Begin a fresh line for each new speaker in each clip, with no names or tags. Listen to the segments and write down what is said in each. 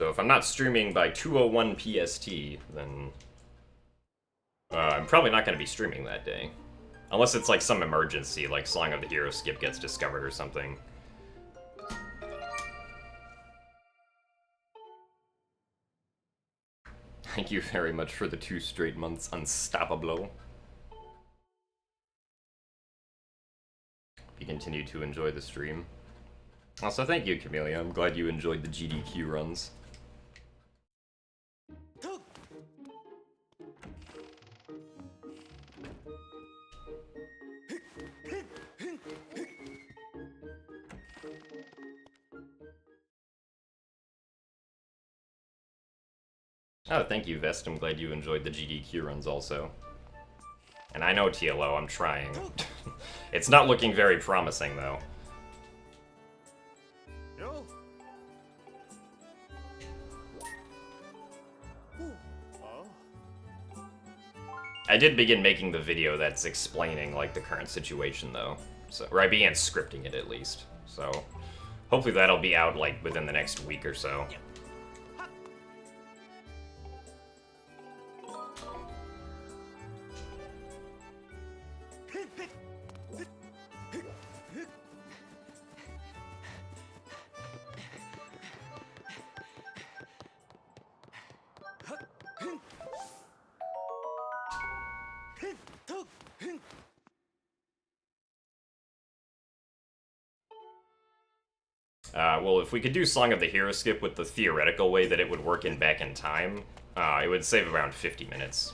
So if I'm not streaming by 2:01 PST, then I'm probably not going to be streaming that day. Unless it's like some emergency, like Song of the Hero Skip gets discovered or something. Thank you very much for the 2 straight months, Unstoppable. You continue to enjoy the stream. Also, thank you, Camellia. I'm glad you enjoyed the GDQ runs. Oh, thank you, Vest. I'm glad you enjoyed the GDQ runs also. And I know, TLO, I'm trying. It's not looking very promising, though. I did begin making the video that's explaining, like, the current situation, though. So, or I began scripting it, at least. So, hopefully that'll be out, like, within the next week or so. Well, if we could do Song of the Hero Skip with the theoretical way that it would work in Back in Time, it would save around 50 minutes.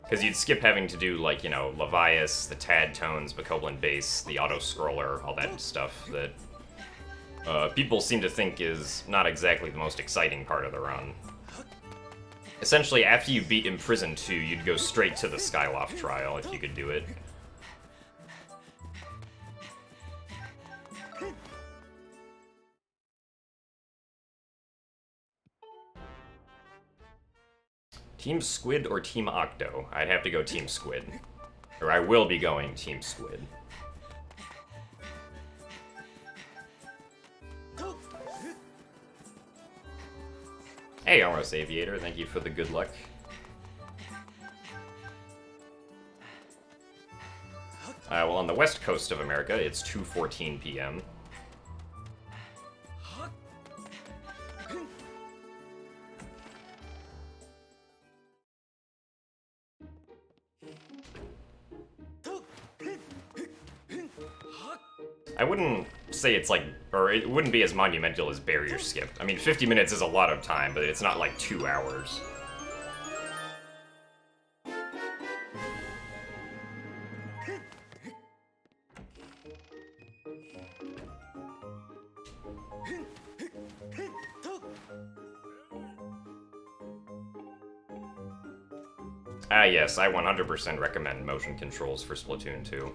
Because you'd skip having to do, like, you know, Levias, the Tad tones, Bokoblin bass, the auto-scroller, all that stuff that people seem to think is not exactly the most exciting part of the run. Essentially, after you beat Imprisoned 2, you'd go straight to the Skyloft trial if you could do it. Team Squid or Team Octo? I'd have to go Team Squid. Or I will be going Team Squid. Hey, Almost Aviator, thank you for the good luck. Well, on the west coast of America, it's 2:14 p.m. I wouldn't say it's like, or it wouldn't be as monumental as Barrier Skip. I mean, 50 minutes is a lot of time, but it's not like 2 hours. Yes, I 100% recommend motion controls for Splatoon 2.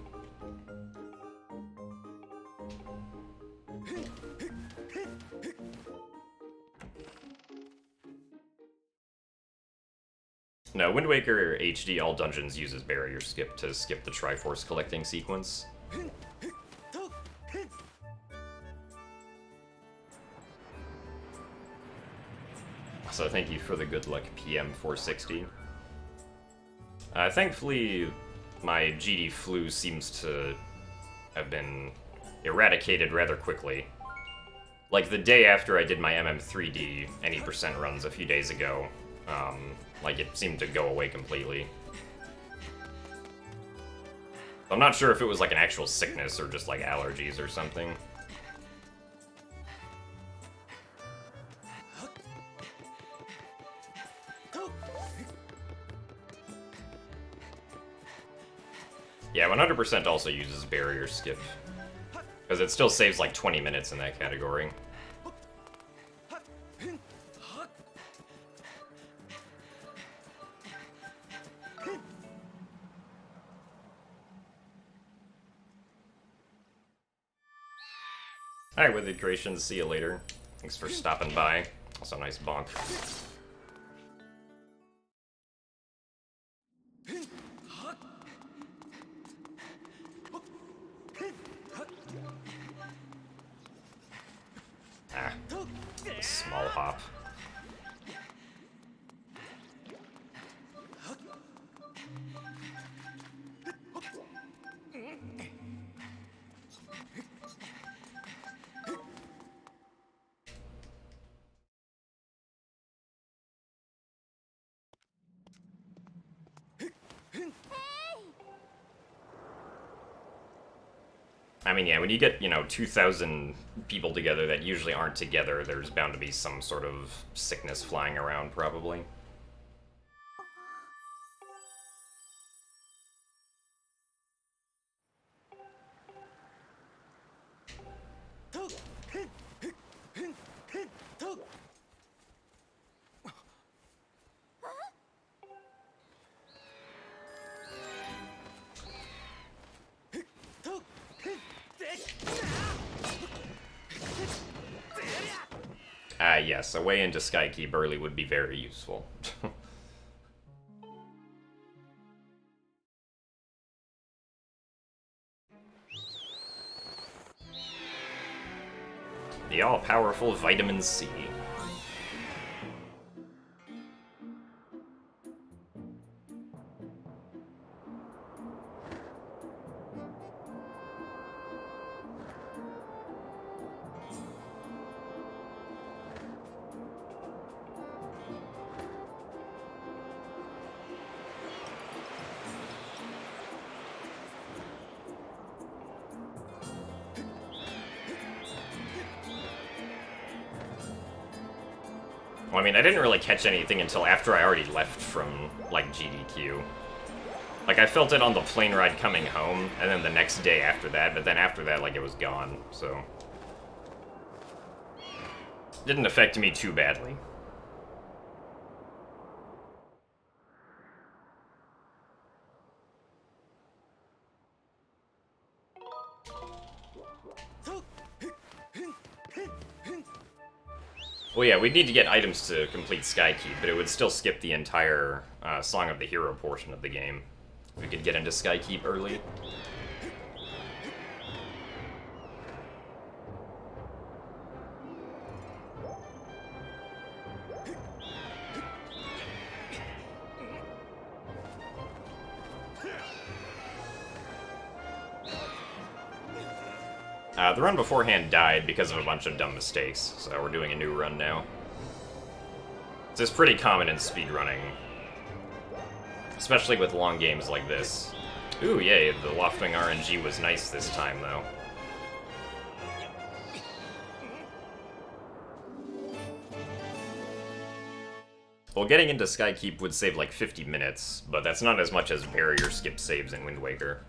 No, Wind Waker HD all dungeons uses Barrier Skip to skip the Triforce collecting sequence. So thank you for the good luck, PM460. Thankfully, my GD flu seems to have been eradicated rather quickly. Like, the day after I did my MM3D any percent runs a few days ago, like, it seemed to go away completely. I'm not sure if it was, like, an actual sickness or just, like, allergies or something. Yeah, 100% also uses Barrier Skip, because it still saves like 20 minutes in that category. Alright, Withered Creations, see you later. Thanks for stopping by. Also, nice bonk. wall hop. I mean, yeah, when you get, 2,000 people together that usually aren't together, there's bound to be some sort of sickness flying around, probably. Yes, a way into Skykeep early would be very useful. The all-powerful Vitamin C. Well, I mean, I didn't really catch anything until after I already left from, like, GDQ. Like, I felt it on the plane ride coming home, and then the next day after that, but then after that, like, it was gone, so... Didn't affect me too badly. Well, yeah, we'd need to get items to complete Skykeep, but it would still skip the entire Song of the Hero portion of the game. If we could get into Skykeep early. The run beforehand died because of a bunch of dumb mistakes, so we're doing a new run now. This is pretty common in speedrunning. Especially with long games like this. Ooh, yay, the Loftwing RNG was nice this time, though. Well, getting into Skykeep would save like 50 minutes, but that's not as much as barrier skip saves in Wind Waker.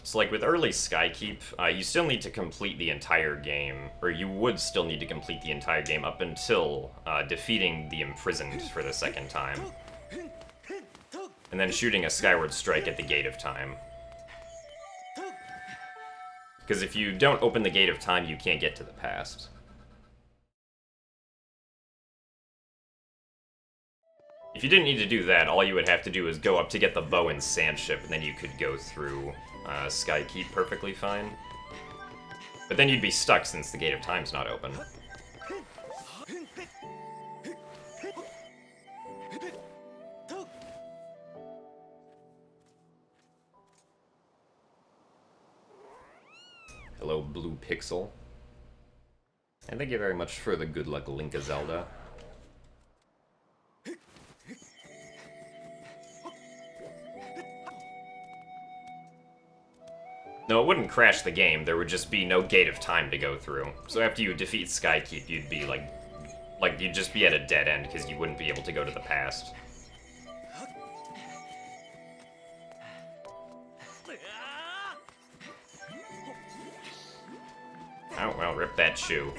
So, like, with early Skykeep, you still need to complete the entire game, or you would still need to complete the entire game up until defeating the Imprisoned for the second time. And then shooting a Skyward Strike at the Gate of Time. Because if you don't open the Gate of Time, you can't get to the past. If you didn't need to do that, all you would have to do is go up to get the bow and sand ship, and then you could go through Skykeep perfectly fine. But then you'd be stuck since the Gate of Time's not open. Hello, Blue Pixel. And thank you very much for the good luck, Linka Zelda. No, it wouldn't crash the game, there would just be no Gate of Time to go through. So after you defeat Skykeep, you'd be like you'd just be at a dead end, because you wouldn't be able to go to the past. Oh, well, rip that shoe.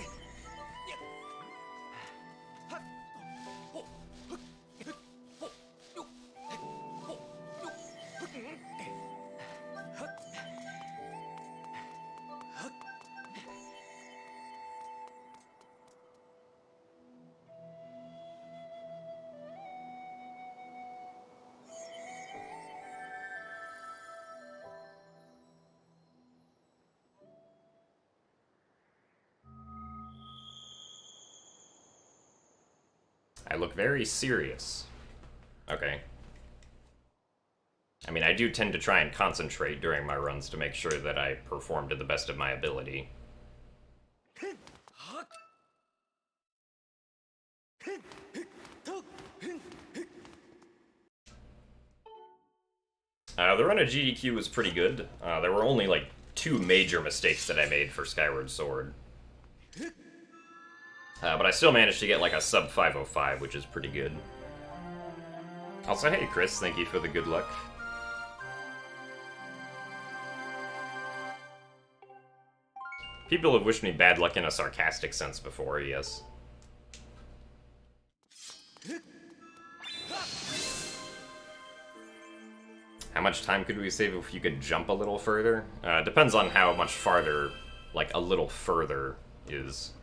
look very serious. Okay. I mean, I do tend to try and concentrate during my runs to make sure that I perform to the best of my ability. The run of GDQ was pretty good. There were only, like, 2 major mistakes that I made for Skyward Sword. But I still managed to get, like, a sub 505, which is pretty good. Also, hey, Chris, thank you for the good luck. People have wished me bad luck in a sarcastic sense before, yes. How much time could we save if you could jump a little further? Depends on how much farther, like, a little further is.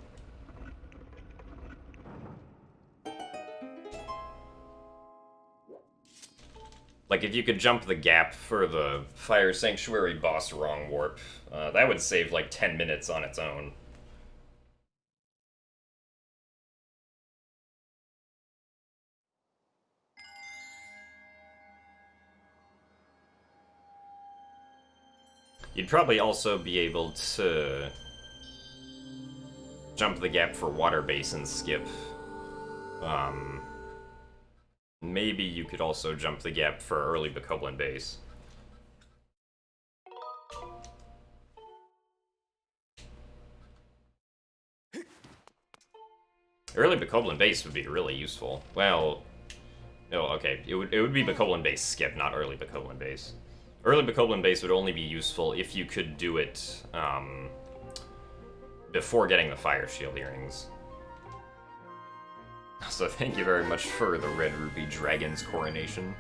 Like, if you could jump the gap for the Fire Sanctuary boss wrong warp, that would save, like, 10 minutes on its own. You'd probably also be able to jump the gap for Water Basin skip. Maybe you could also jump the gap for early Bokoblin base. Early Bokoblin base would be really useful. Well, no, okay, it would be Bokoblin base skip, not early Bokoblin base. Early Bokoblin base would only be useful if you could do it before getting the Fire Shield earrings. So thank you very much for the Red Ruby Dragon's coronation.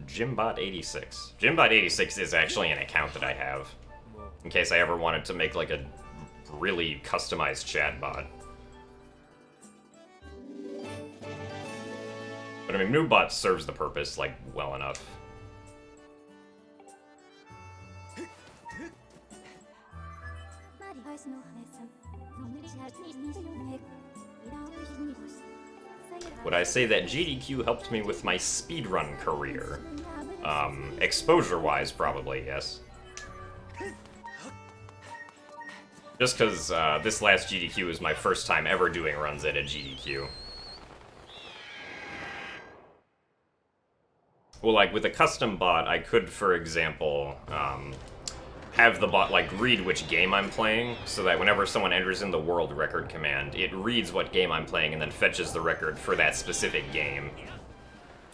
Jimbot86. Jimbot86 is actually an account that I have, in case I ever wanted to make, like, a really customized chat bot. But I mean, Moobot serves the purpose, like, well enough. Would I say that GDQ helped me with my speedrun career? Exposure-wise, probably, yes. Just because this last GDQ is my first time ever doing runs at a GDQ. Well, like, with a custom bot, I could, for example, have the bot, like, read which game I'm playing, so that whenever someone enters in the world record command, it reads what game I'm playing and then fetches the record for that specific game.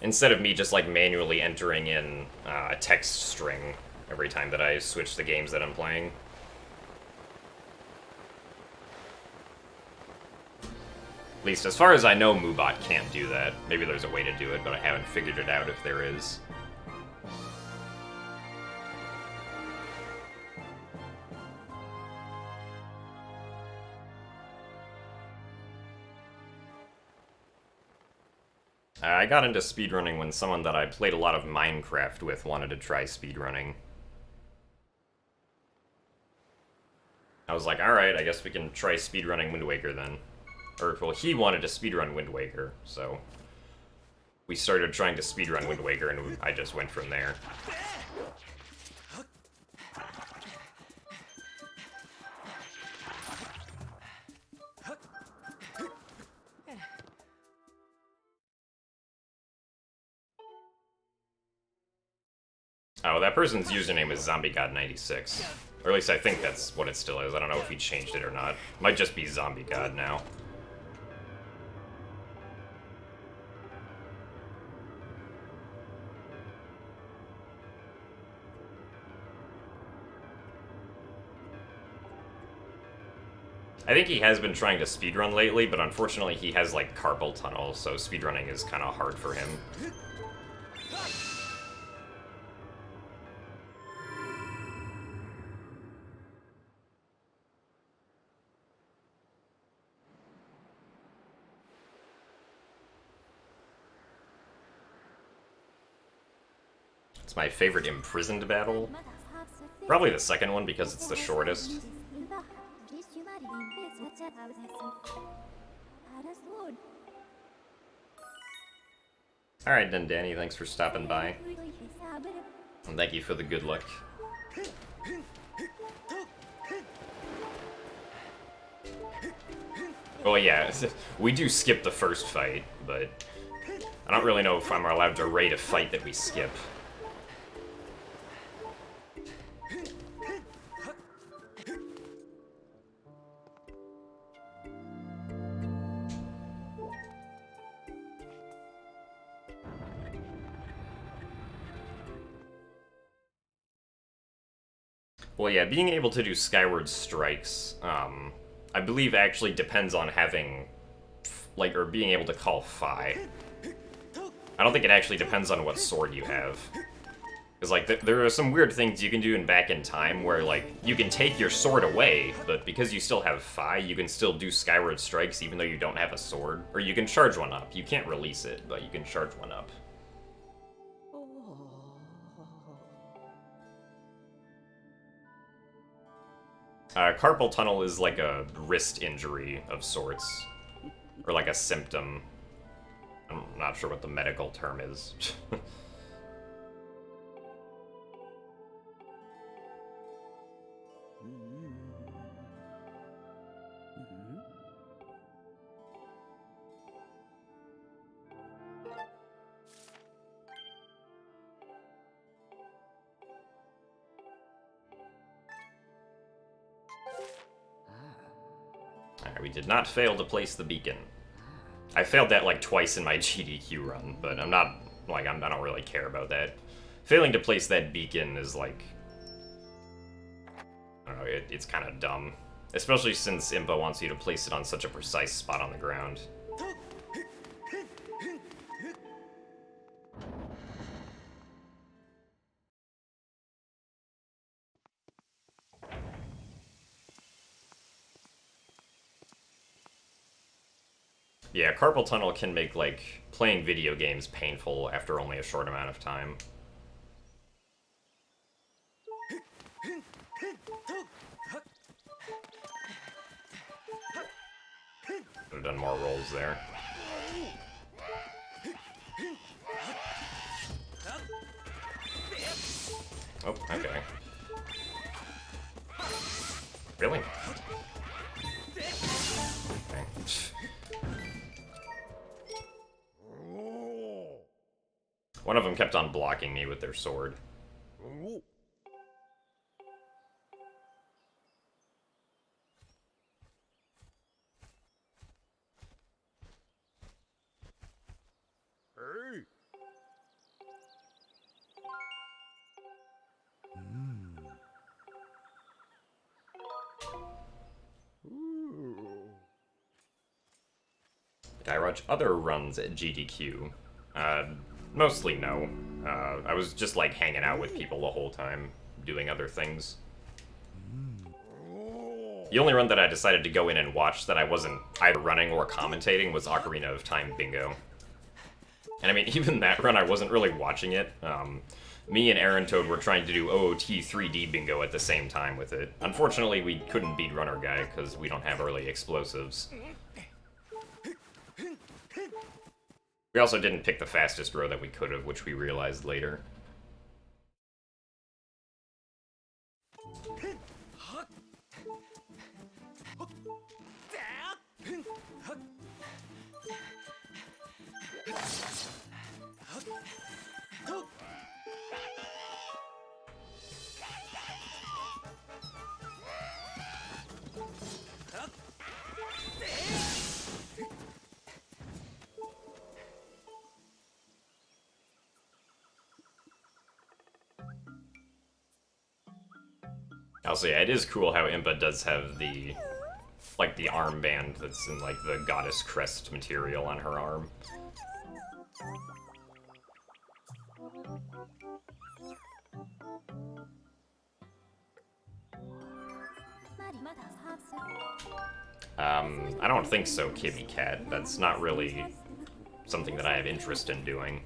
Instead of me just, like, manually entering in a text string every time that I switch the games that I'm playing. At least, as far as I know, Moobot can't do that. Maybe there's a way to do it, but I haven't figured it out if there is. I got into speedrunning when someone that I played a lot of Minecraft with wanted to try speedrunning. I was like, alright, I guess we can try speedrunning Wind Waker then. Or, well, he wanted to speedrun Wind Waker, so we started trying to speedrun Wind Waker, and I just went from there. Oh, that person's username is ZombieGod96. Or at least I think that's what it still is. I don't know if he changed it or not. Might just be ZombieGod now. I think he has been trying to speedrun lately, but unfortunately he has, like, carpal tunnel, so speedrunning is kind of hard for him. It's my favorite imprisoned battle. Probably the second one because it's the shortest. Alright then, Danny, thanks for stopping by. And thank you for the good luck. Well, yeah, we do skip the first fight, but I don't really know if I'm allowed to rate a fight that we skip. Well, yeah, being able to do Skyward Strikes, I believe actually depends on having, like, or being able to call Fi. I don't think it actually depends on what sword you have. Because, like, there are some weird things you can do in Back in Time where, like, you can take your sword away, but because you still have Fi, you can still do Skyward Strikes even though you don't have a sword. Or you can charge one up. You can't release it, but you can charge one up. Carpal tunnel is like a wrist injury of sorts. Or like a symptom. I'm not sure what the medical term is. Alright, we did not fail to place the beacon. I failed that like twice in my GDQ run, but I'm not, like, I don't really care about that. Failing to place that beacon is like, I don't know, it's kind of dumb. Especially since Impa wants you to place it on such a precise spot on the ground. Yeah, carpal tunnel can make, like, playing video games painful after only a short amount of time. Could have done more rolls there. Oh, okay. Really? Okay. One of them kept on blocking me with their sword. Did I watch other runs at GDQ? Mostly no. I was just like hanging out with people the whole time, doing other things. The only run that I decided to go in and watch that I wasn't either running or commentating was Ocarina of Time Bingo. And I mean, even that run, I wasn't really watching it. Me and Aaron Toad were trying to do OOT 3D Bingo at the same time with it. Unfortunately, we couldn't beat Runner Guy because we don't have early explosives. We also didn't pick the fastest row that we could have, which we realized later. Also, yeah, it is cool how Impa does have the, like, the armband that's in, like, the goddess crest material on her arm. I don't think so, Kibby Cat. That's not really something that I have interest in doing.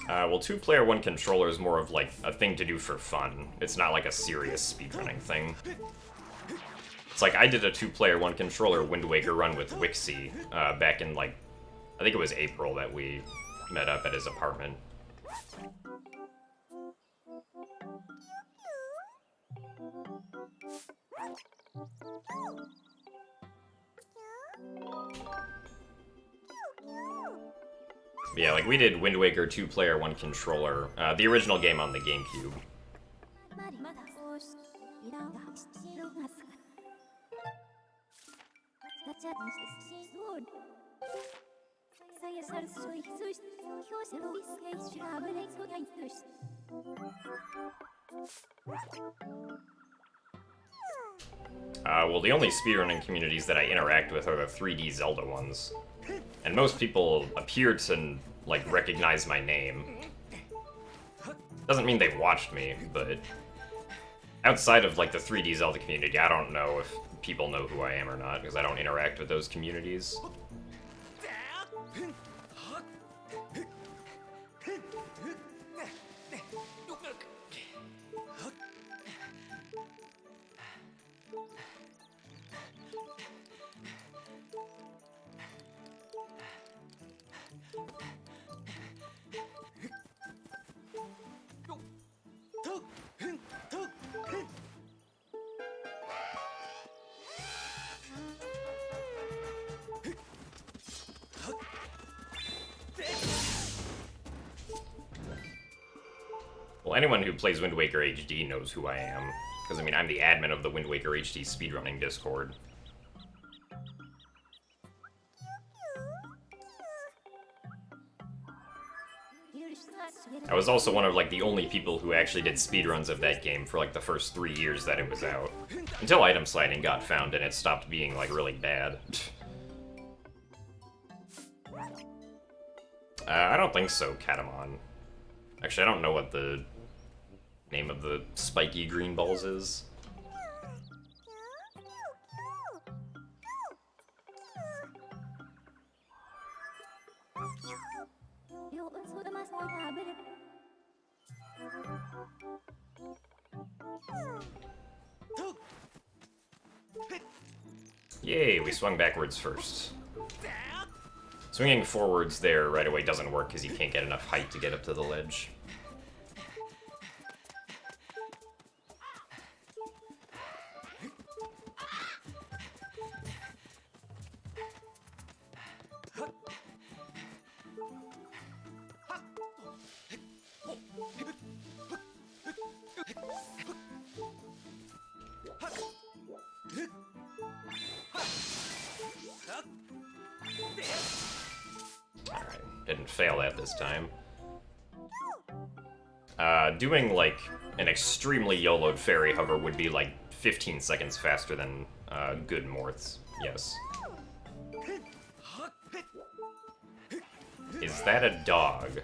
Well, two-player, one controller is more of like a thing to do for fun. It's not like a serious speedrunning thing. It's like I did a two-player, one controller Wind Waker run with Wixie back in like, I think it was April that we met up at his apartment. Yeah, like we did Wind Waker 2-player, 1 controller, the original game on the GameCube. Well, the only speedrunning communities that I interact with are the 3D Zelda ones. And most people appear to, like, recognize my name. Doesn't mean they watched me, but outside of, like, the 3D Zelda community, I don't know if people know who I am or not, because I don't interact with those communities. Well, anyone who plays Wind Waker HD knows who I am. Because, I mean, I'm the admin of the Wind Waker HD speedrunning Discord. I was also one of, like, the only people who actually did speedruns of that game for, like, the first 3 years that it was out. Until item sliding got found and it stopped being, like, really bad. I don't think so, Katamon. Actually, I don't know what the name of the spiky green balls is. Yay, we swung backwards first. Swinging forwards there right away doesn't work because you can't get enough height to get up to the ledge. Didn't fail that this time. Doing, like, an extremely YOLO'd fairy hover would be, like, 15 seconds faster than good Morths, yes. Is that a dog?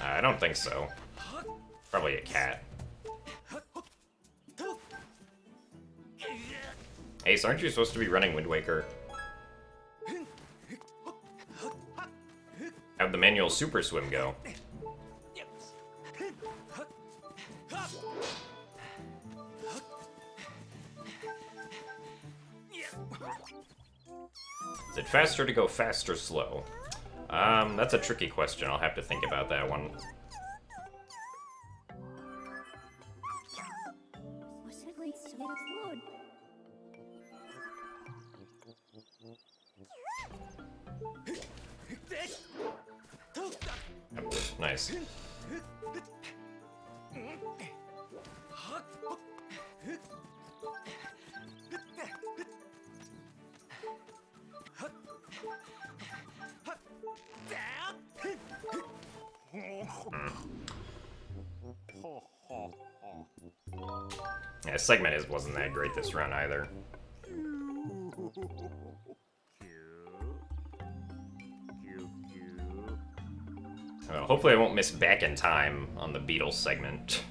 I don't think so. Probably a cat. Hey, so aren't you supposed to be running Wind Waker? How'd the manual Super Swim go? Is it faster to go fast or slow? That's a tricky question. I'll have to think about that one. Nice. Yeah, segment wasn't that great this run either. Hopefully I won't miss Back in Time on the Beetle segment.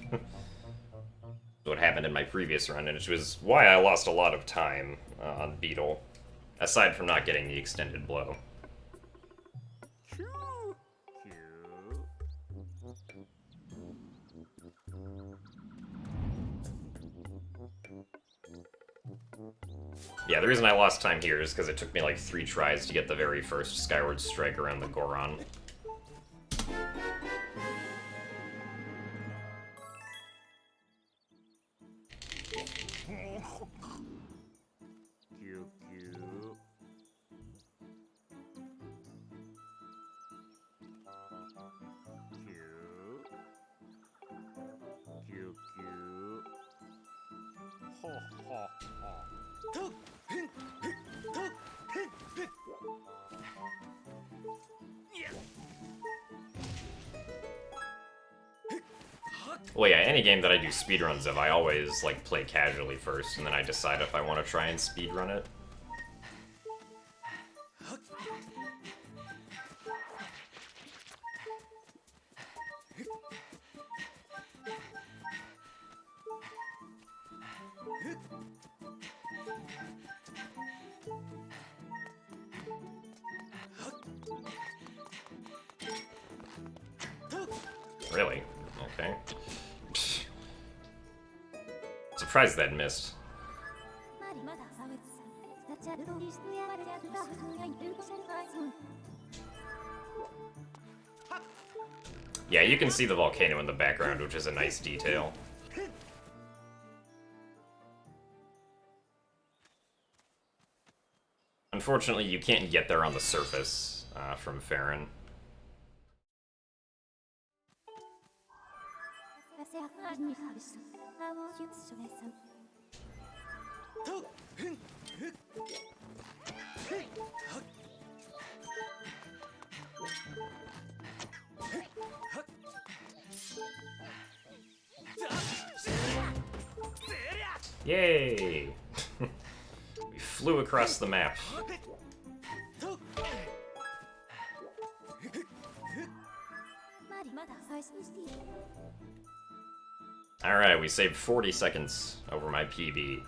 What happened in my previous run, and which was why I lost a lot of time on Beetle, aside from not getting the extended blow. Yeah, the reason I lost time here is because it took me like 3 tries to get the very first Skyward Strike around the Goron. Well, yeah, any game that I do speedruns of, I always, like, play casually first, and then I decide if I want to try and speedrun it. Really? Okay. Surprised that missed. Yeah, you can see the volcano in the background, which is a nice detail. Unfortunately, you can't get there on the surface from Farron. Yay! We flew across the map. Alright, we saved 40 seconds over my PB.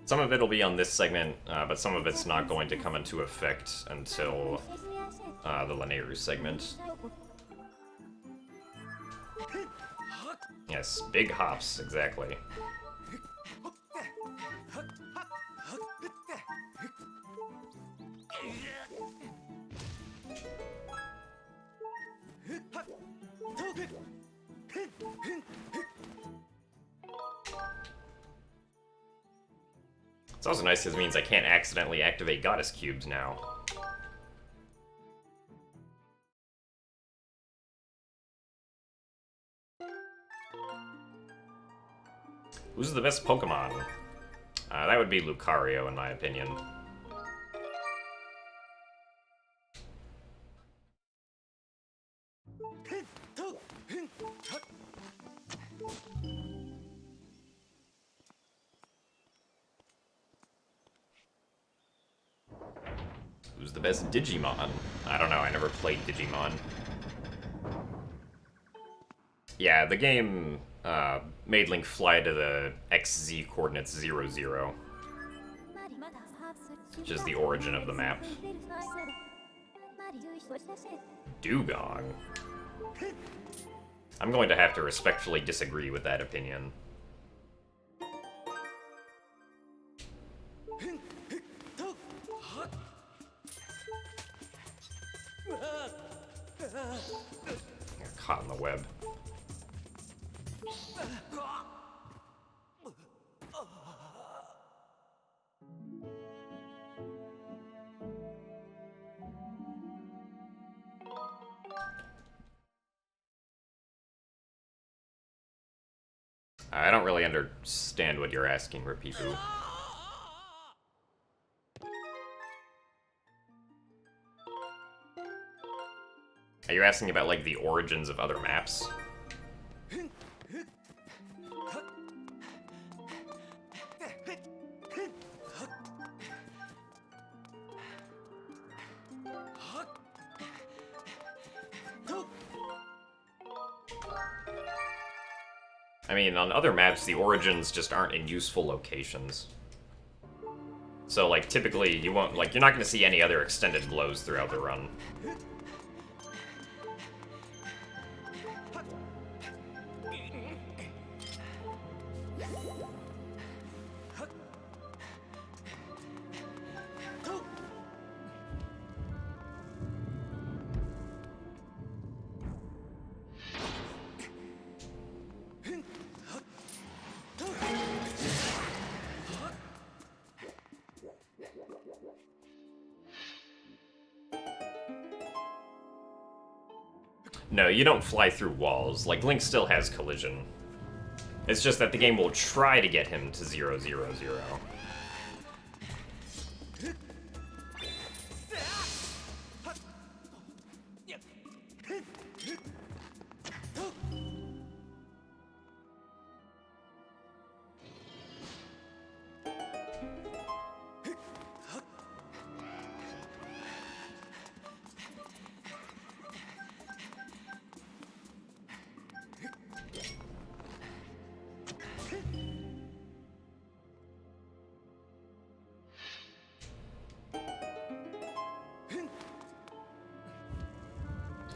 Some of it will be on this segment, but some of it's not going to come into effect until the Lanayru segment. Yes, big hops, exactly. It's also nice because it means I can't accidentally activate Goddess Cubes now. Who's the best Pokemon? That would be Lucario, in my opinion. Who's the best Digimon? I don't know, I never played Digimon. Yeah, the game made Link fly to the XZ coordinates 00, which is the origin of the map. Dugong? I'm going to have to respectfully disagree with that opinion. Got caught in the web. I don't really understand what you're asking, Rapipu. Are you asking about, like, the origins of other maps? I mean, on other maps, the origins just aren't in useful locations. So, like, typically, you won't, like, you're not gonna see any other extended blows throughout the run. No, you don't fly through walls. Like, Link still has collision. It's just that the game will try to get him to 0, 0, 0.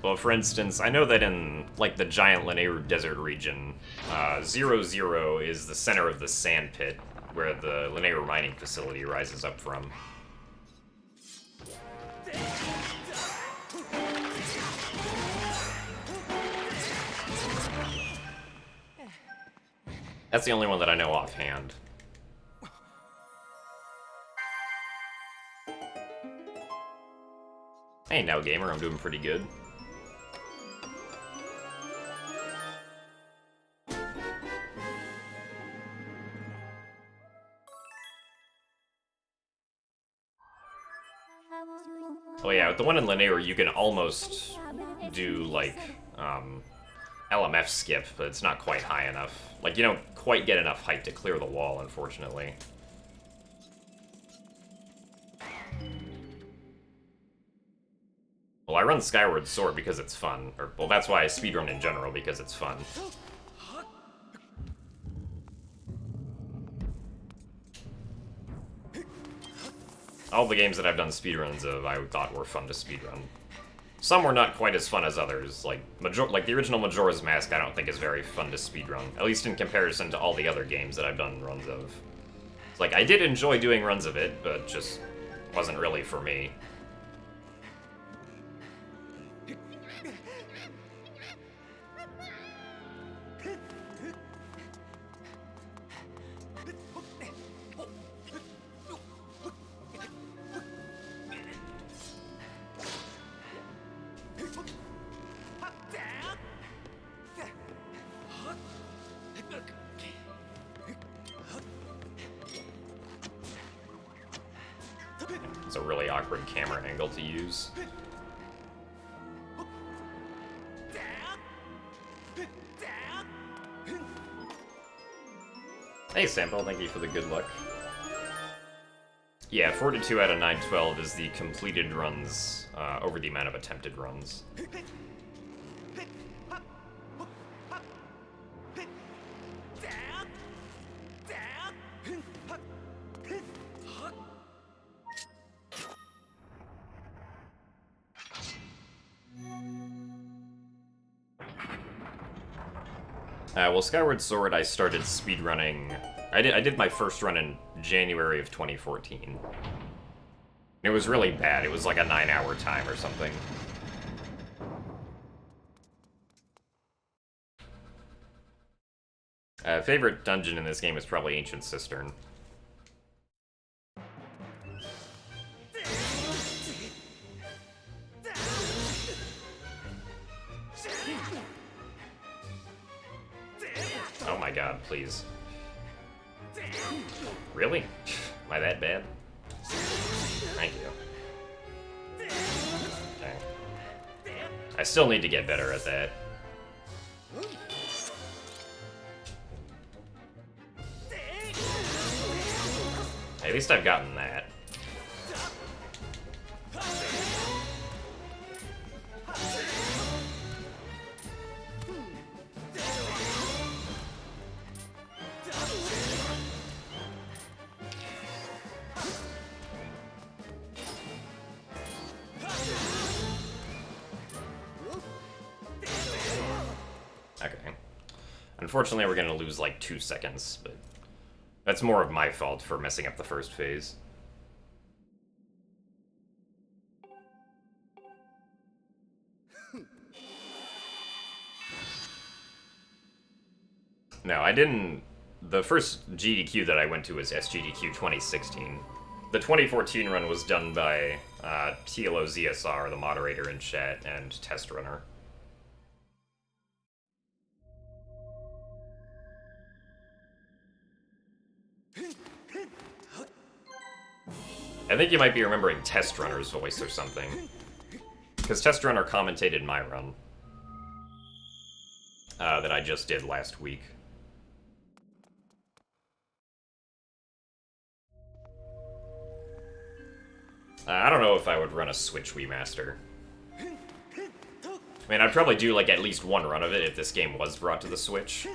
Well, for instance, I know that in, like, the giant Lanayru Desert region, 0, 0 is the center of the sand pit, where the Lanayru mining facility rises up from. That's the only one that I know offhand. Hey, now gamer, I'm doing pretty good. Oh yeah, with the one in Lanayru, you can almost do, like, LMF skip, but it's not quite high enough. Like, you don't quite get enough height to clear the wall, unfortunately. Well, I run Skyward Sword because it's fun. Or, well, that's why I speedrun in general, because it's fun. All the games that I've done speedruns of, I thought were fun to speedrun. Some were not quite as fun as others. Like the original Majora's Mask, I don't think is very fun to speedrun. At least in comparison to all the other games that I've done runs of. It's like, I did enjoy doing runs of it, but just wasn't really for me. It's a really awkward camera angle to use. Hey Sample, thank you for the good luck. Yeah, 42 out of 912 is the completed runs over the amount of attempted runs. Well, Skyward Sword, I started speedrunning. I did my first run in January of 2014. It was really bad. It was like a 9-hour time or something. Favorite dungeon in this game is probably Ancient Cistern. Oh my god, please. Really? Am I that bad? Thank you. Okay. I still need to get better at that. At least I've gotten that. Unfortunately, we're gonna lose like 2 seconds, but that's more of my fault for messing up the first phase. No, I didn't... The first GDQ that I went to was SGDQ 2016. The 2014 run was done by TLOZSR, the moderator in chat, and Test Runner. I think you might be remembering Test Runner's voice or something. Because Test Runner commentated my run. That I just did last week. I don't know if I would run a Switch Wii I mean, I'd probably do, like, at least one run of it if this game was brought to the Switch.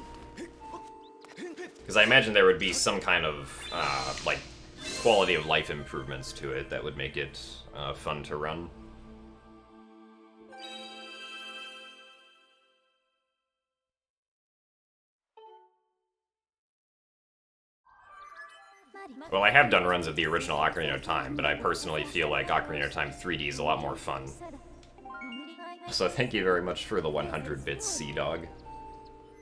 Because I imagine there would be some kind of, like, quality of life improvements to it that would make it fun to run. Well, I have done runs of the original Ocarina of Time, but I personally feel like Ocarina of Time 3D is a lot more fun. So thank you very much for the 100 bits, Sea-Dog.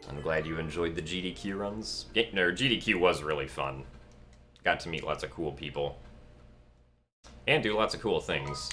I'm glad you enjoyed the GDQ runs. GDQ was really fun. Got to meet lots of cool people. And do lots of cool things.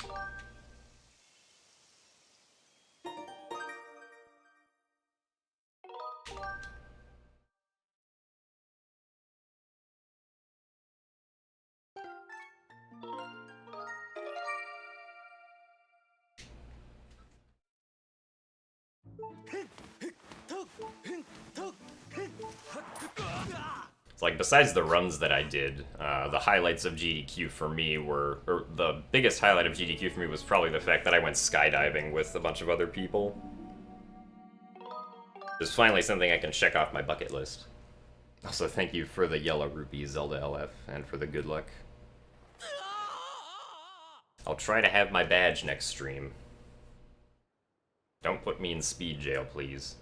It's like, besides the runs that I did, the highlights of GDQ for me were... Or the biggest highlight of GDQ for me was probably the fact that I went skydiving with a bunch of other people. It's finally something I can check off my bucket list. Also, thank you for the yellow rupee, Zelda LF, and for the good luck. I'll try to have my badge next stream. Don't put me in speed jail, please.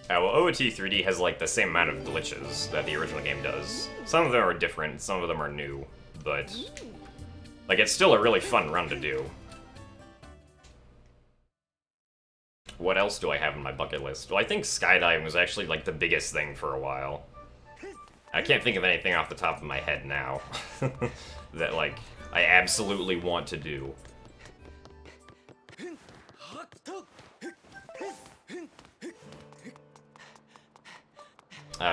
Well, OOT 3D has, like, the same amount of glitches that the original game does. Some of them are different, some of them are new, but... Like, it's still a really fun run to do. What else do I have on my bucket list? Well, I think skydiving was actually, like, the biggest thing for a while. I can't think of anything off the top of my head now that, like, I absolutely want to do.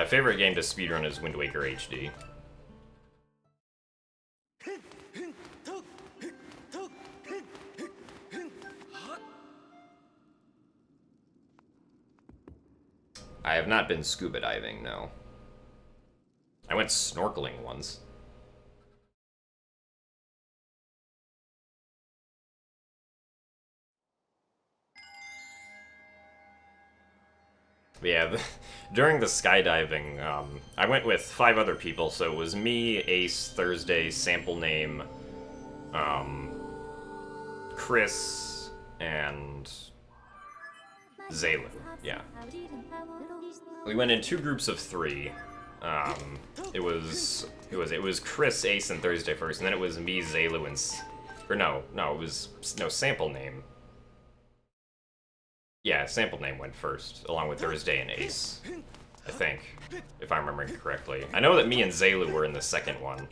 Favorite game to speedrun is Wind Waker HD. I have not been scuba diving, no. I went snorkeling once. But yeah, during the skydiving, I went with 5 other people, so it was me, Ace, Thursday, Sample Name, Chris, and Zaylin, yeah. We went in 2 groups of 3. It was Chris, Ace, and Thursday first, and then it was me, Zaylu, and... it was Sample Name. Yeah, Sample Name went first, along with Thursday and Ace, I think, if I'm remembering correctly. I know that me and Zaylu were in the second one.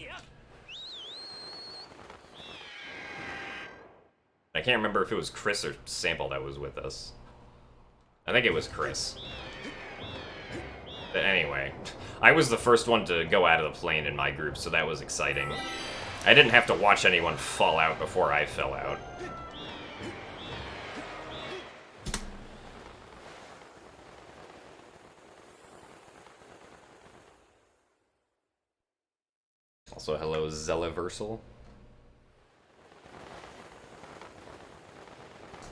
I can't remember if it was Chris or Sample that was with us. I think it was Chris. But anyway, I was the first one to go out of the plane in my group, so that was exciting. I didn't have to watch anyone fall out before I fell out. Also, hello, Zelliversal.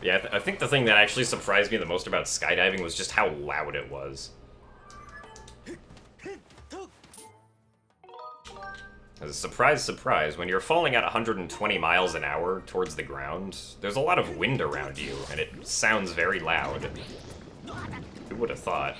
Yeah, I think the thing that actually surprised me the most about skydiving was just how loud it was. As a surprise, surprise, when you're falling at 120 miles an hour towards the ground, there's a lot of wind around you, and it sounds very loud. Who would have thought?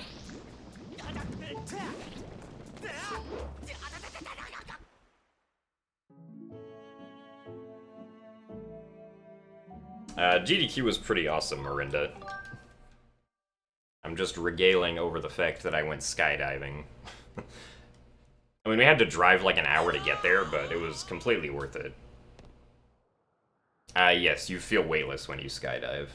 GDQ was pretty awesome, Marinda. I'm just regaling over the fact that I went skydiving. I mean, we had to drive like an hour to get there, but it was completely worth it. Yes, you feel weightless when you skydive.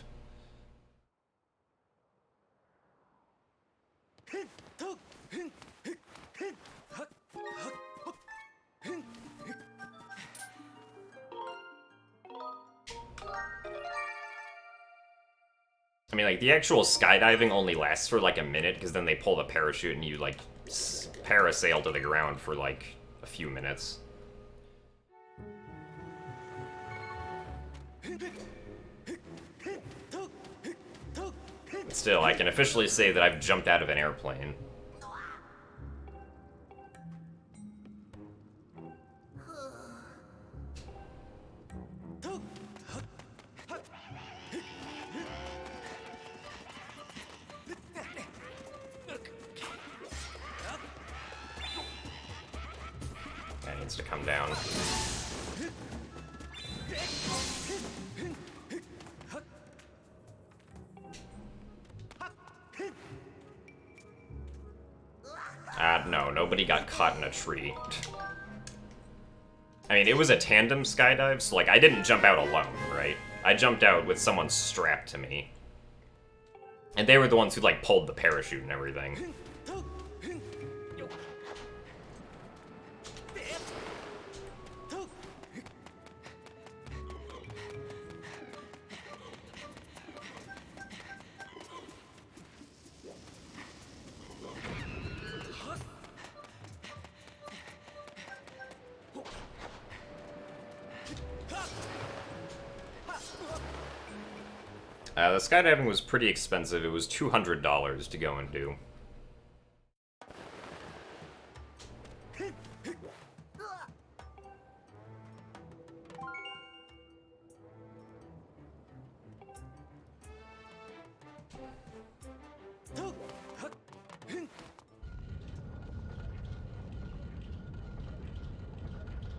I mean, like, the actual skydiving only lasts for, like, a minute, because then they pull the parachute and you, like, parasail to the ground for, like, a few minutes. But still, I can officially say that I've jumped out of an airplane. That needs to come down. No, nobody got caught in a tree. I mean, it was a tandem skydive, so, like, I didn't jump out alone, right? I jumped out with someone strapped to me. And they were the ones who, like, pulled the parachute and everything. The skydiving was pretty expensive. It was $200 to go and do.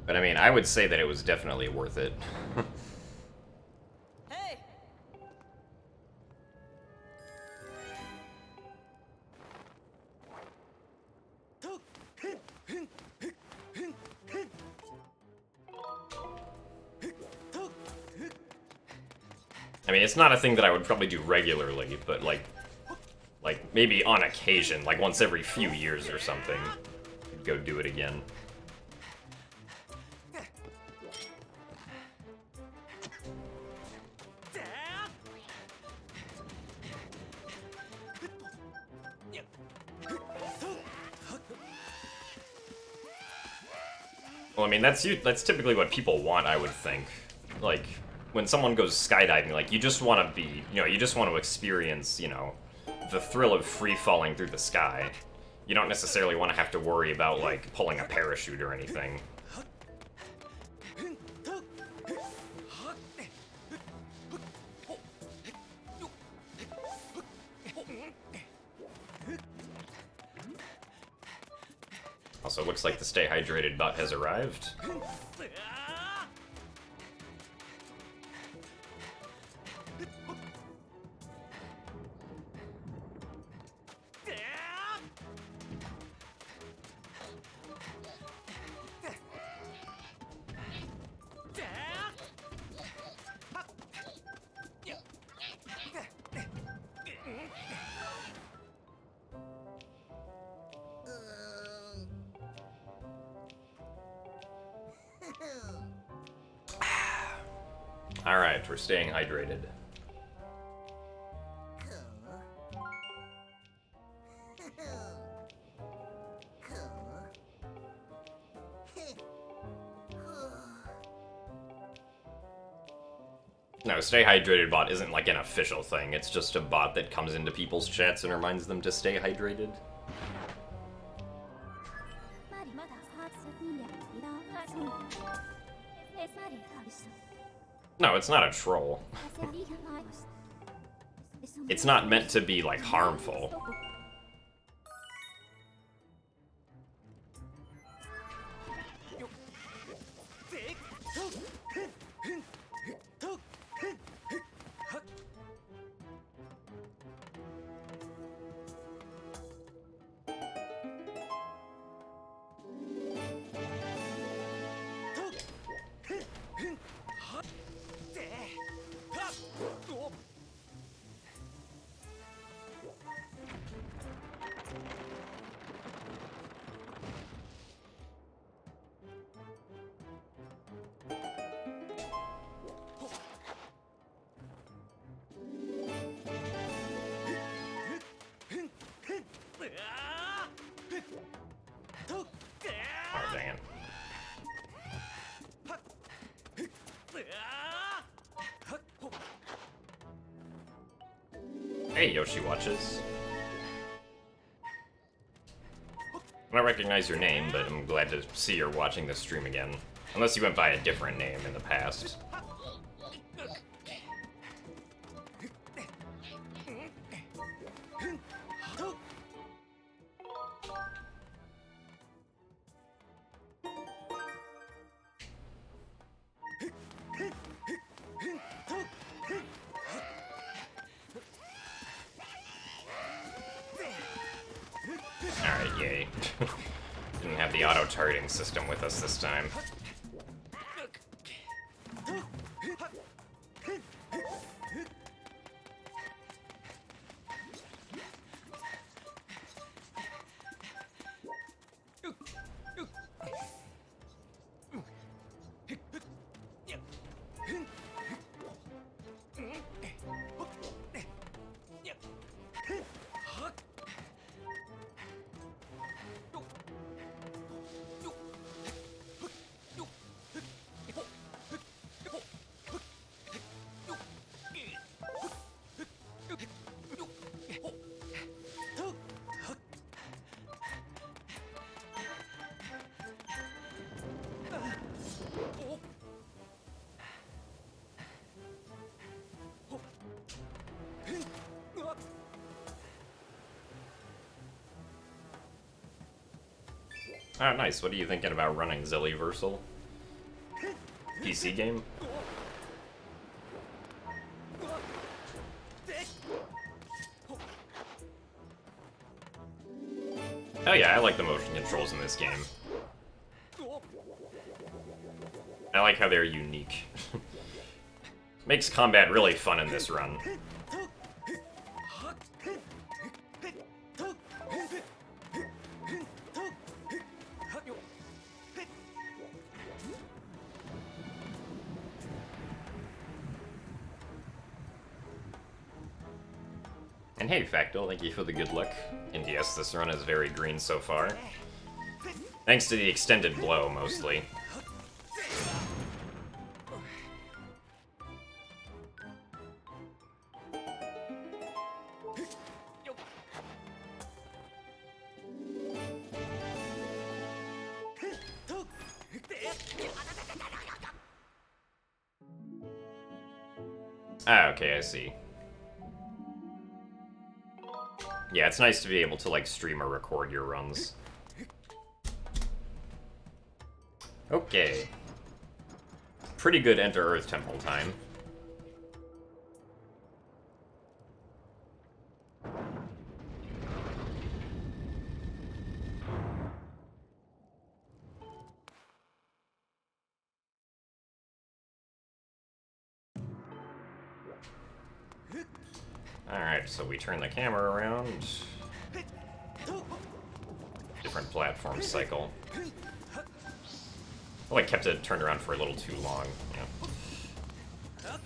But I mean, I would say that it was definitely worth it. I mean, it's not a thing that I would probably do regularly, but like maybe on occasion, like once every few years or something, I'd go do it again. Well, I mean, that's typically what people want, I would think. Like, when someone goes skydiving, like, you just want to be, you just want to experience, the thrill of free falling through the sky. You don't necessarily want to have to worry about, like, pulling a parachute or anything. Also, looks like the Stay Hydrated bot has arrived. Alright, we're staying hydrated. No, Stay Hydrated bot isn't like an official thing. It's just a bot that comes into people's chats and reminds them to stay hydrated. No, it's not a troll. It's not meant to be, like, harmful. Oh, dang it. Hey, Yoshi Watches. I don't recognize your name, but I'm glad to see you're watching this stream again. Unless you went by a different name in the past. Alright, yay. Didn't have the auto-targeting system with us this time. Oh, nice. What are you thinking about running Zilliversal? PC game? Oh yeah, I like the motion controls in this game. I like how they're unique. Makes combat really fun in this run. And hey, Factal, thank you for the good luck. And yes, this run is very green so far. Thanks to the extended blow, mostly. Ah, okay, I see. Yeah, it's nice to be able to, like, stream or record your runs. Okay. Pretty good Enter Earth Temple time. Alright, so we turn the camera around. Different platform cycle. I like kept it turned around for a little too long. Yeah.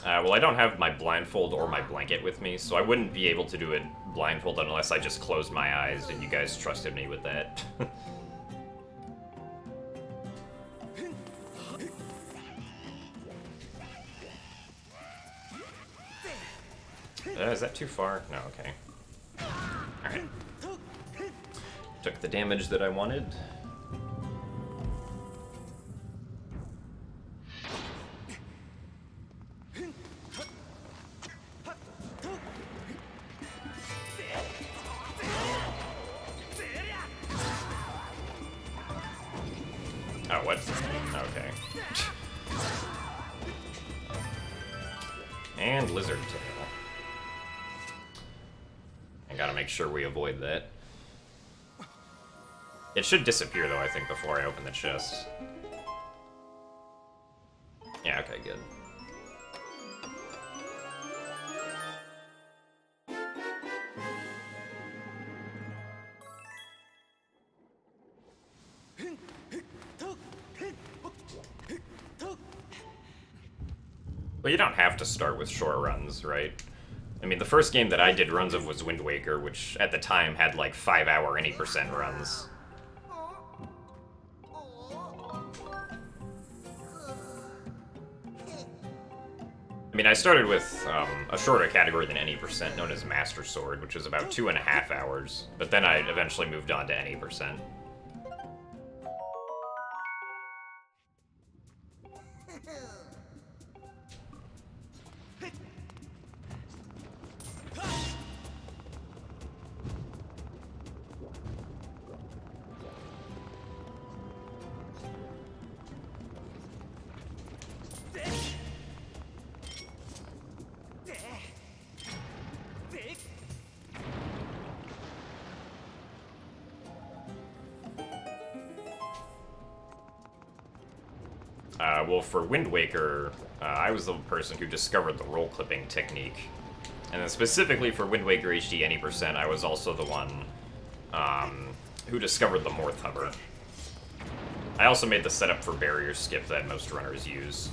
Well, I don't have my blindfold or my blanket with me, so I wouldn't be able to do it blindfolded unless I just closed my eyes, and you guys trusted me with that. Is that too far? No, okay. Alright. Took the damage that I wanted. Oh, what? Okay. And lizard tail. I gotta make sure we avoid that. It should disappear, though, I think, before I open the chest. Yeah, okay, good. Well, you don't have to start with short runs, right? I mean, the first game that I did runs of was Wind Waker, which at the time had like 5-hour any % runs. I mean, I started with a shorter category than any %, known as Master Sword, which was about 2.5 hours, but then I eventually moved on to any %. Well, for Wind Waker, I was the person who discovered the roll clipping technique. And then specifically for Wind Waker HD any %, I was also the one who discovered the Morph Hover. I also made the setup for barrier skip that most runners use.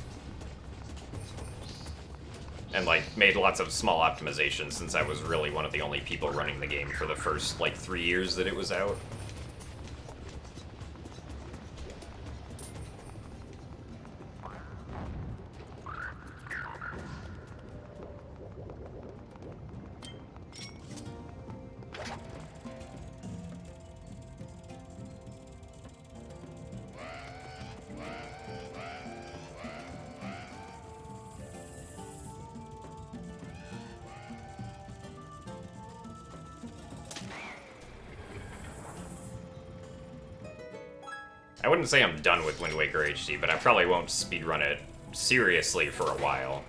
And, like, made lots of small optimizations since I was really one of the only people running the game for the first, like, 3 years that it was out. I wouldn't say I'm done with Wind Waker HD, but I probably won't speedrun it seriously for a while.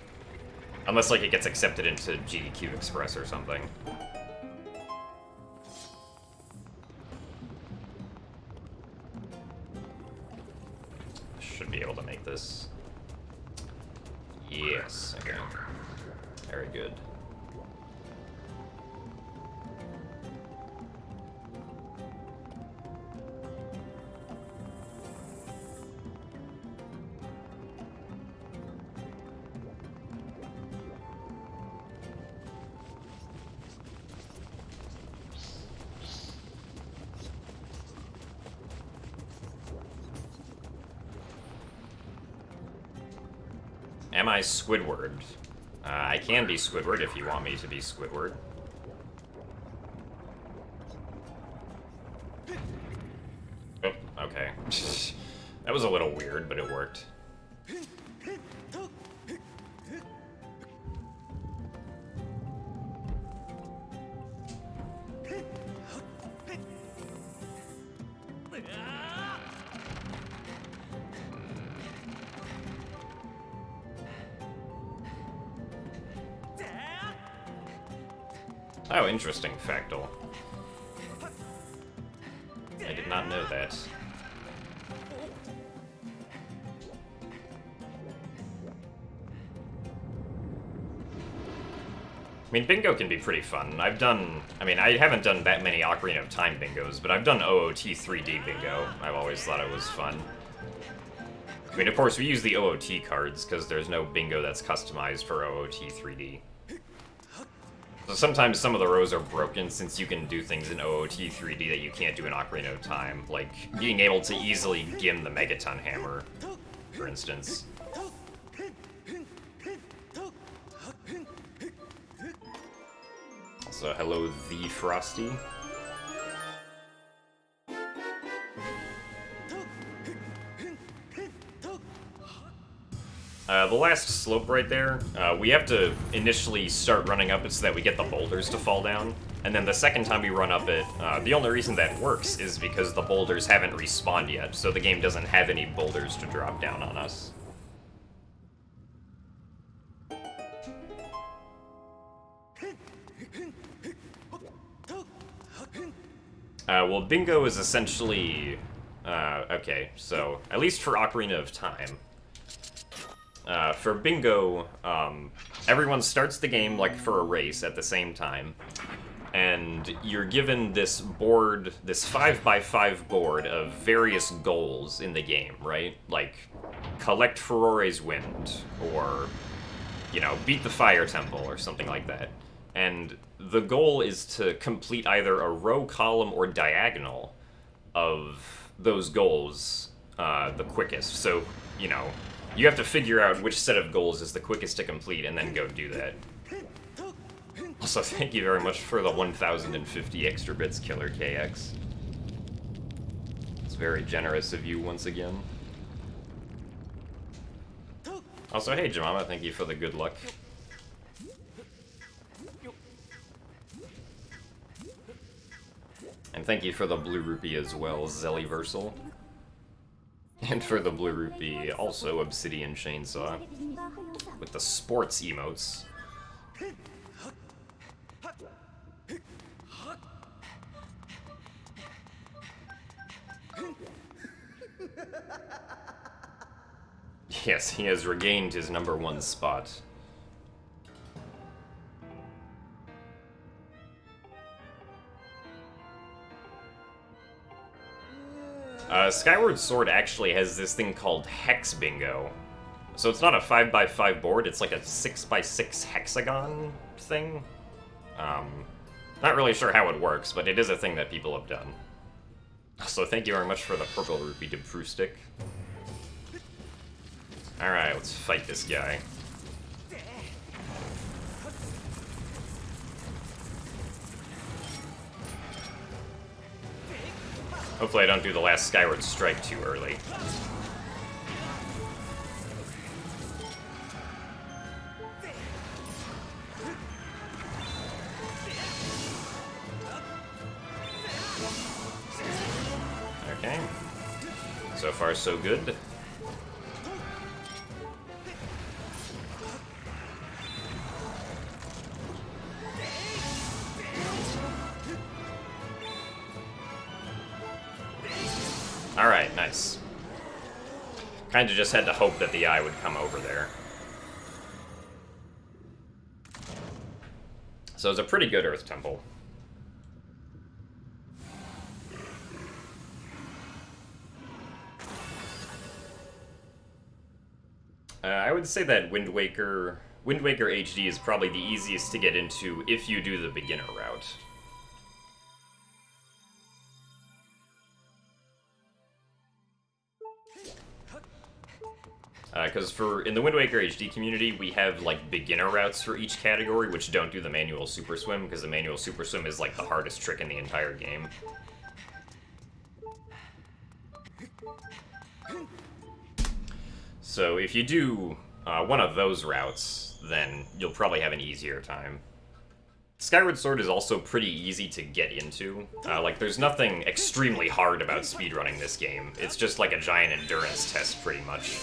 Unless, like, it gets accepted into GDQ Express or something. Should be able to make this. Yes, okay. Very good. Am I Squidward? I can be Squidward if you want me to be Squidward. Oh, okay. That was a little weird, but it worked. Oh, interesting, Factal. I did not know that. I mean, bingo can be pretty fun. I haven't done that many Ocarina of Time bingos, but I've done OOT 3D bingo. I've always thought it was fun. I mean, of course, we use the OOT cards, because there's no bingo that's customized for OOT 3D. So sometimes some of the rows are broken, since you can do things in OOT 3D that you can't do in Ocarina of Time, like being able to easily gim the Megaton Hammer, for instance. So, hello, The Frosty. The last slope right there, we have to initially start running up it so that we get the boulders to fall down. And then the second time we run up it, the only reason that works is because the boulders haven't respawned yet, so the game doesn't have any boulders to drop down on us. Well, bingo is essentially... okay, so, at least for Ocarina of Time, for bingo, everyone starts the game like for a race at the same time, and you're given this board, this 5x5 board of various goals in the game, right? Like, collect Furore's Wind, or, you know, beat the Fire Temple, or something like that. And the goal is to complete either a row, column, or diagonal of those goals the quickest. So, you know, you have to figure out which set of goals is the quickest to complete and then go do that. Also, thank you very much for the 1,050 extra bits, Killer KX. It's very generous of you once again. Also, hey Jemima, thank you for the good luck. And thank you for the blue rupee as well, Zellyversal. And for the blue rupee, also Obsidian Chainsaw. With the sports emotes. Yes, he has regained his #1 spot. Skyward Sword actually has this thing called Hex Bingo. So it's not a 5x5 board, it's like a 6x6 hexagon thing. Not really sure how it works, but it is a thing that people have done. So thank you very much for the purple rupee to Prustic. Alright, let's fight this guy. Hopefully I don't do the last Skyward Strike too early. Okay. So far, so good. Alright, nice. Kinda just had to hope that the eye would come over there. So it's a pretty good Earth Temple. I would say that Wind Waker HD is probably the easiest to get into if you do the beginner route. Because in the Wind Waker HD community, we have, like, beginner routes for each category, which don't do the manual Super Swim, because the manual Super Swim is, like, the hardest trick in the entire game. So if you do one of those routes, then you'll probably have an easier time. Skyward Sword is also pretty easy to get into. Like, there's nothing extremely hard about speedrunning this game. It's just like a giant endurance test, pretty much.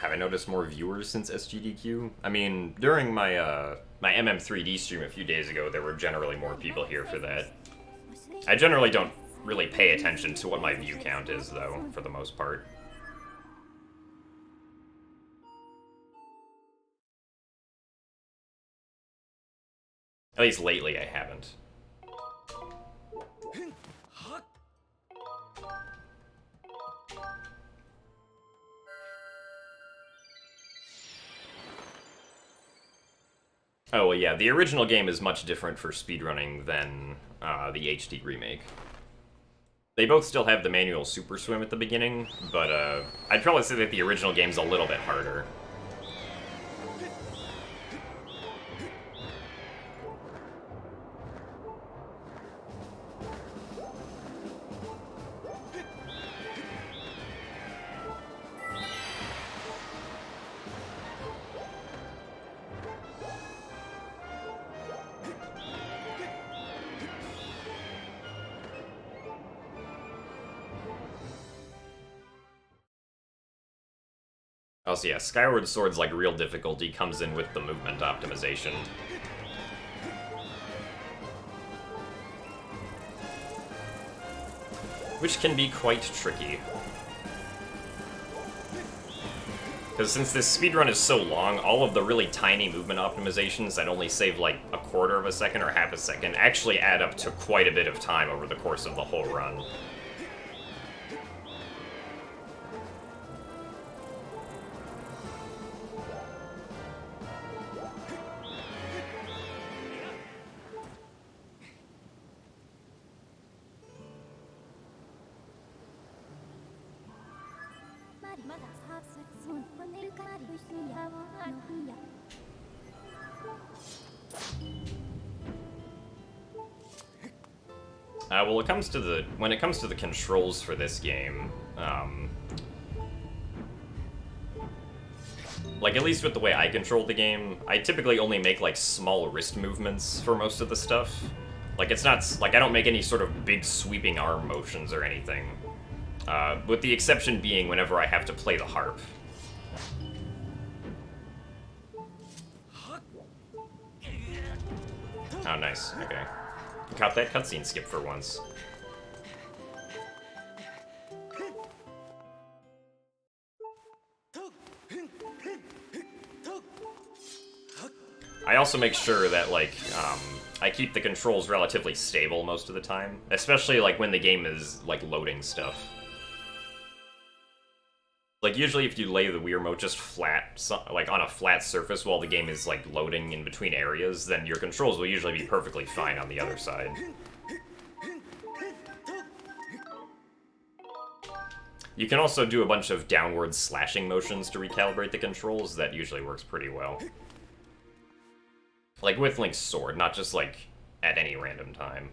Have I noticed more viewers since SGDQ? I mean, during my my MM3D stream a few days ago, there were generally more people here for that. I generally don't really pay attention to what my view count is, though, for the most part. At least lately, I haven't. Oh, well, yeah, the original game is much different for speedrunning than the HD remake. They both still have the manual Super Swim at the beginning, but I'd probably say that the original game's a little bit harder. Also, yeah, Skyward Sword's like real difficulty comes in with the movement optimization. Which can be quite tricky. Because since this speedrun is so long, all of the really tiny movement optimizations that only save like a quarter of a second or half a second actually add up to quite a bit of time over the course of the whole run. Well, when it comes to the controls for this game, like at least with the way I control the game, I typically only make like small wrist movements for most of the stuff. Like it's not like I don't make any sort of big sweeping arm motions or anything. With the exception being whenever I have to play the harp. Oh, nice. Okay. Caught that cutscene skip for once. I also make sure that, like, I keep the controls relatively stable most of the time. Especially, like, when the game is, like, loading stuff. Like, usually if you lay the Wii Remote just flat, like, on a flat surface while the game is, like, loading in between areas, then your controls will usually be perfectly fine on the other side. You can also do a bunch of downward slashing motions to recalibrate the controls. That usually works pretty well. Like with Link's sword, not just, like, at any random time.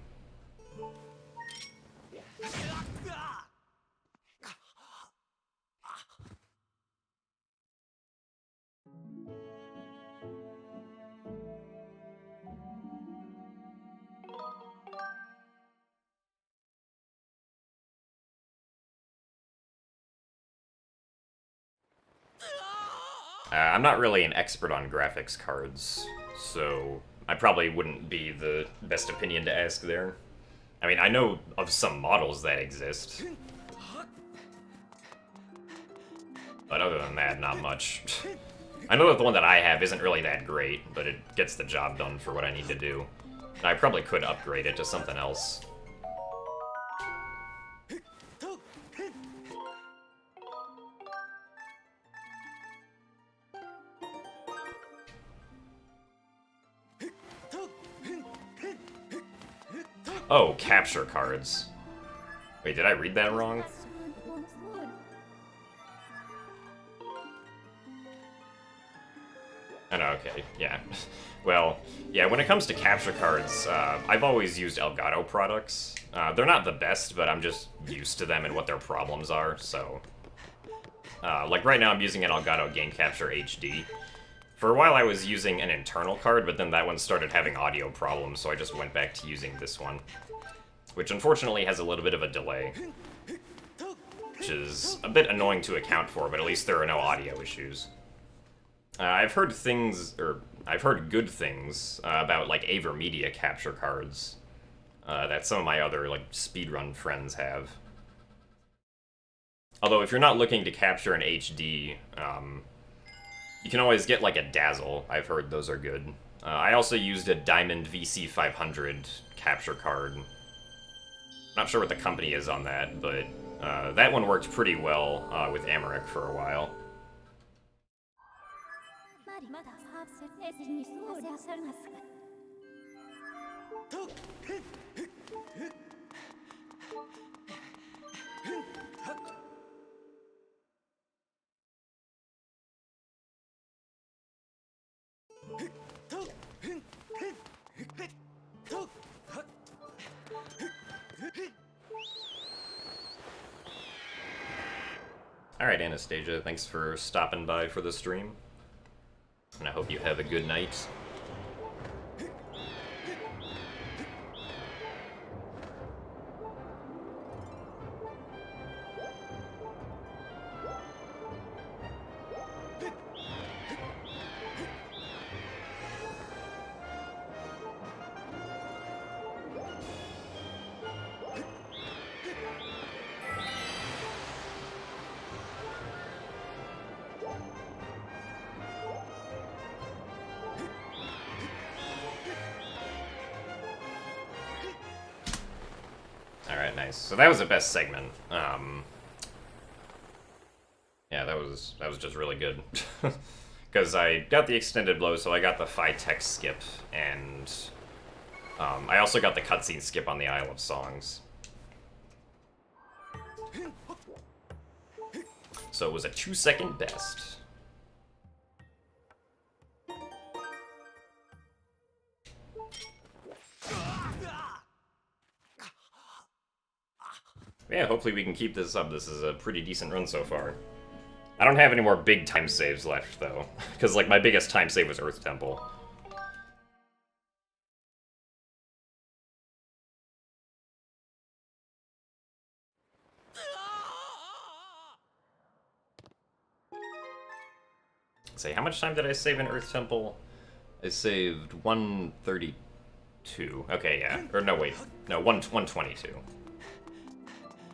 I'm not really an expert on graphics cards, so I probably wouldn't be the best opinion to ask there. I mean, I know of some models that exist. But other than that, not much. I know that the one that I have isn't really that great, but it gets the job done for what I need to do. I probably could upgrade it to something else. Oh, capture cards. Wait, did I read that wrong? Oh, no, okay, yeah. Well, yeah, when it comes to capture cards, I've always used Elgato products. They're not the best, but I'm just used to them and what their problems are, so... like right now I'm using an Elgato Game Capture HD. For a while I was using an internal card, but then that one started having audio problems, so I just went back to using this one. Which unfortunately has a little bit of a delay. Which is a bit annoying to account for, but at least there are no audio issues. I've heard good things about, like, AverMedia capture cards that some of my other, like, speedrun friends have. Although, if you're not looking to capture an HD, you can always get, like, a Dazzle. I've heard those are good. I also used a Diamond VC500 capture card. Not sure what the company is on that, but that one worked pretty well with Amarok for a while. Alright, Anastasia, thanks for stopping by for the stream. And I hope you have a good night. Alright, nice. So that was the best segment. Yeah, that was just really good. Because I got the extended blow, so I got the Phi text skip, and I also got the cutscene skip on the Isle of Songs. So it was a 2-second best. Yeah, hopefully we can keep this up. This is a pretty decent run so far. I don't have any more big time saves left, though. Because, like, my biggest time save was Earth Temple. Say, how much time did I save in Earth Temple? I saved 132. Okay, yeah. Or no, wait. No, 122.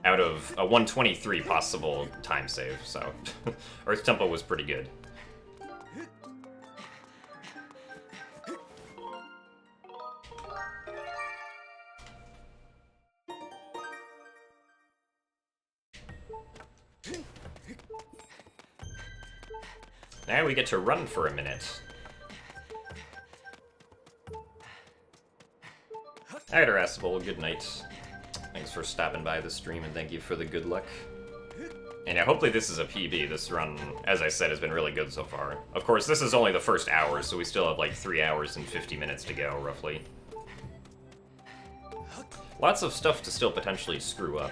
Out of a 123 possible time save, so Earth Temple was pretty good. Now we get to run for a minute. Alright, Irascible, good night. Thanks for stopping by the stream, and thank you for the good luck. And yeah, hopefully this is a PB. This run, as I said, has been really good so far. Of course, this is only the first hour, so we still have like 3 hours and 50 minutes to go, roughly. Lots of stuff to still potentially screw up.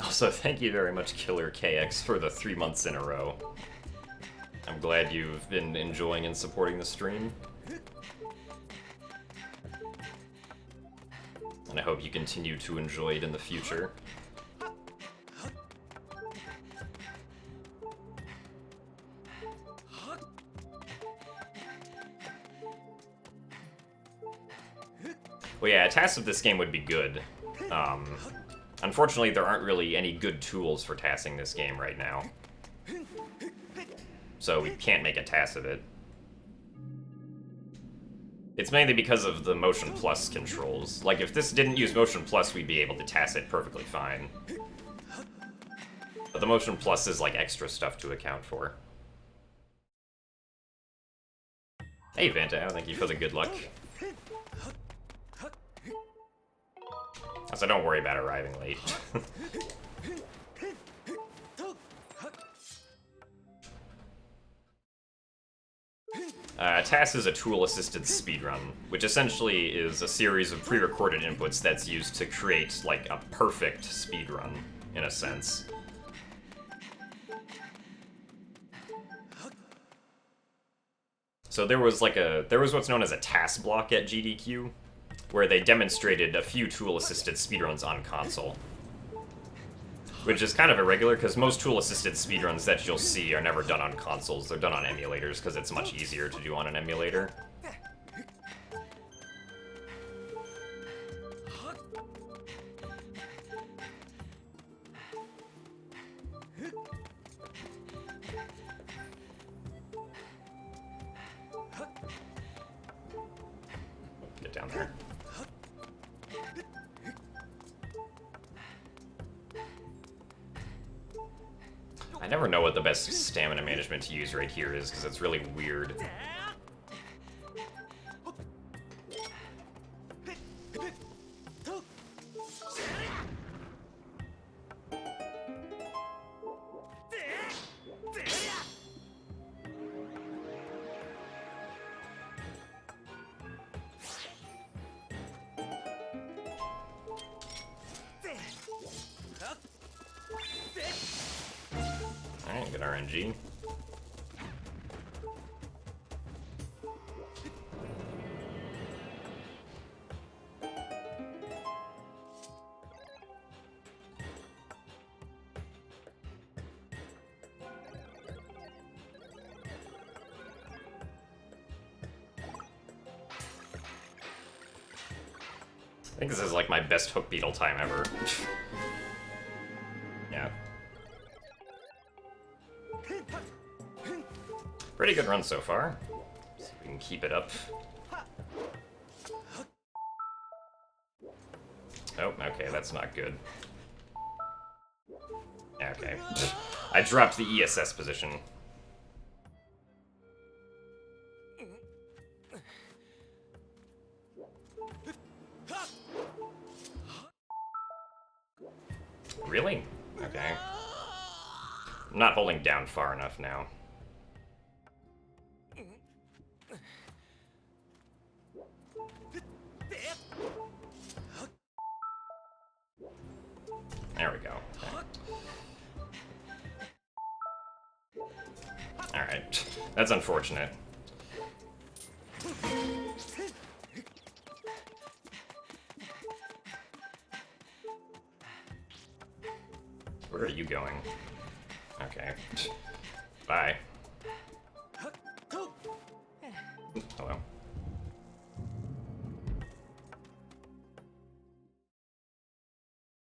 Also, thank you very much, Killer KX, for the 3 months in a row. I'm glad you've been enjoying and supporting the stream. And I hope you continue to enjoy it in the future. Well, yeah, a task of this game would be good. Unfortunately, there aren't really any good tools for tassing this game right now. So we can't make a task of it. It's mainly because of the Motion Plus controls. Like, if this didn't use Motion Plus, we'd be able to task it perfectly fine. But the Motion Plus is, like, extra stuff to account for. Hey, Vanta, thank you for the good luck. So don't worry about arriving late. TAS is a tool-assisted speedrun, which essentially is a series of pre-recorded inputs that's used to create, like, a perfect speedrun, in a sense. So there was what's known as a TAS block at GDQ, where they demonstrated a few tool-assisted speedruns on console. Which is kind of irregular, because most tool-assisted speedruns that you'll see are never done on consoles. They're done on emulators, because it's much easier to do on an emulator. Get down there. never know what the best stamina management to use right here is, because it's really weird. Alright, good RNG. I think this is like my best hook beetle time ever. Yeah. Pretty good run so far. See if we can keep it up. Oh, okay, that's not good. Okay. I dropped the ESS position. Really? Okay. I'm not holding down far enough now. There we go. Alright. That's unfortunate. Where are you going? Okay. Bye. Hello.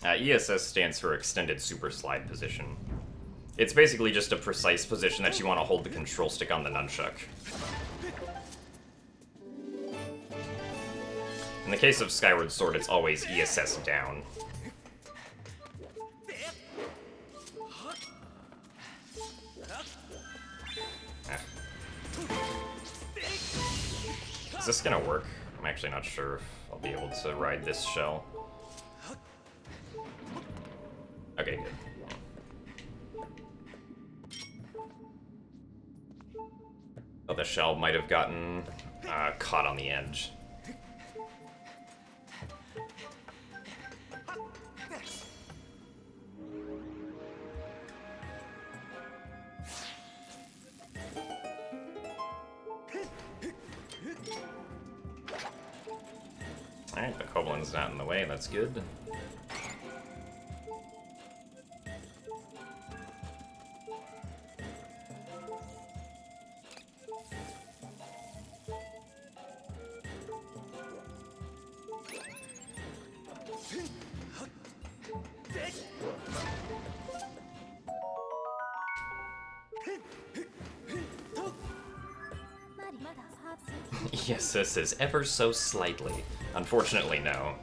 ESS stands for Extended Super Slide Position. It's basically just a precise position that you want to hold the control stick on the nunchuck. In the case of Skyward Sword, it's always ESS down. Is this gonna work? I'm actually not sure if I'll be able to ride this shell. Okay, good. Oh, the shell might have gotten caught on the edge. Alright, the Koblin's not in the way, that's good. Yes, this is ever so slightly. Unfortunately, no.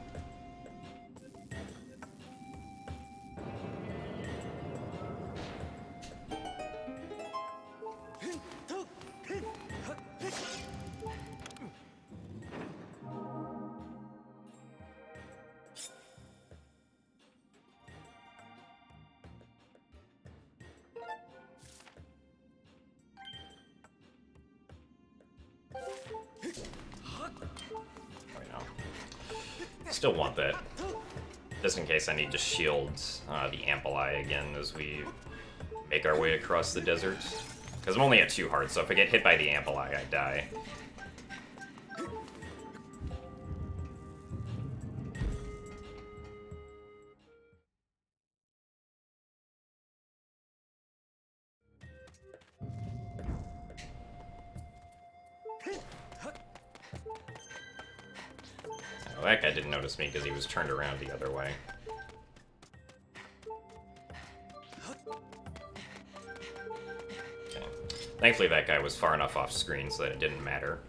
Still want that, just in case I need to shield the Ampli again as we make our way across the desert. Because I'm only at 2 hearts, so if I get hit by the Ampli, I die. Oh, that guy didn't notice me because he was turned around the other way. Okay. Thankfully that guy was far enough off screen so that it didn't matter.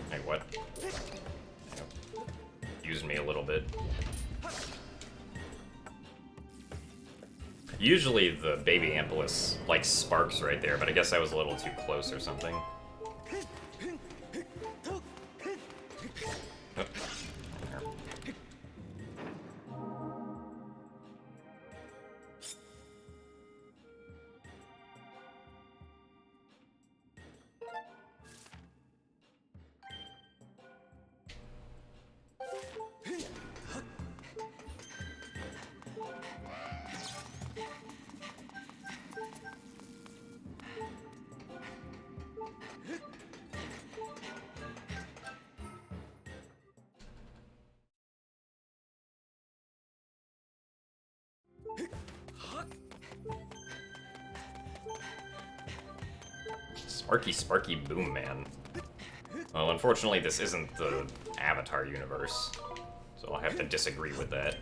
Hey, what? Used me a little bit. Usually the baby Ampelus, like, sparks right there, but I guess I was a little too close or something. Sparky Boom Man. Well, unfortunately, this isn't the Avatar universe, so I'll have to disagree with that.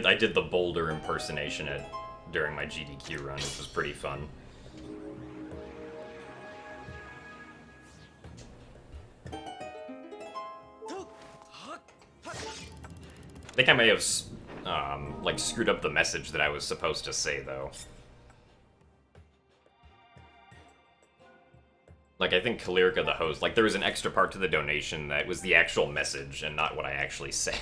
I did the Boulder impersonation during my GDQ run, which was pretty fun. I think I may have like screwed up the message that I was supposed to say though. Like, I think Kalirika, the host, like, there was an extra part to the donation that was the actual message and not what I actually said.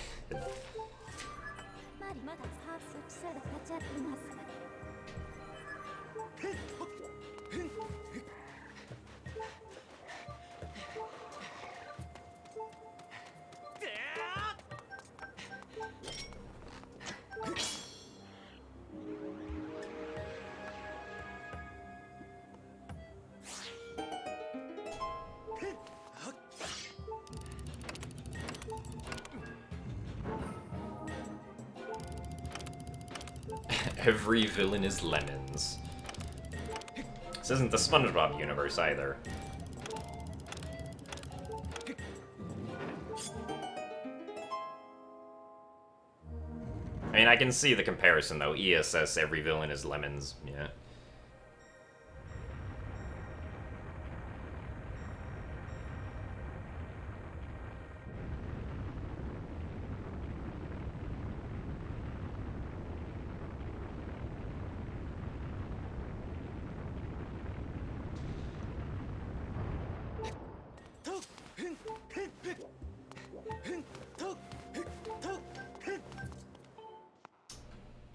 Every villain is lemons. This isn't the SpongeBob universe either. I mean, I can see the comparison though. ESS, every villain is lemons, yeah.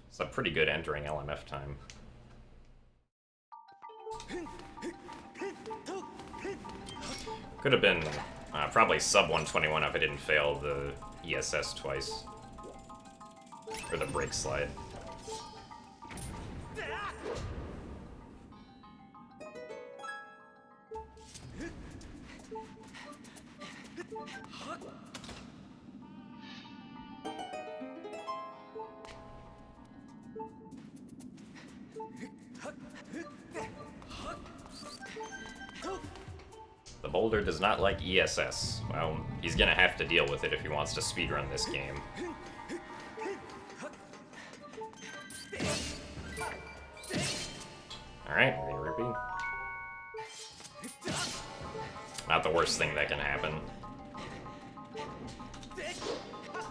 It's a pretty good entering LMF time. Could have been probably sub 121 if I didn't fail the ESS twice. Or the brake slide. The Boulder does not like ESS. Well, he's gonna have to deal with it if he wants to speedrun this game. Alright, Green Rupee. Not the worst thing that can happen.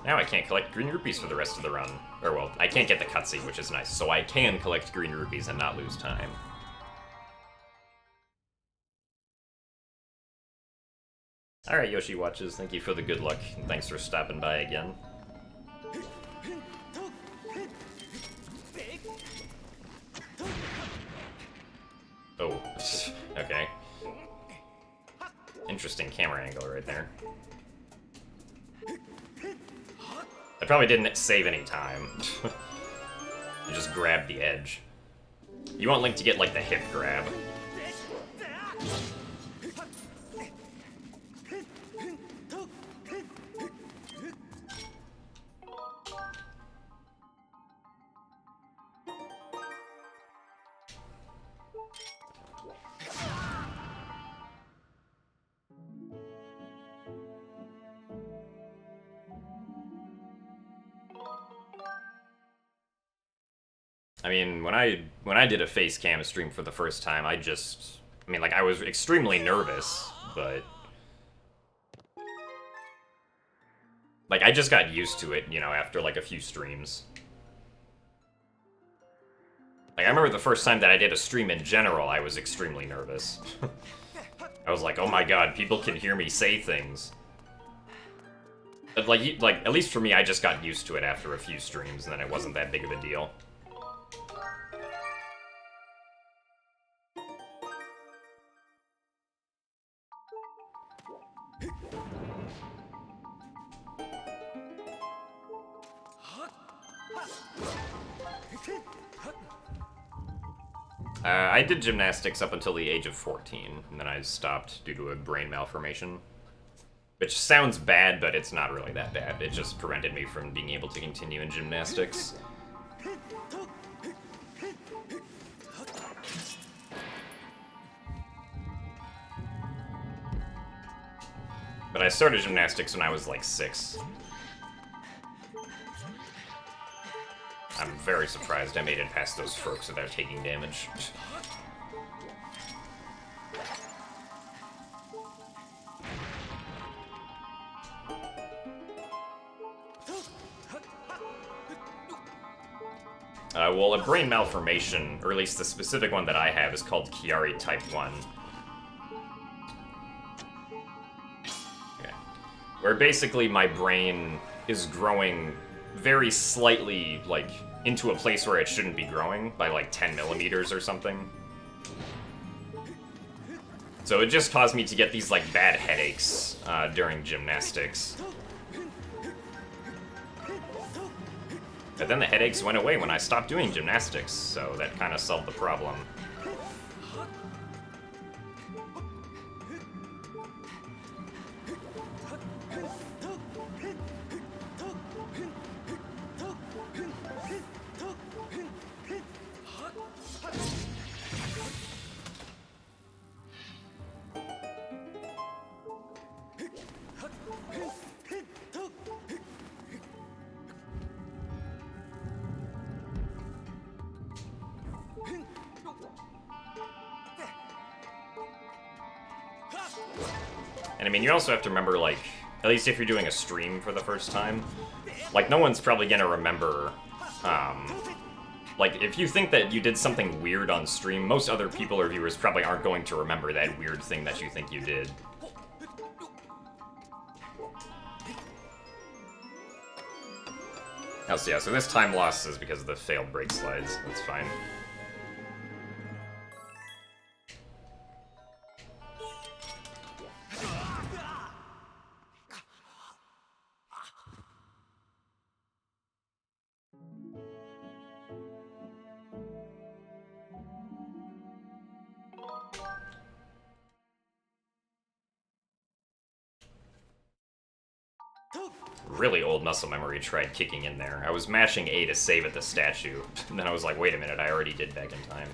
Now I can't collect Green Rupees for the rest of the run. Or, well, I can't get the cutscene, which is nice, so I can collect Green Rupees and not lose time. Alright, Yoshi Watches, thank you for the good luck, and thanks for stopping by again. Okay. Interesting camera angle right there. I probably didn't save any time. You just grabbed the edge. You want Link to get, like, the hip grab. I mean, when I did a face cam stream for the first time, I mean, like, I was extremely nervous, but like, I just got used to it, you know, after like a few streams. Like, I remember the first time that I did a stream in general, I was extremely nervous. I was like, oh my god, people can hear me say things. But like, at least for me, I just got used to it after a few streams, and then it wasn't that big of a deal. I did gymnastics up until the age of 14, and then I stopped due to a brain malformation. Which sounds bad, but it's not really that bad. It just prevented me from being able to continue in gymnastics. But I started gymnastics when I was like 6. I'm very surprised I made it past those Frokes without taking damage. Well, a brain malformation, or at least the specific one that I have, is called Chiari Type 1. Okay. Where basically my brain is growing very slightly, like, into a place where it shouldn't be growing, by like 10 millimeters or something. So it just caused me to get these, like, bad headaches during gymnastics. But then the headaches went away when I stopped doing gymnastics, so that kind of solved the problem. And I mean, you also have to remember, like, at least if you're doing a stream for the first time, like, no one's probably gonna remember, like, if you think that you did something weird on stream, most other people or viewers probably aren't going to remember that weird thing that you think you did. Oh, so yeah, so this time loss is because of the failed break slides. That's fine. Really old muscle memory tried kicking in there. I was mashing A to save at the statue, and then I was like, wait a minute, I already did back in time.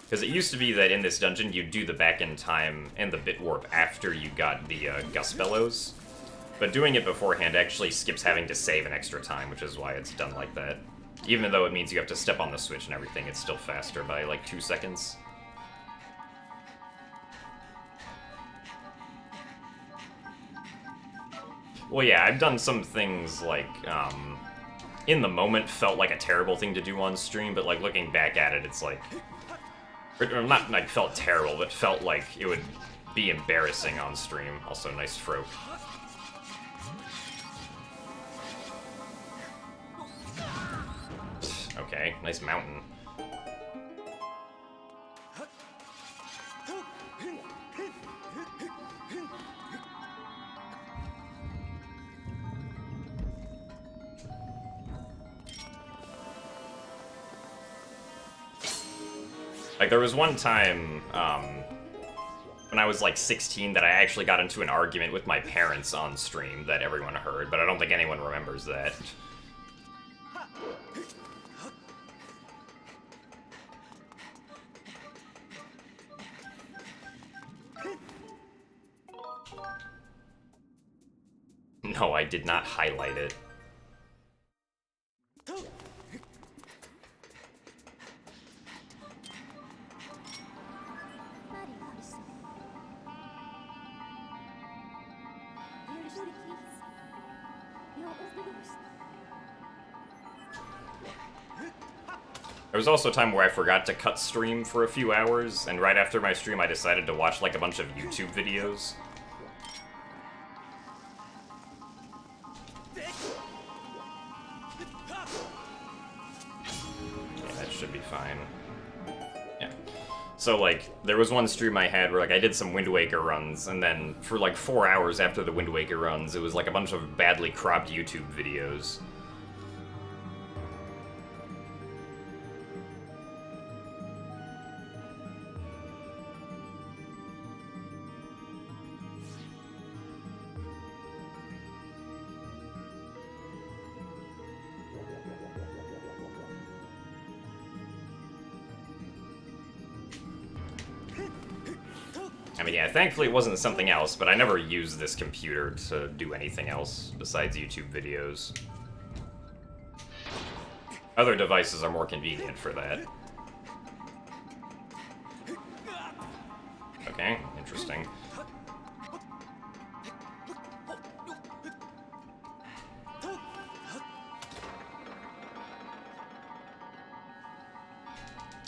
Because it used to be that in this dungeon, you'd do the back in time and the bit warp after you got the Gus Bellows. But doing it beforehand actually skips having to save an extra time, which is why it's done like that. Even though it means you have to step on the switch and everything, it's still faster by like 2 seconds. Well, yeah, I've done some things, like, in the moment felt like a terrible thing to do on stream, but, like, looking back at it, it's like... Or not, like, felt terrible, but felt like it would be embarrassing on stream. Also, nice Froke. Okay, nice mountain. Like, there was one time, when I was like 16 that I actually got into an argument with my parents on stream that everyone heard, but I don't think anyone remembers that. No, I did not highlight it. There was also a time where I forgot to cut stream for a few hours, and right after my stream I decided to watch like a bunch of YouTube videos. Yeah, that should be fine. Yeah. So, like, there was one stream I had where, like, I did some Wind Waker runs, and then for, like, 4 hours after the Wind Waker runs, it was, like, a bunch of badly cropped YouTube videos. I mean, yeah, thankfully it wasn't something else, but I never used this computer to do anything else besides YouTube videos. Other devices are more convenient for that. Okay, interesting.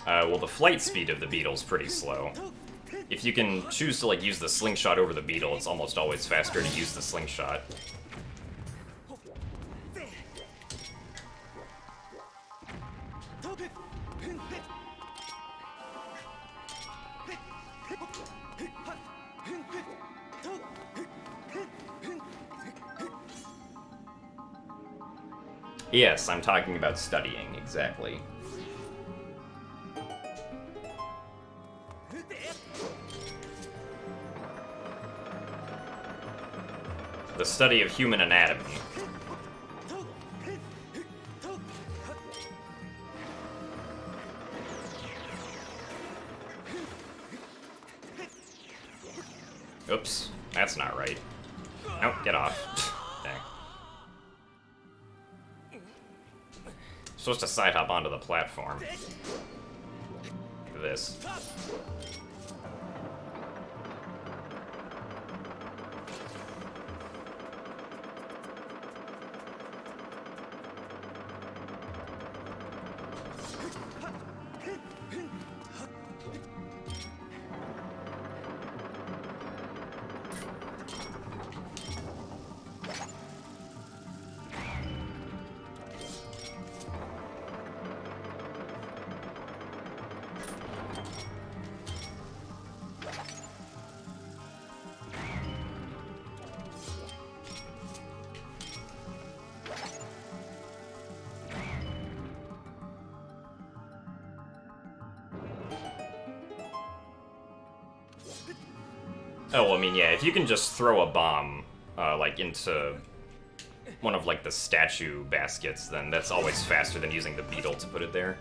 Well, the flight speed of the beetle's pretty slow. If you can choose to, like, use the slingshot over the beetle, it's almost always faster to use the slingshot. Yes, I'm talking about studying, exactly. The study of human anatomy. Oops, that's not right. Nope, get off. Dang. Supposed to side hop onto the platform. Look at this. Oh, well, I mean, yeah, if you can just throw a bomb, like, into one of, like, the statue baskets, then that's always faster than using the beetle to put it there.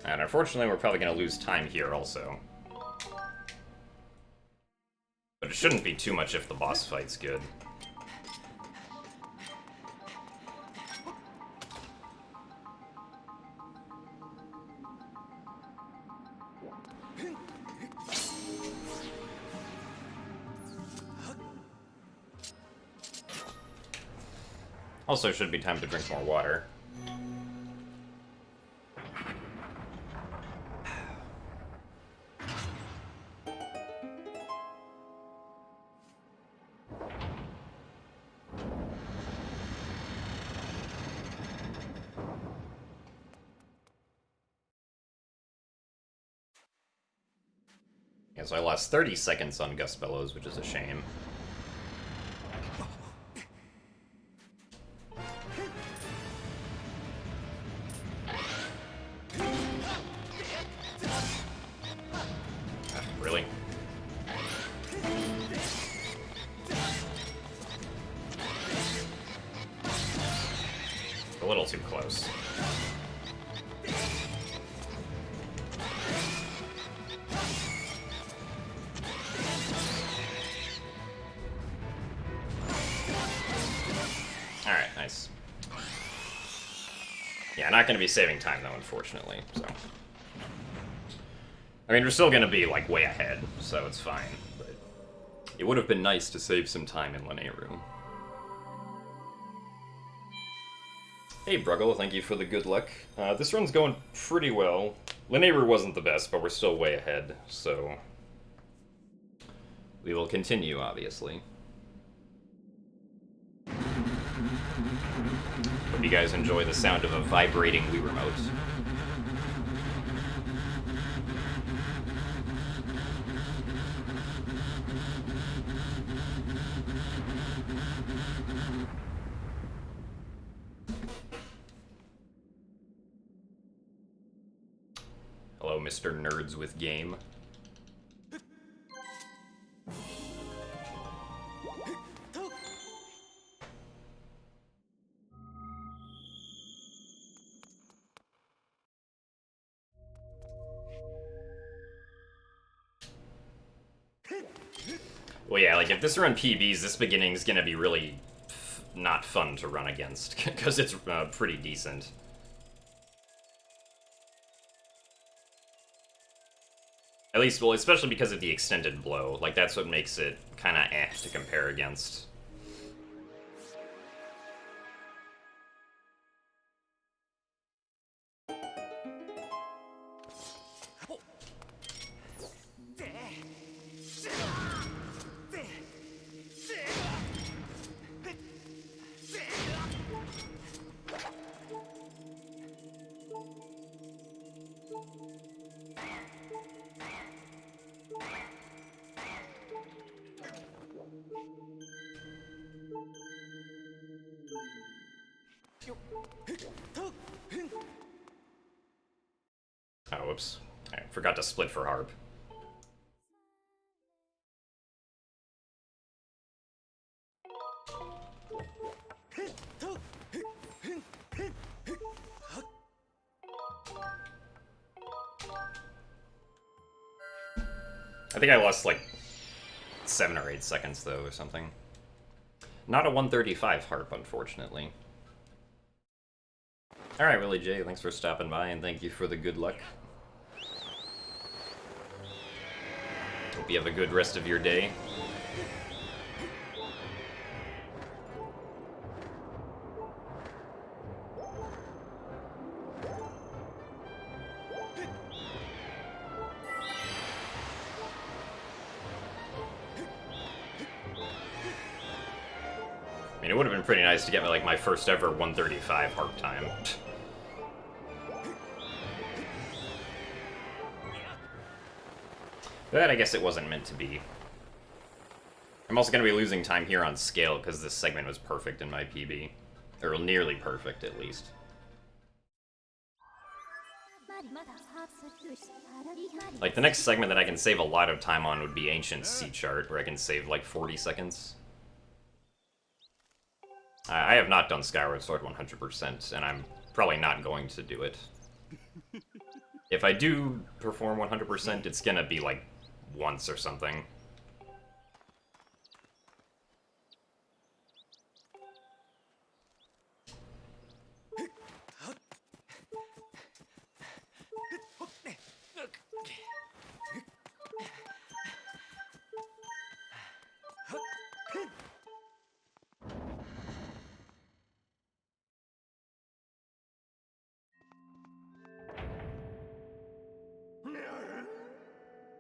And unfortunately, we're probably going to lose time here also. But it shouldn't be too much if the boss fight's good. Also, should be time to drink more water. Yeah, so I lost 30 seconds on Gust Bellows, which is a shame. Really? A little too close. Alright, nice. Yeah, not gonna be saving time though, unfortunately, so. I mean, we're still gonna be, like, way ahead, so it's fine, but it would have been nice to save some time in Lanayru. Hey, Bruggle, thank you for the good luck. This run's going pretty well. Lanayru wasn't the best, but we're still way ahead, so we will continue, obviously. Hope you guys enjoy the sound of a vibrating Wii Remote. Hello, Mr. Nerds with Game. Well, yeah, like, if this run PBs, this beginning is gonna be really not fun to run against, because it's pretty decent. At least, well, especially because of the extended blow. Like, that's what makes it kind of eh to compare against. Oh, whoops. I forgot to split for Harp. I think I lost like 7 or 8 seconds though, or something. Not a 135 Harp, unfortunately. Alright, Willie J, thanks for stopping by, and thank you for the good luck. Hope you have a good rest of your day. I mean, it would have been pretty nice to get like my first ever 135 Harp time. But I guess it wasn't meant to be. I'm also going to be losing time here on scale because this segment was perfect in my PB. Or nearly perfect, at least. Like, the next segment that I can save a lot of time on would be Ancient Sea Chart, where I can save like 40 seconds. I have not done Skyward Sword 100%, and I'm probably not going to do it. If I do perform 100%, it's gonna be like once or something.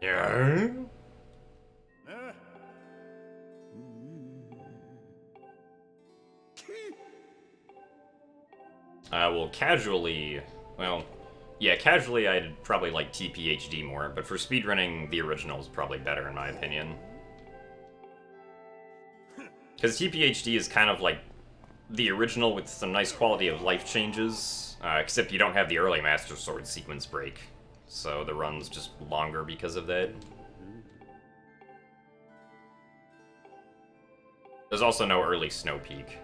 Yeah. Well, casually, well, yeah, casually I'd probably like TPHD more, but for speedrunning, the original is probably better in my opinion. Because TPHD is kind of like the original with some nice quality of life changes, except you don't have the early Master Sword sequence break, so the run's just longer because of that. There's also no early Snow Peak.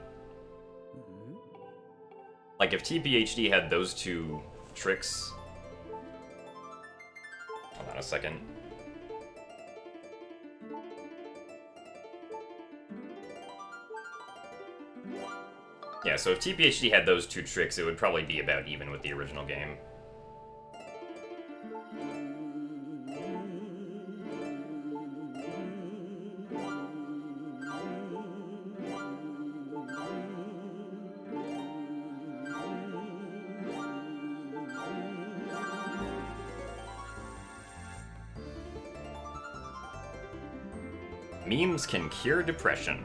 Like, if TPHD had those two tricks... Hold on a second. Yeah, so if TPHD had those two tricks, it would probably be about even with the original game. Memes can cure depression.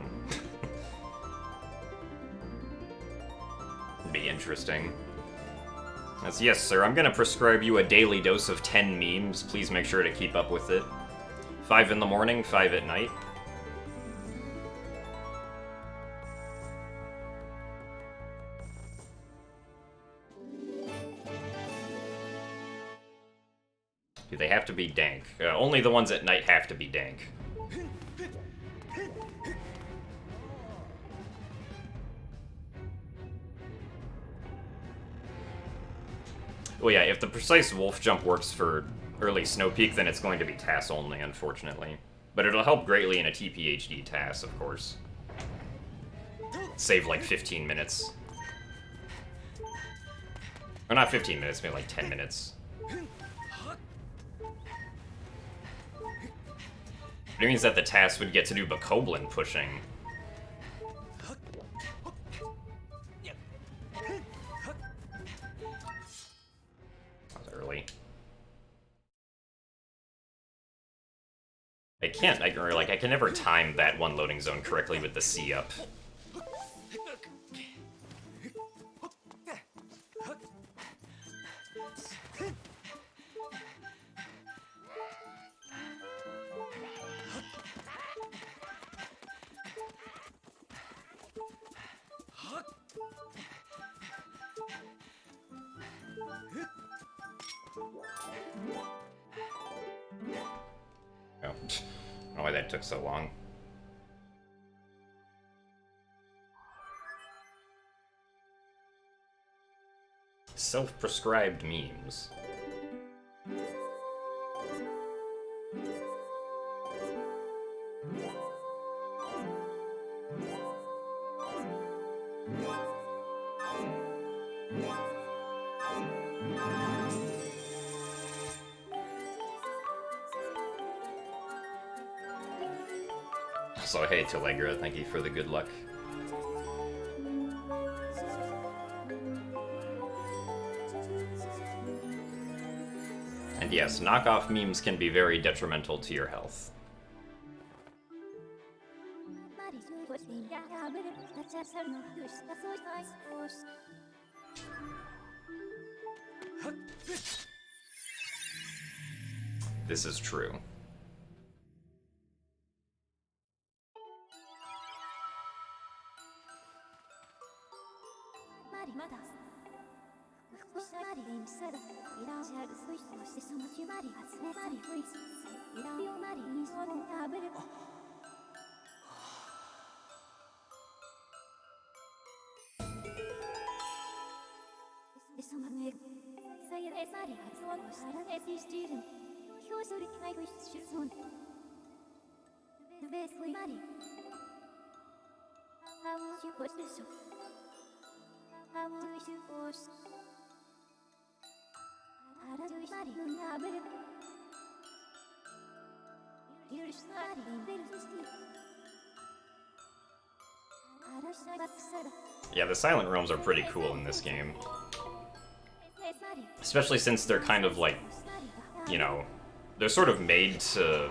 Be interesting. That's yes, sir. I'm gonna prescribe you a daily dose of 10 memes. Please make sure to keep up with it. 5 in the morning, 5 at night. Do they have to be dank? Only the ones at night have to be dank. Well, yeah, if the precise wolf jump works for early Snow Peak, then it's going to be TAS only, unfortunately. But it'll help greatly in a TPHD TAS, of course. Save like 15 minutes. Or not 15 minutes, maybe like 10 minutes. It means that the TAS would get to do Bokoblin pushing. Early. I can never time that one loading zone correctly with the C up. Oh, I don't know why that took so long. Self-prescribed memes. So hey, Telegra, thank you for the good luck. And yes, knockoff memes can be very detrimental to your health. This is true. Yeah, the Silent Realms are pretty cool in this game. Especially since they're kind of like, you know, they're sort of made to,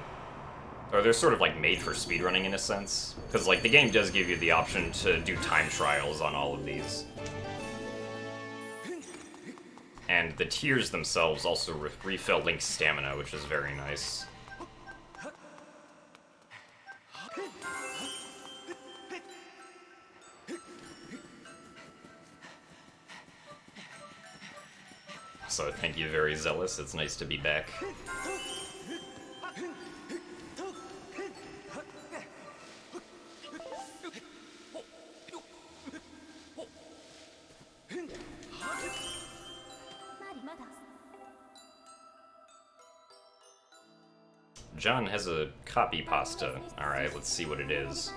or they're sort of like made for speedrunning in a sense, because like the game does give you the option to do time trials on all of these. And the tiers themselves also refill Link's stamina, which is very nice. So thank you, Very Zealous. It's nice to be back. John has a copy pasta. Alright, let's see what it is.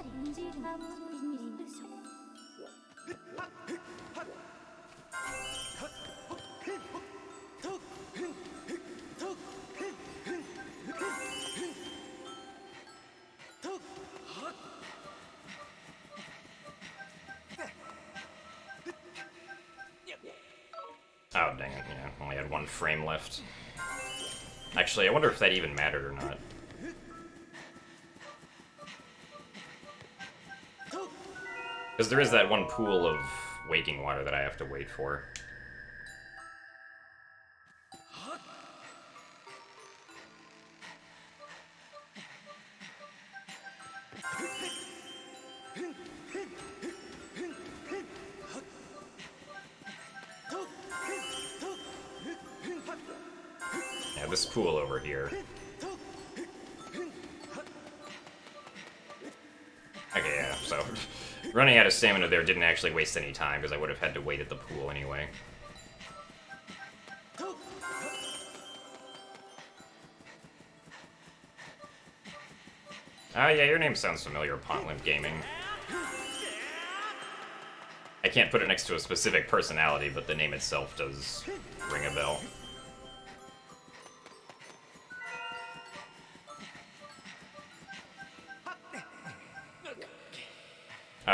Oh, dang it, yeah. Only had one frame left. Actually, I wonder if that even mattered or not. Because there is that one pool of waking water that I have to wait for. Yeah, this pool over here. Okay, yeah, so running out of stamina there didn't actually waste any time, because I would have had to wait at the pool anyway. Ah, yeah, your name sounds familiar, Pontlimp Gaming. I can't put it next to a specific personality, but the name itself does ring a bell.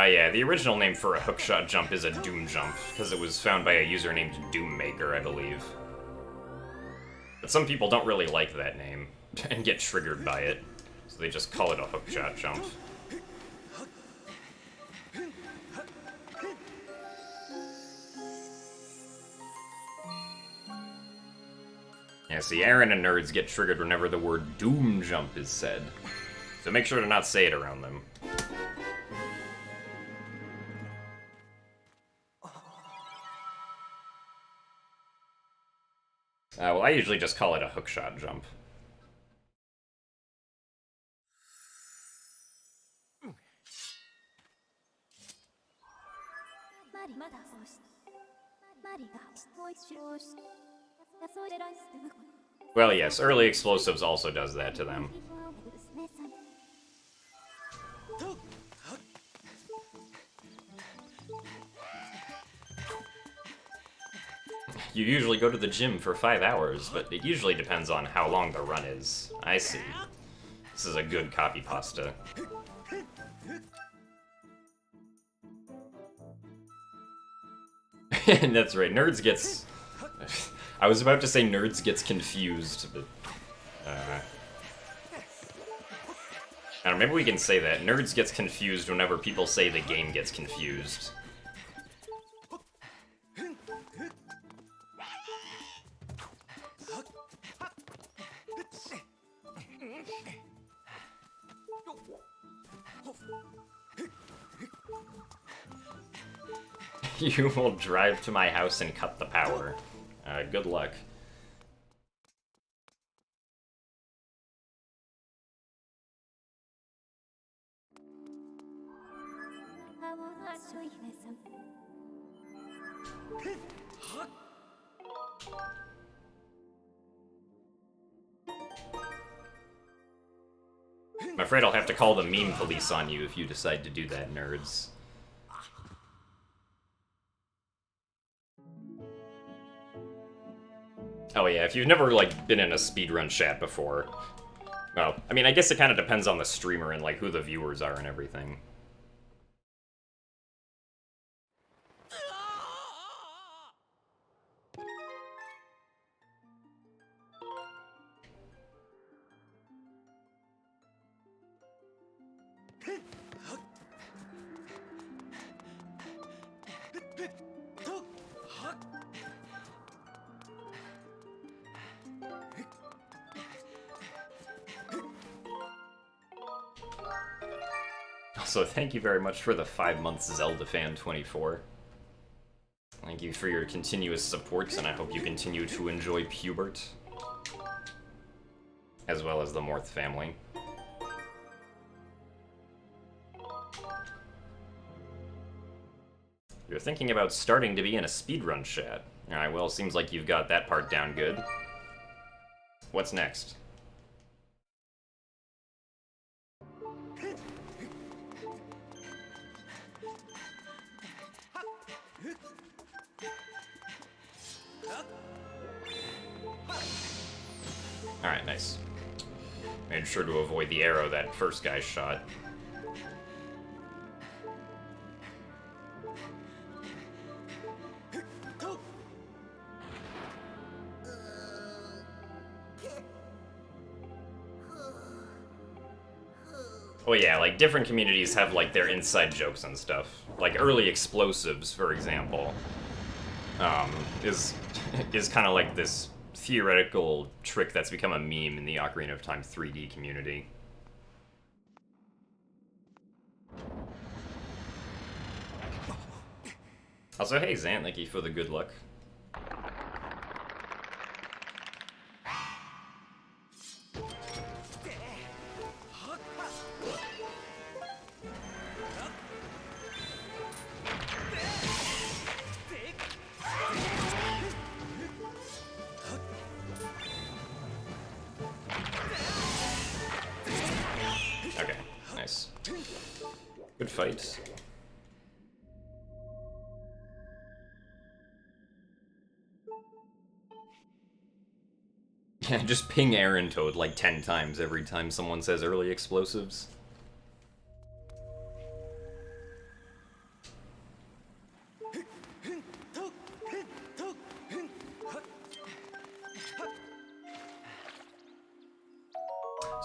Yeah, the original name for a hookshot jump is a Doom Jump, because it was found by a user named Doommaker, I believe. But some people don't really like that name, and get triggered by it, so they just call it a hookshot jump. Yeah, see, Aaron and nerds get triggered whenever the word Doom Jump is said, so make sure to not say it around them. Well, I usually just call it a hookshot jump. Well, yes, early explosives also does that to them. You usually go to the gym for 5 hours, but it usually depends on how long the run is. I see. This is a good copy pasta. That's right, Nerds gets... I was about to say Nerds gets confused, but... I don't know, maybe we can say that. Nerds gets confused whenever people say the game gets confused. You will drive to my house and cut the power. Good luck. I'm afraid I'll have to call the meme police on you if you decide to do that, nerds. Oh yeah, if you've never, like, been in a speedrun chat before... Well, I mean, I guess it kind of depends on the streamer and, like, who the viewers are and everything. Also, thank you very much for the 5 months, Zelda Fan 24. Thank you for your continuous support, and I hope you continue to enjoy Pubert, as well as the Morth family. You're thinking about starting to be in a speedrun chat. Alright, well, seems like you've got that part down good. What's next? Alright, nice. Made sure to avoid the arrow that first guy shot. Oh yeah, like, different communities have, like, their inside jokes and stuff. Like, early explosives, for example, is kind of like this theoretical trick that's become a meme in the Ocarina of Time 3D community. Also, hey Zant, thank you for the good luck. Okay, nice. Good fight. Yeah, just ping Aaron Toad like 10 times every time someone says early explosives.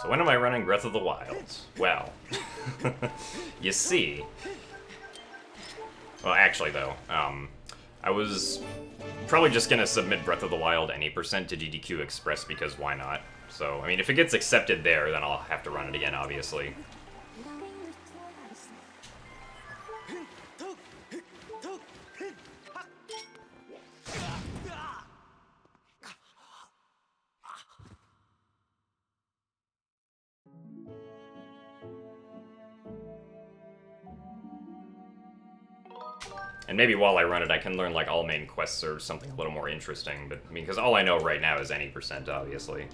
So when am I running Breath of the Wild? Well, you see. Well, actually though, I was probably just gonna submit Breath of the Wild any percent to GDQ Express because why not? So, I mean, if it gets accepted there, then I'll have to run it again, obviously. And maybe while I run it, I can learn, like, all main quests or something a little more interesting, but, I mean, because all I know right now is any percent, obviously.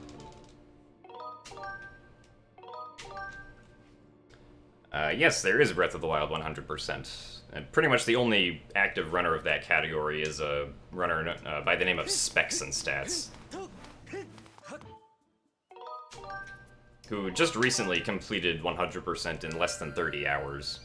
Yes, there is Breath of the Wild 100%. And pretty much the only active runner of that category is a runner by the name of Specs and Stats, who just recently completed 100% in less than 30 hours.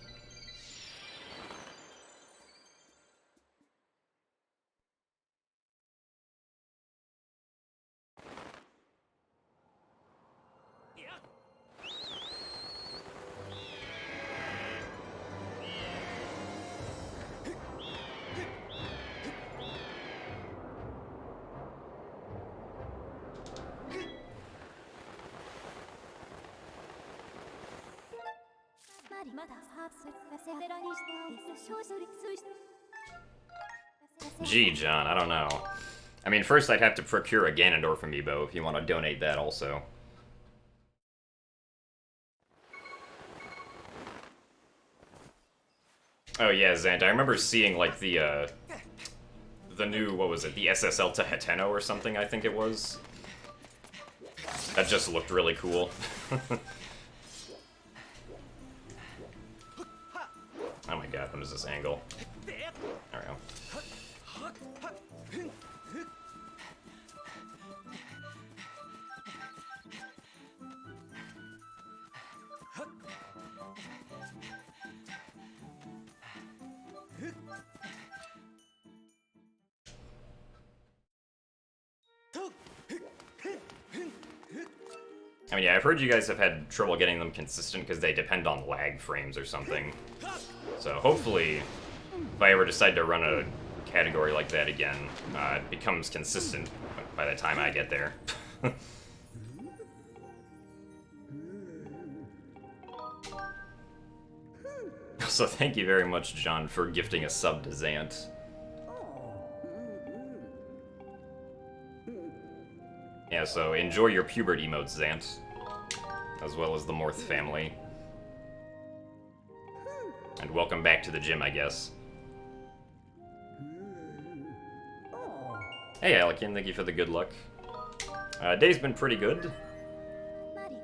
Gee, John, I don't know. I mean, first I'd have to procure a Ganondorf amiibo if you want to donate that also. Oh yeah, Zant, I remember seeing, like, the new, what was it, the SSL to Hateno or something, I think it was. That just looked really cool. Oh my god, what is this angle? There we go. I mean, yeah, I've heard you guys have had trouble getting them consistent because they depend on lag frames or something. So hopefully, if I ever decide to run a category like that again. It becomes consistent by the time I get there. So thank you very much, John, for gifting a sub to Zant. Yeah, so enjoy your pubert emotes, Zant. As well as the Morth family. And welcome back to the gym, I guess. Hey, Alekin, thank you for the good luck. Day's been pretty good.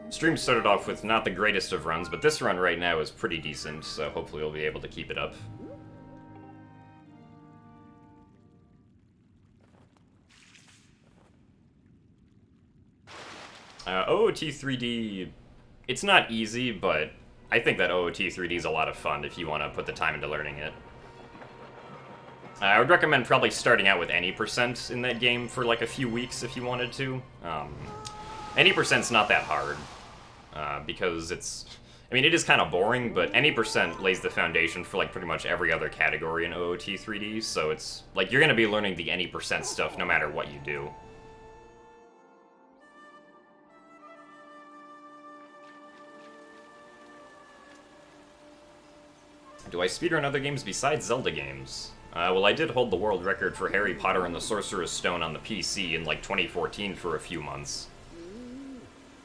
Stream started off with not the greatest of runs, but this run right now is pretty decent, so hopefully we'll be able to keep it up. OOT 3D, it's not easy, but I think that OOT 3D is a lot of fun if you want to put the time into learning it. I would recommend probably starting out with any percent in that game for like a few weeks if you wanted to. Any percent's not that hard, because it's... I mean, it is kind of boring, but any percent lays the foundation for like pretty much every other category in OOT 3D, so it's like you're going to be learning the any percent stuff no matter what you do. Do I speedrun other games besides Zelda games? Well, I did hold the world record for Harry Potter and the Sorcerer's Stone on the PC in like 2014 for a few months.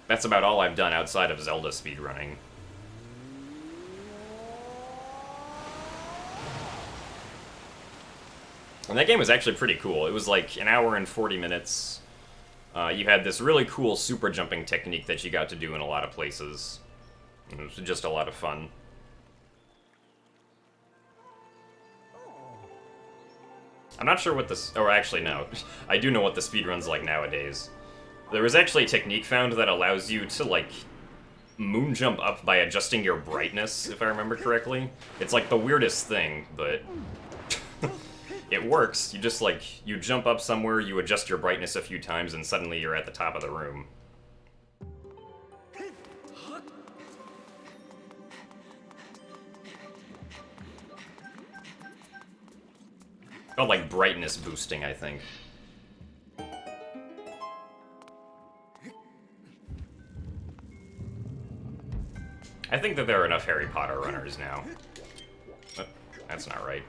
That's about all I've done outside of Zelda speedrunning. And that game was actually pretty cool. It was like an hour and 40 minutes. You had this really cool super jumping technique that you got to do in a lot of places. It was just a lot of fun. I'm not sure what this... Or actually, no. I do know what the speedrun's like nowadays. There was actually a technique found that allows you to, like, moon jump up by adjusting your brightness, if I remember correctly. It's, like, the weirdest thing, but... it works. You just, like, you jump up somewhere, you adjust your brightness a few times, and suddenly you're at the top of the room. Called, like, brightness boosting, I think. I think that there are enough Harry Potter runners now. Oh, that's not right.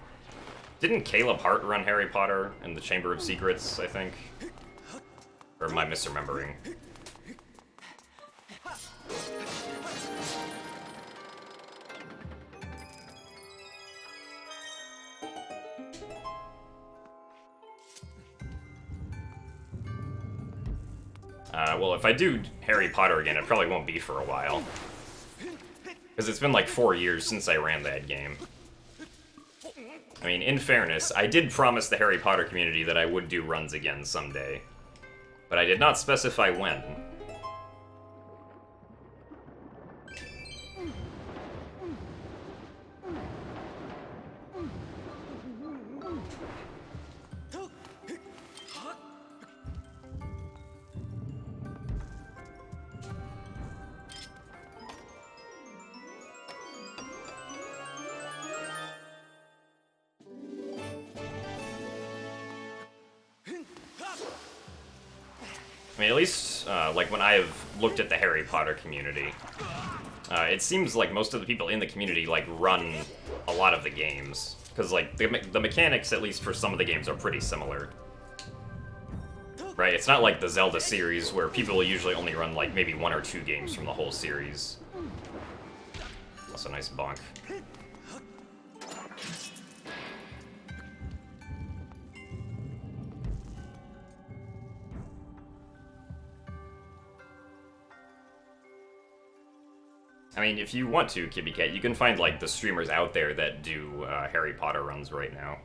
Didn't Caleb Hart run Harry Potter in the Chamber of Secrets, I think? Or am I misremembering? Well, if I do Harry Potter again, it probably won't be for a while. Because it's been like 4 years since I ran that game. I mean, in fairness, I did promise the Harry Potter community that I would do runs again someday. But I did not specify when. I mean, at least, like, when I have looked at the Harry Potter community, it seems like most of the people in the community, like, run a lot of the games. Because, like, the mechanics, at least for some of the games, are pretty similar. Right? It's not like the Zelda series, where people usually only run, like, maybe 1 or 2 games from the whole series. That's a nice bonk. I mean, if you want to, Kibby Cat, you can find, like, the streamers out there that do Harry Potter runs right now.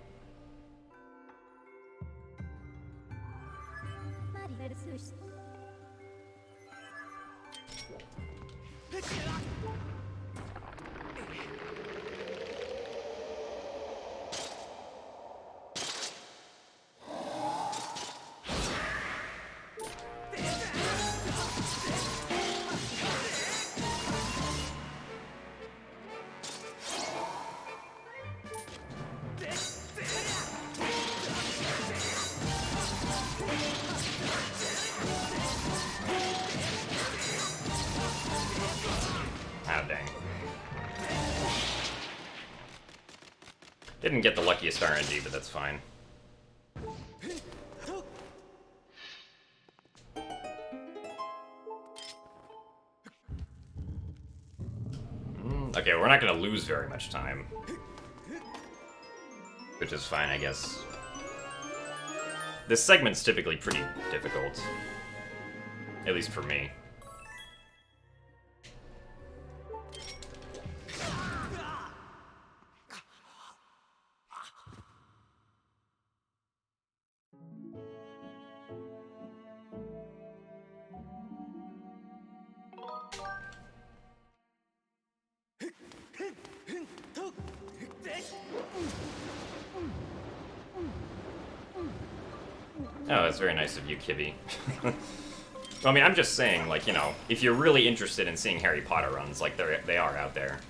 Didn't get the luckiest RNG, but that's fine. Okay, we're not gonna lose very much time. Which is fine, I guess. This segment's typically pretty difficult. At least for me. Oh, that's very nice of you, Kibby. Well, I mean, I'm just saying, like, you know, if you're really interested in seeing Harry Potter runs, like, they are out there.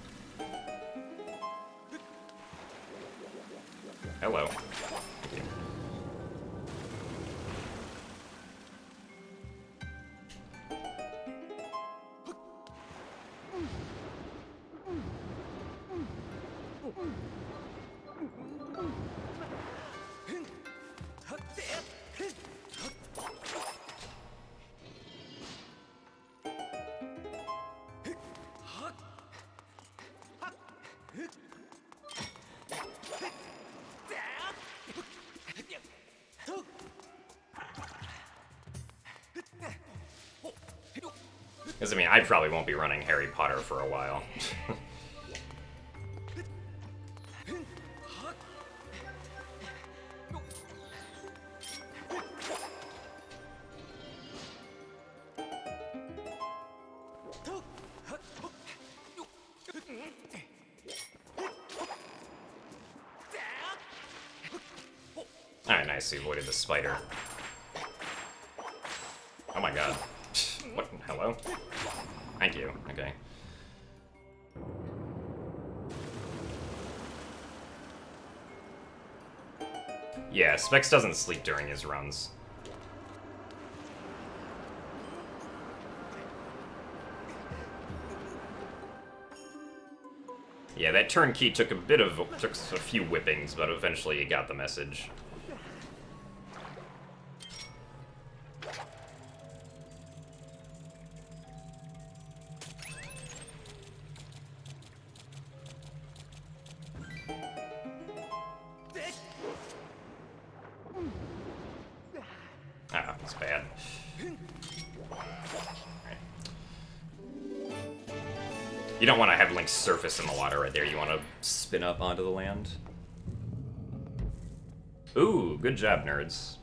Hello. Thank you. Because, I mean, I probably won't be running Harry Potter for a while. Alright, nice. He avoided the spider. Oh my god. What? Hello? Thank you. Okay. Yeah, Specs doesn't sleep during his runs. Yeah, that turnkey took a few whippings, but eventually he got the message. Ah, that's bad. Right. You don't want to have Link surface in the water right there. You want to spin up onto the land. Ooh, good job, nerds.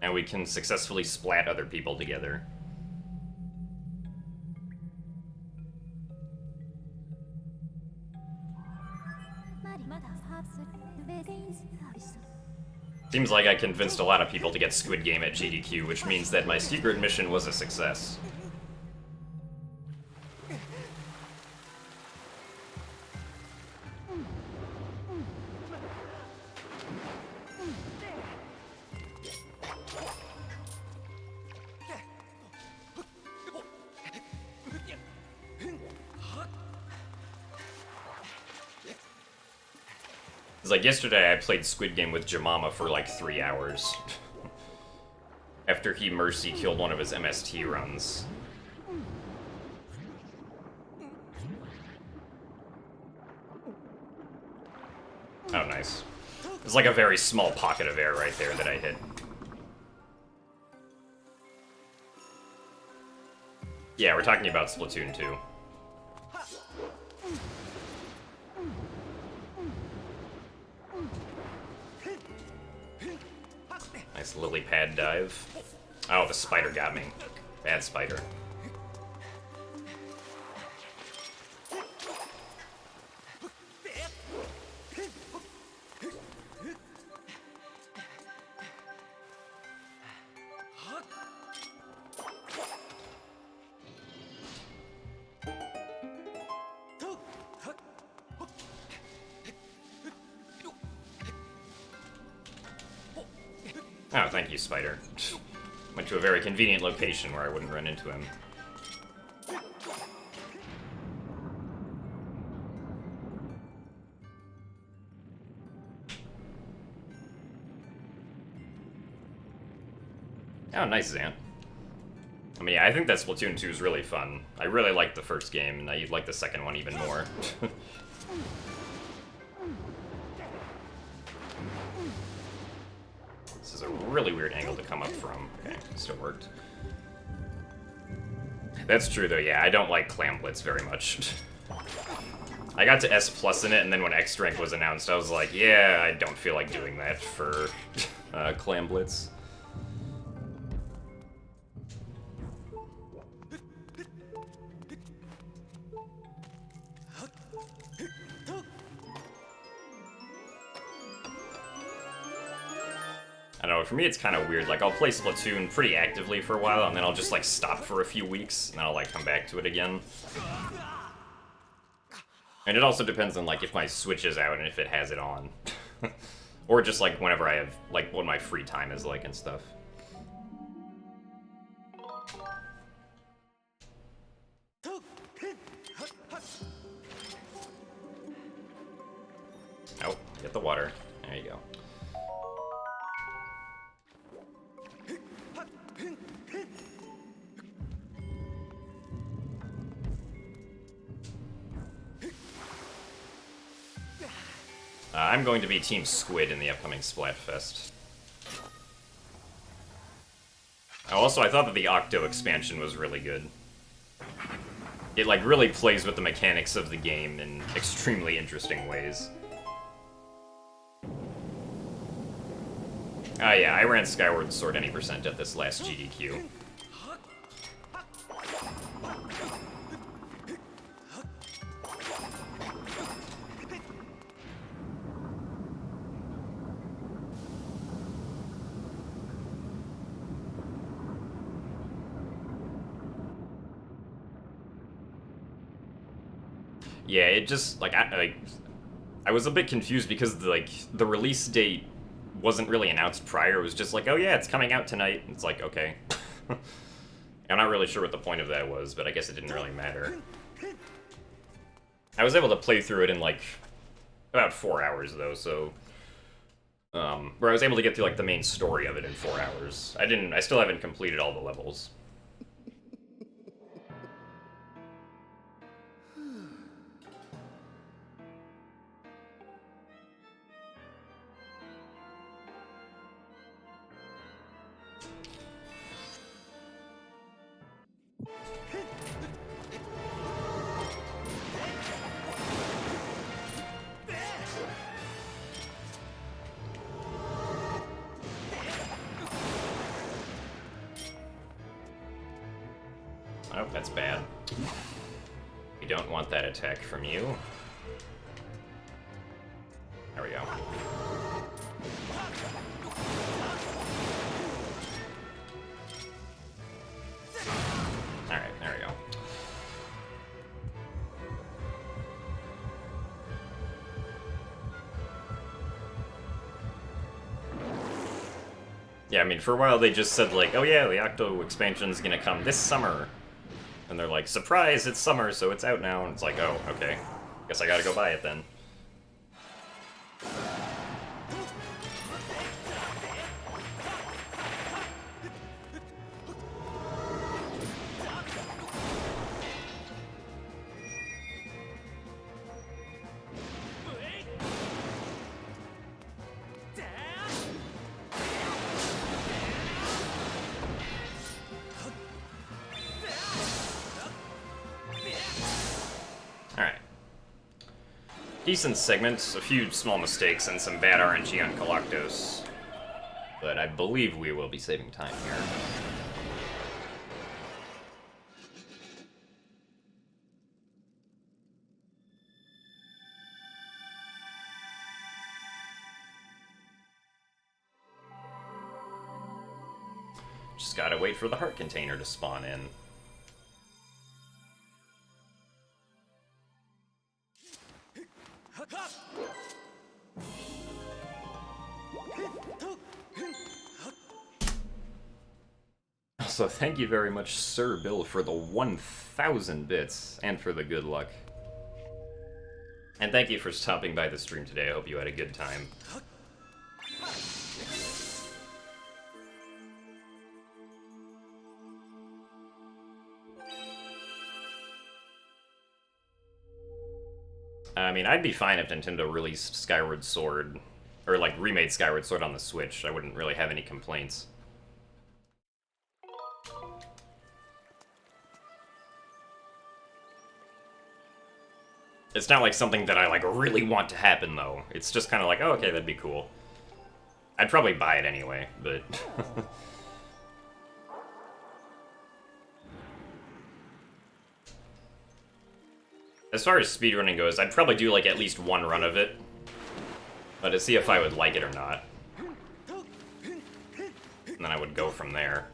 And we can successfully splat other people together. Seems like I convinced a lot of people to get Squid Game at GDQ, which means that my secret mission was a success. Like, yesterday I played Squid Game with Jamama for like 3 hours. After he mercy killed one of his MST runs. Oh, nice. There's like a very small pocket of air right there that I hit. Yeah, we're talking about Splatoon 2. Nice lily pad dive. Oh, the spider got me. Bad spider. Oh, thank you, Spider. Went to a very convenient location where I wouldn't run into him. Oh, nice, Zant. I mean, yeah, I think that Splatoon 2 is really fun. I really liked the first game, and I like the second one even more. This is a really weird angle to come up from. Okay, still worked. That's true, though, yeah, I don't like Clam Blitz very much. I got to S plus in it, and then when X rank was announced, I was like, yeah, I don't feel like doing that for Clam Blitz. I don't know, for me it's kind of weird. Like, I'll play Splatoon pretty actively for a while, and then I'll just, like, stop for a few weeks, and then I'll, like, come back to it again. And it also depends on, like, if my Switch is out and if it has it on. Or just, like, whenever I have, like, what my free time is like and stuff. Oh, get the water. There you go. I'm going to be Team Squid in the upcoming Splatfest. Also, I thought that the Octo expansion was really good. It, like, really plays with the mechanics of the game in extremely interesting ways. Yeah, I ran Skyward Sword any percent at this last GDQ. Yeah, it just, like, I was a bit confused because, the release date wasn't really announced prior. It was just like, oh yeah, it's coming out tonight. It's like, okay. I'm not really sure what the point of that was, but I guess it didn't really matter. I was able to play through it in, like, about 4 hours, though, so... where I was able to get through, like, the main story of it in 4 hours. I still haven't completed all the levels. Oh, that's bad. We don't want that attack from you. There we go. Alright, there we go. Yeah, I mean, for a while they just said, like, oh yeah, the Octo expansion's gonna come this summer. And they're like, surprise, it's summer, so it's out now. And it's like, oh, okay. Guess I gotta go buy it then. Decent segments, a few small mistakes, and some bad RNG on Galactos. But I believe we will be saving time here. Just gotta wait for the heart container to spawn in. Also, thank you very much, Sir Bill, for the 1,000 bits, and for the good luck. And thank you for stopping by the stream today. I hope you had a good time. I mean, I'd be fine if Nintendo released Skyward Sword, or like remade Skyward Sword on the Switch. I wouldn't really have any complaints. It's not like something that I like really want to happen though. It's just kind of like, oh, okay, that'd be cool. I'd probably buy it anyway, but as far as speedrunning goes, I'd probably do like at least one run of it, but to see if I would like it or not. And then I would go from there.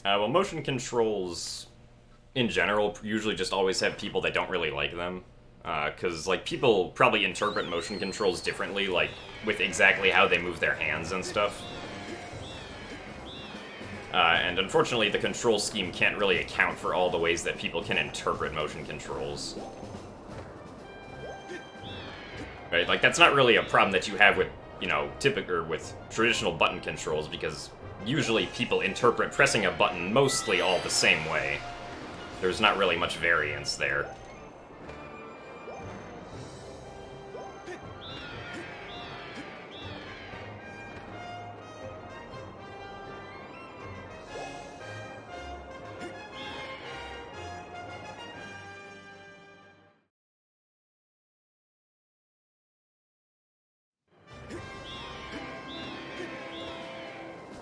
Well, motion controls, in general, usually just always have people that don't really like them. Because, like, people probably interpret motion controls differently, like, with exactly how they move their hands and stuff. And unfortunately, the control scheme can't really account for all the ways that people can interpret motion controls. Right? Like, that's not really a problem that you have with, you know, typical, or with traditional button controls, because usually people interpret pressing a button mostly all the same way. There's not really much variance there.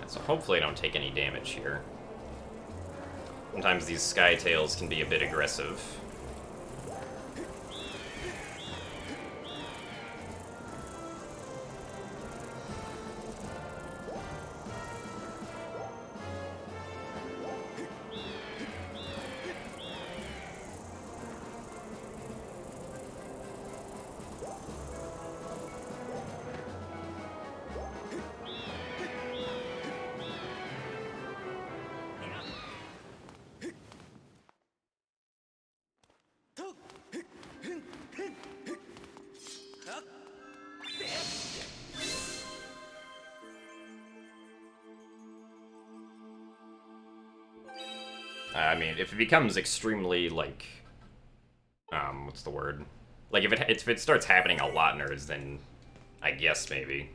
So hopefully I don't take any damage here. Sometimes these Sky Tails can be a bit aggressive. I mean, if it becomes extremely, like, what's the word? Like, if it starts happening a lot, nerds, then I guess maybe.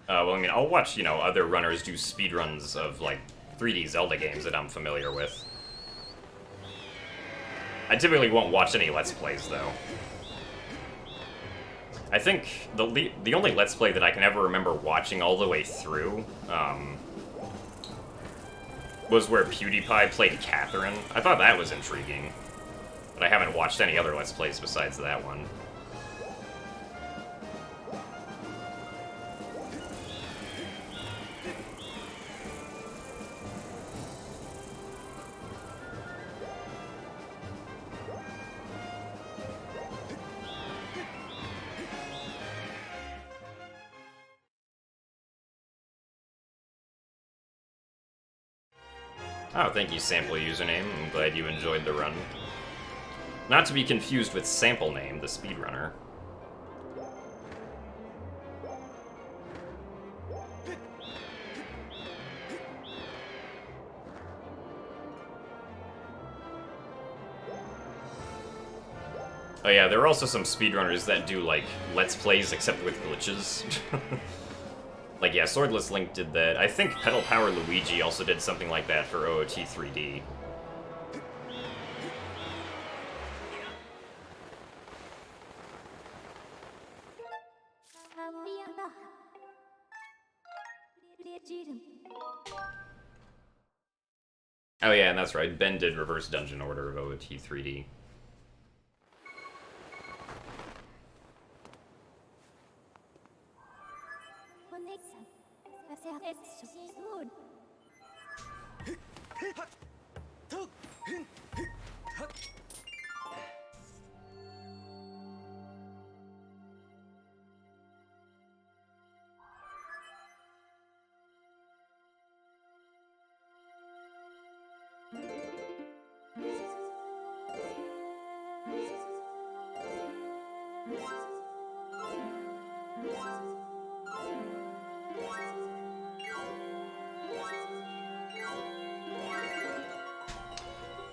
Well, I mean, I'll watch, you know, other runners do speedruns of, like, 3D Zelda games that I'm familiar with. I typically won't watch any Let's Plays, though. I think the only Let's Play that I can ever remember watching all the way through, was where PewDiePie played Catherine. I thought that was intriguing, but I haven't watched any other Let's Plays besides that one. Oh, thank you, Sample Username. I'm glad you enjoyed the run. Not to be confused with Sample Name, the speedrunner. Oh yeah, there are also some speedrunners that do, like, Let's Plays except with glitches. Like, yeah, Swordless Link did that. I think Pedal Power Luigi also did something like that for OOT 3D. Oh yeah, and that's right, Ben did Reverse Dungeon Order of OOT 3D.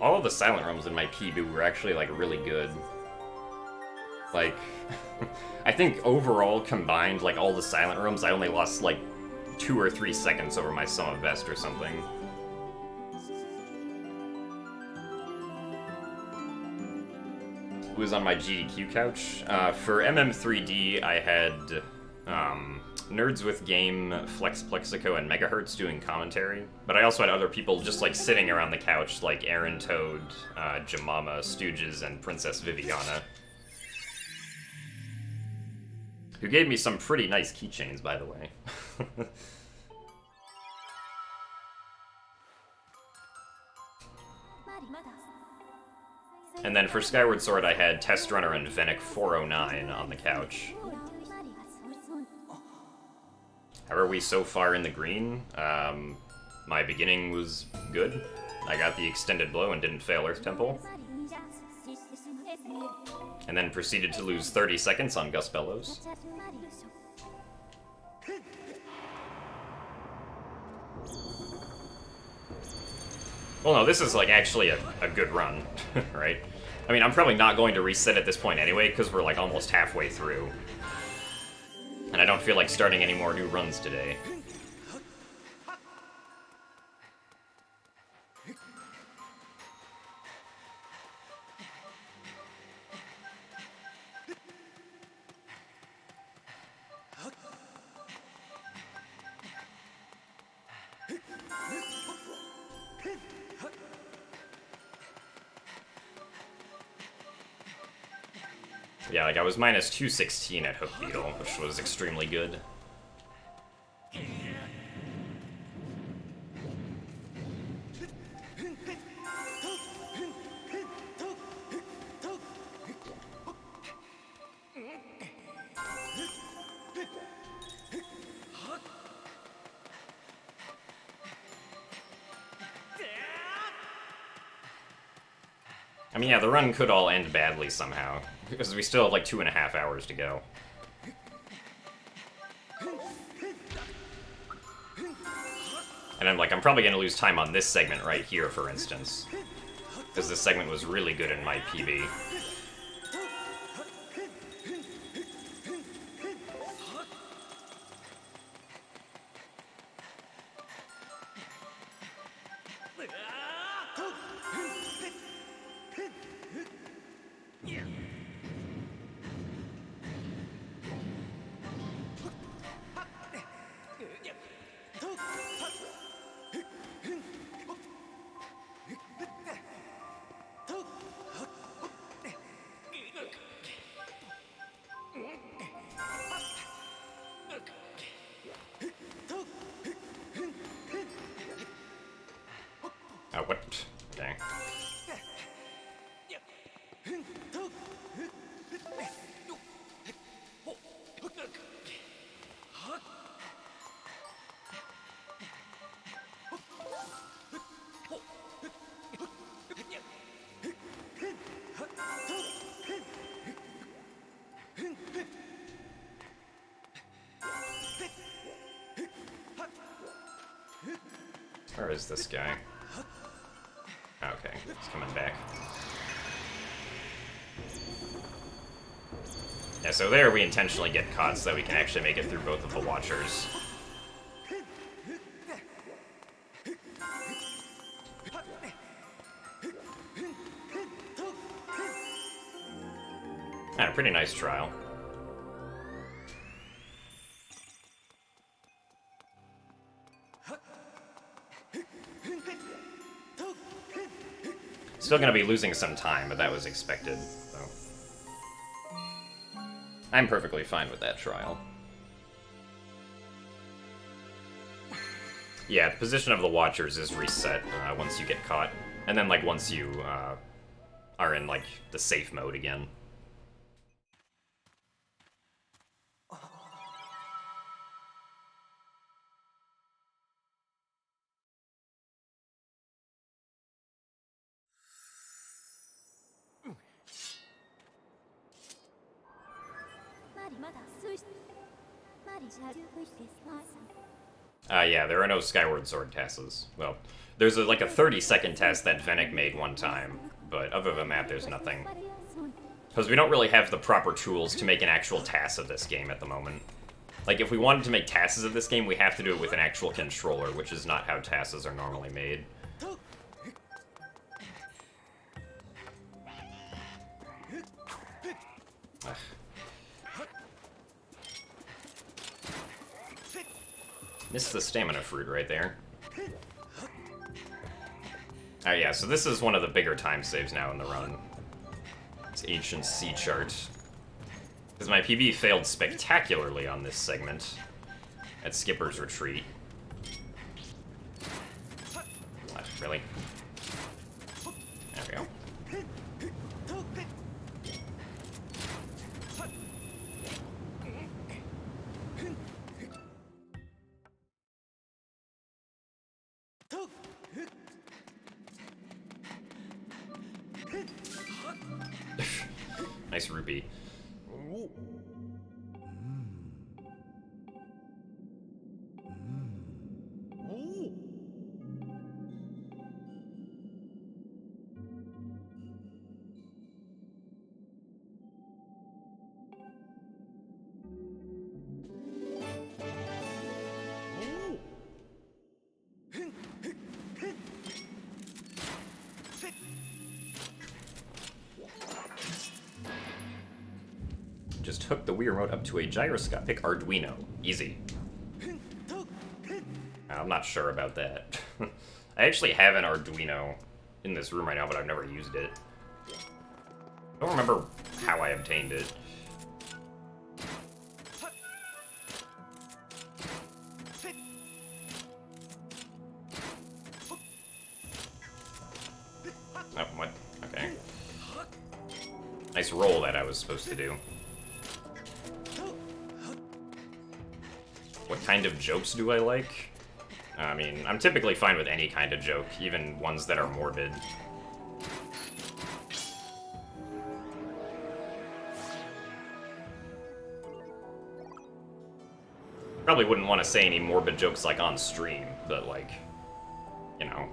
All of the silent rooms in my PB were actually, like, really good. Like, I think overall combined, like, all the silent rooms, I only lost, like, 2 or 3 seconds over my sum of best or something. Who was on my GDQ couch? For MM3D, I had Nerds with Game, Flex Plexico, and Megahertz doing commentary. But I also had other people just like sitting around the couch, like Aaron Toad, Jamama, Stooges, and Princess Viviana. Who gave me some pretty nice keychains, by the way. And then for Skyward Sword, I had Test Runner and Venic 409 on the couch. How are we so far in the green? My beginning was good. I got the extended blow and didn't fail Earth Temple. And then proceeded to lose 30 seconds on Gus Bellows. Well, no, this is, like, actually a good run, right? I mean, I'm probably not going to reset at this point anyway, because we're, like, almost halfway through. And I don't feel like starting any more new runs today. Yeah, like I was minus 216 at Hook Beetle, which was extremely good. I mean, yeah, the run could all end badly somehow, because we still have like 2.5 hours to go. And I'm probably gonna lose time on this segment right here, for instance. Because this segment was really good in my PB. Oh, what? Okay. Where is this guy? Okay, he's coming back. Yeah, so there we intentionally get caught so that we can actually make it through both of the Watchers. Ah, pretty nice trial. Still gonna be losing some time, but that was expected, so. I'm perfectly fine with that trial. Yeah, the position of the Watchers is reset once you get caught. And then, like, once you are in, like, the safe mode again. Yeah, there are no Skyward Sword tasks. Well, there's like a 30-second task that Venick made one time, but other than that, there's nothing. Because we don't really have the proper tools to make an actual TAS of this game at the moment. Like, if we wanted to make TASs of this game, we have to do it with an actual controller, which is not how TASs are normally made. Ugh. Missed the stamina fruit right there. Oh yeah, so this is one of the bigger time saves now in the run. It's Ancient Sea Chart. Because my PB failed spectacularly on this segment at Skipper's Retreat. Really? There we go. Nice rupee. Just hook the Wii Remote up to a gyroscopic Arduino. Easy. I'm not sure about that. I actually have an Arduino in this room right now, but I've never used it. I don't remember how I obtained it. Oh, what? Okay. Nice roll that I was supposed to do. What kind of jokes do I like? I mean, I'm typically fine with any kind of joke, even ones that are morbid. Probably wouldn't want to say any morbid jokes, like, on stream, but, like, you know.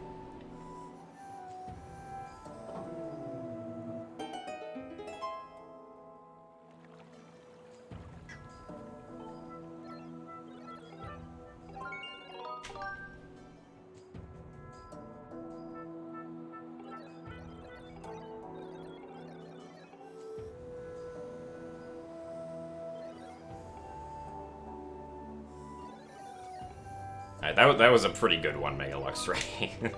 That was a pretty good one, Megalux, right?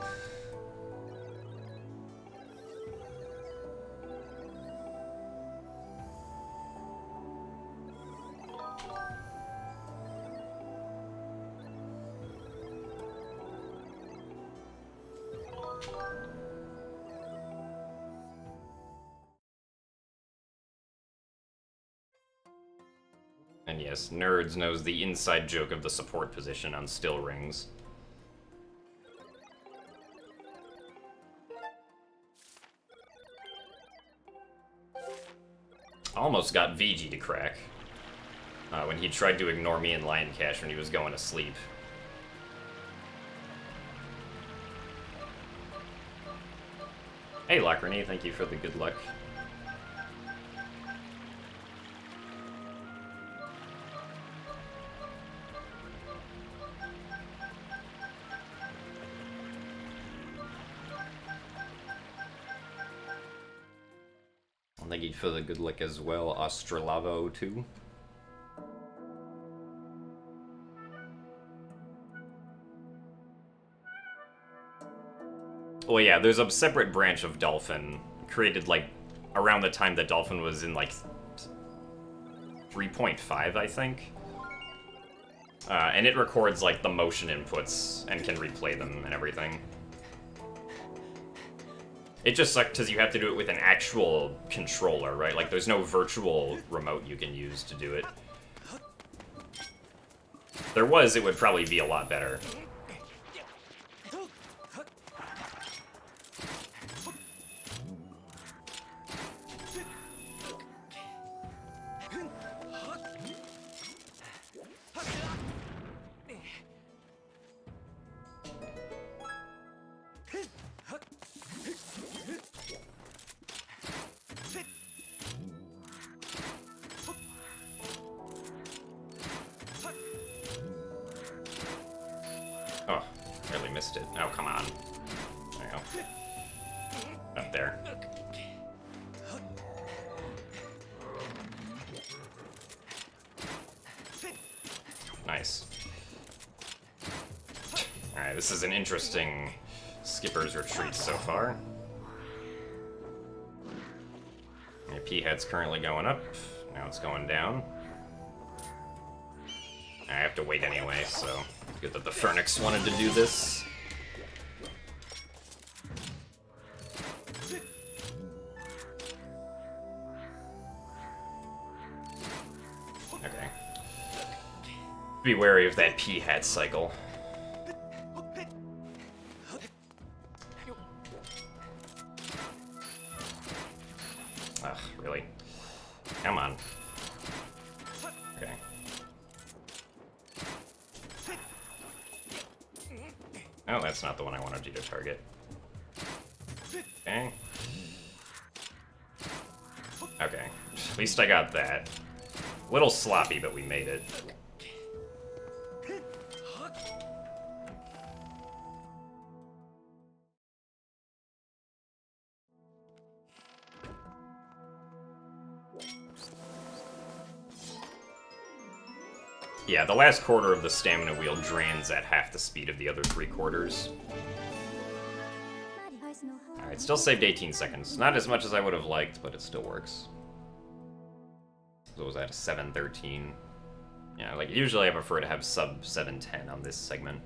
And yes, Nerds knows the inside joke of the support position on Still Rings. Almost got VG to crack when he tried to ignore me in Lion Cash when he was going to sleep. Hey, Lockrany, thank you for the good luck. Thank you for the good luck as well, Australavo2. Well, yeah, there's a separate branch of Dolphin created, like, around the time that Dolphin was in, like, 3.5, I think. And it records, like, the motion inputs and can replay them and everything. It just sucks because you have to do it with an actual controller, right? Like, there's no virtual remote you can use to do it. If there was, it would probably be a lot better. missed it. Oh, come on. There you go. Up there. Nice. Alright, this is an interesting skipper's retreat so far. Your P-head's currently going up. Now it's going down. I have to wait anyway, so good that the Phoenix wanted to do this. Okay. Be wary of that P-hat cycle. Ugh, really? Come on. Okay. Oh, that's not the one I wanted you to target. Okay. Okay. At least I got that. A little sloppy, but we made it. Yeah, the last quarter of the stamina wheel drains at half the speed of the other 3 quarters. Alright, still saved 18 seconds. Not as much as I would have liked, but it still works. So was that a 7:13? Yeah, like usually I prefer to have sub 7:10 on this segment.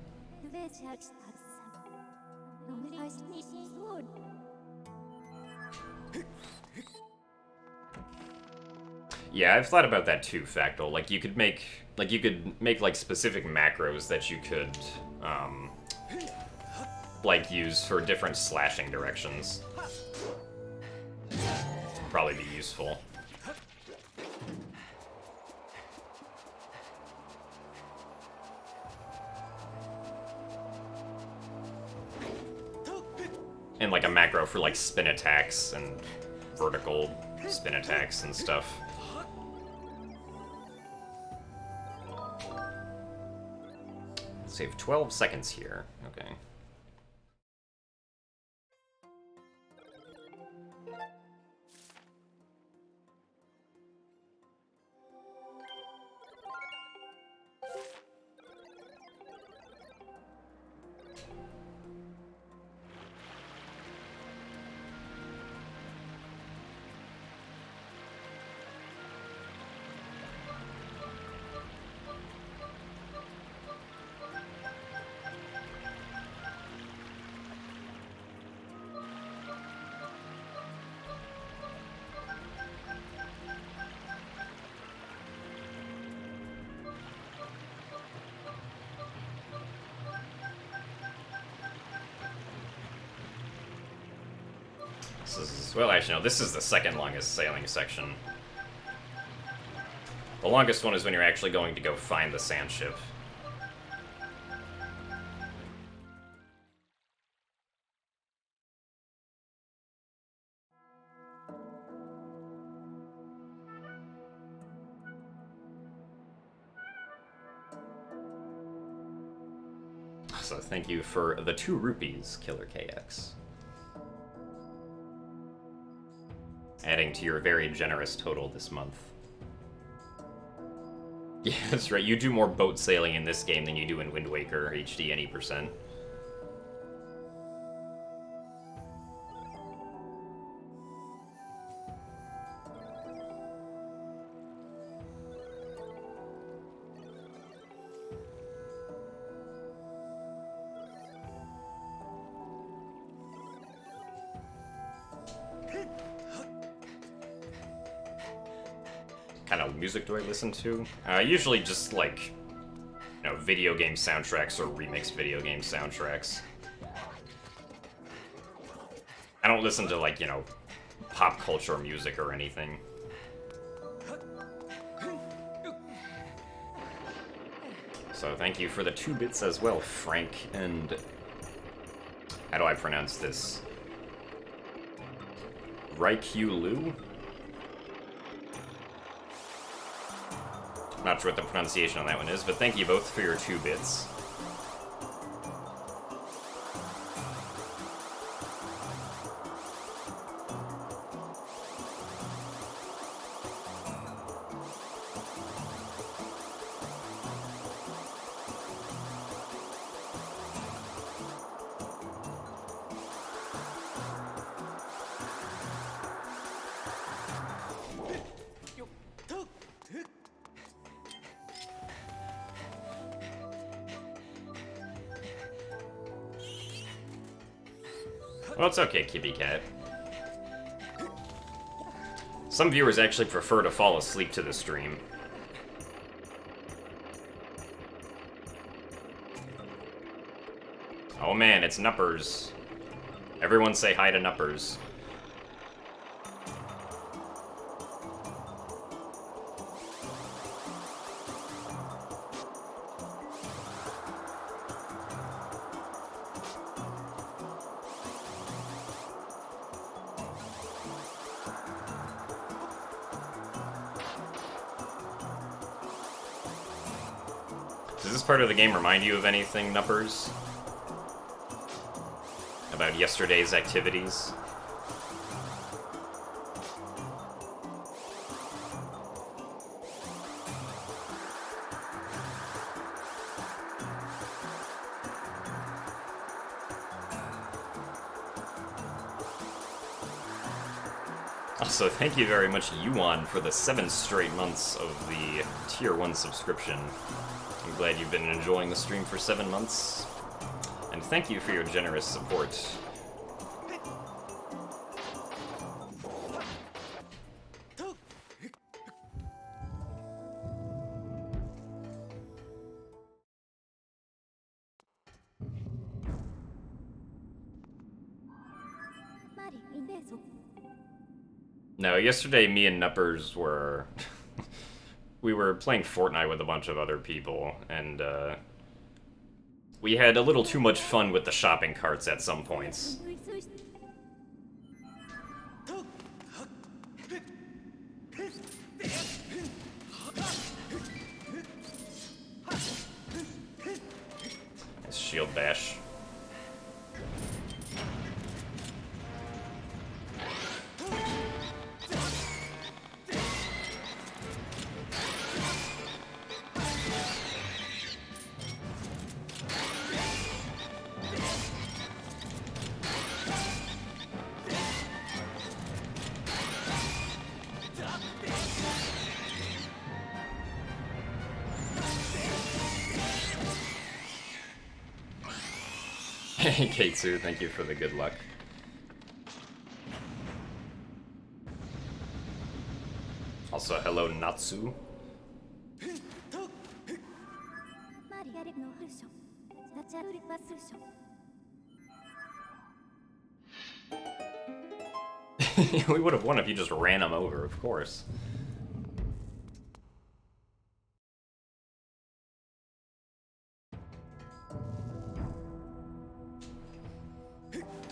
Yeah, I've thought about that too, Factal. Like you could make like specific macros that you could like use for different slashing directions. Probably be useful. And like a macro for like spin attacks and vertical spin attacks and stuff. Save 12 seconds here. Okay. Well, actually, no, this is the second longest sailing section. The longest one is when you're actually going to go find the sand ship. So thank you for the 2 rupees, Killer KX. Adding to your very generous total this month. Yeah, that's right. You do more boat sailing in this game than you do in Wind Waker HD any percent. Kind of music do I listen to? Usually just like, you know, video game soundtracks or remixed video game soundtracks. I don't listen to like, you know, pop culture music or anything. So thank you for the 2 bits as well, Frank, and how do I pronounce this? Raikyu-Lu? Not sure what the pronunciation on that one is, but thank you both for your 2 bits. Well, it's okay, Kitty Cat. Some viewers actually prefer to fall asleep to the stream. Oh man, it's Nuppers. Everyone say hi to Nuppers. Does this part of the game remind you of anything, Nuppers? About yesterday's activities? Also, thank you very much, Yuan, for the 7 straight months of the Tier 1 subscription. I'm glad you've been enjoying the stream for 7 months. And thank you for your generous support. No, yesterday me and Nuppers were... we were playing Fortnite with a bunch of other people, and we had a little too much fun with the shopping carts at some points. Nice shield bash. Hey, Keitsu, thank you for the good luck. Also, hello, Natsu. We would have won if you just ran him over, of course.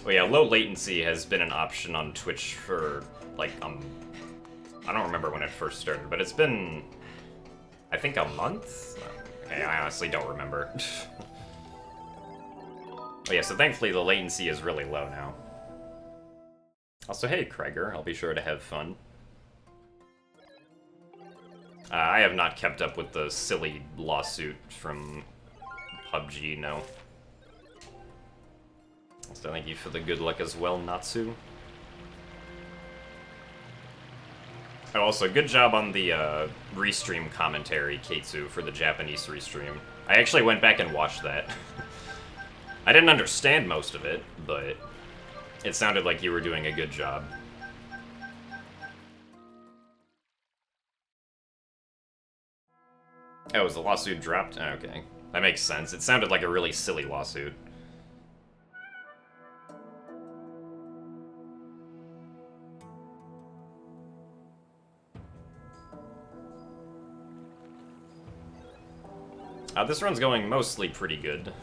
Oh yeah, low latency has been an option on Twitch for, like, I don't remember when it first started, but it's been, I think, a month? Okay, I honestly don't remember. Oh yeah, so thankfully the latency is really low now. Also, hey, Kreger, I'll be sure to have fun. I have not kept up with the silly lawsuit from PUBG, no. So thank you for the good luck as well, Natsu. Oh, also, good job on the restream commentary, Keitsu, for the Japanese restream. I actually went back and watched that. I didn't understand most of it, but it sounded like you were doing a good job. Oh, was the lawsuit dropped? Oh, okay. That makes sense. It sounded like a really silly lawsuit. This run's going mostly pretty good.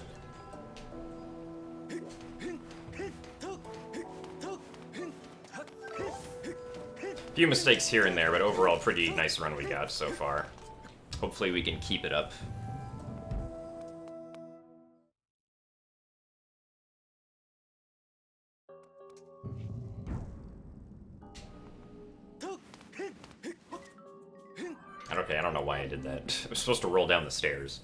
Few mistakes here and there, but overall pretty nice run we got so far. Hopefully we can keep it up. Okay, I don't know why I did that. I was supposed to roll down the stairs.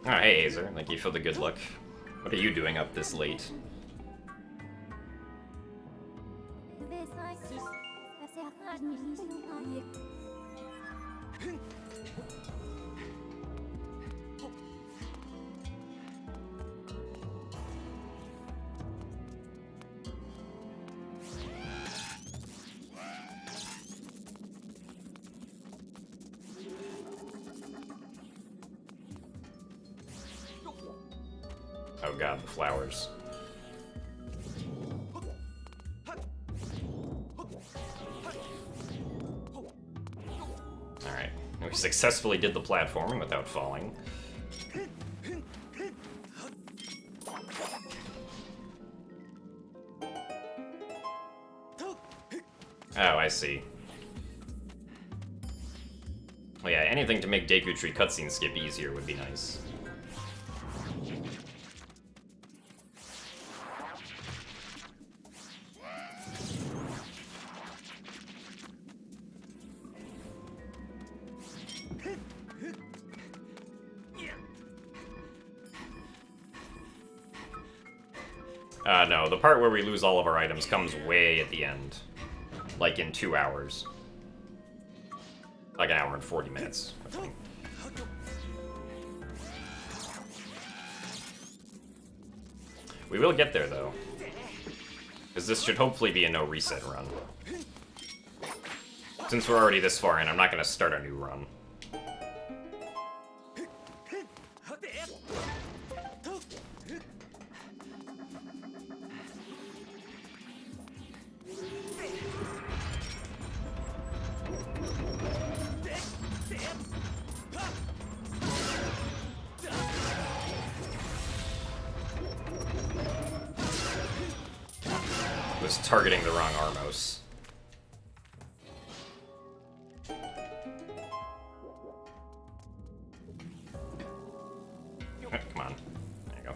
Oh, hey, Azer. Thank you for the good luck. What are you doing up this late? Oh god, the flowers. Alright, we successfully did the platforming without falling. Oh, I see. Well, yeah, anything to make Deku Tree cutscene skip easier would be nice. No, the part where we lose all of our items comes way at the end. Like in 2 hours. Like an hour and 40 minutes, I think. We will get there, though. Because this should hopefully be a no reset run. Since we're already this far in, I'm not going to start a new run. Was targeting the wrong Armos. Oh, come on. There you go.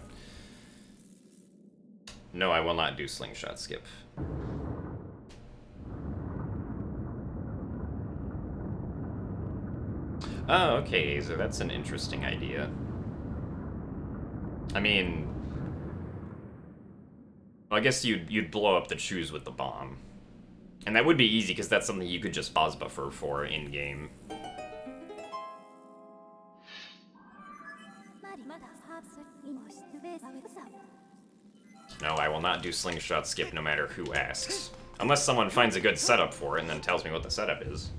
No, I will not do slingshot skip. Oh, okay, Azer, that's an interesting idea. I mean, I guess you'd blow up the shoes with the bomb. And that would be easy, because that's something you could just pause buffer for in-game. No, I will not do slingshot skip no matter who asks. Unless someone finds a good setup for it and then tells me what the setup is.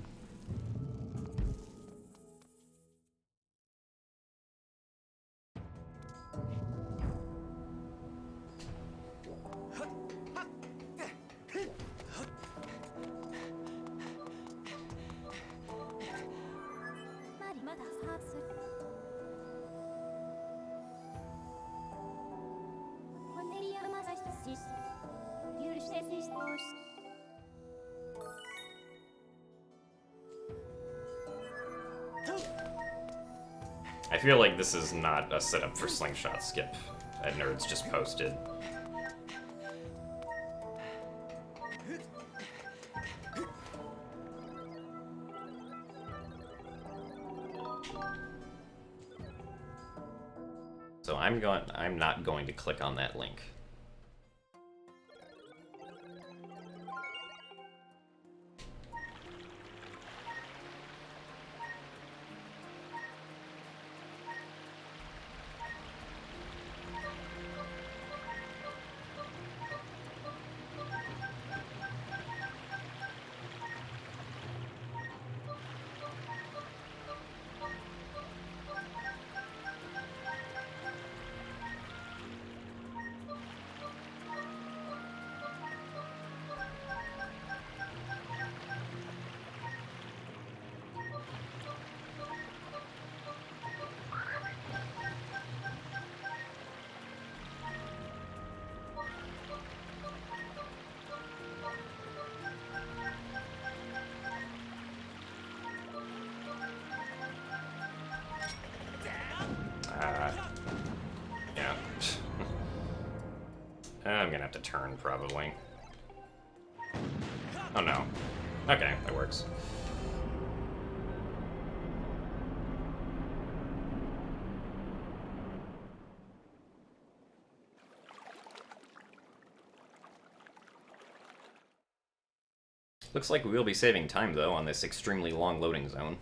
I feel like this is not a setup for slingshot skip that Nerds just posted. So I'm not going to click on that link. Yeah. I'm gonna have to turn, probably. Oh no. Okay, that works. Looks like we will be saving time, though, on this extremely long loading zone.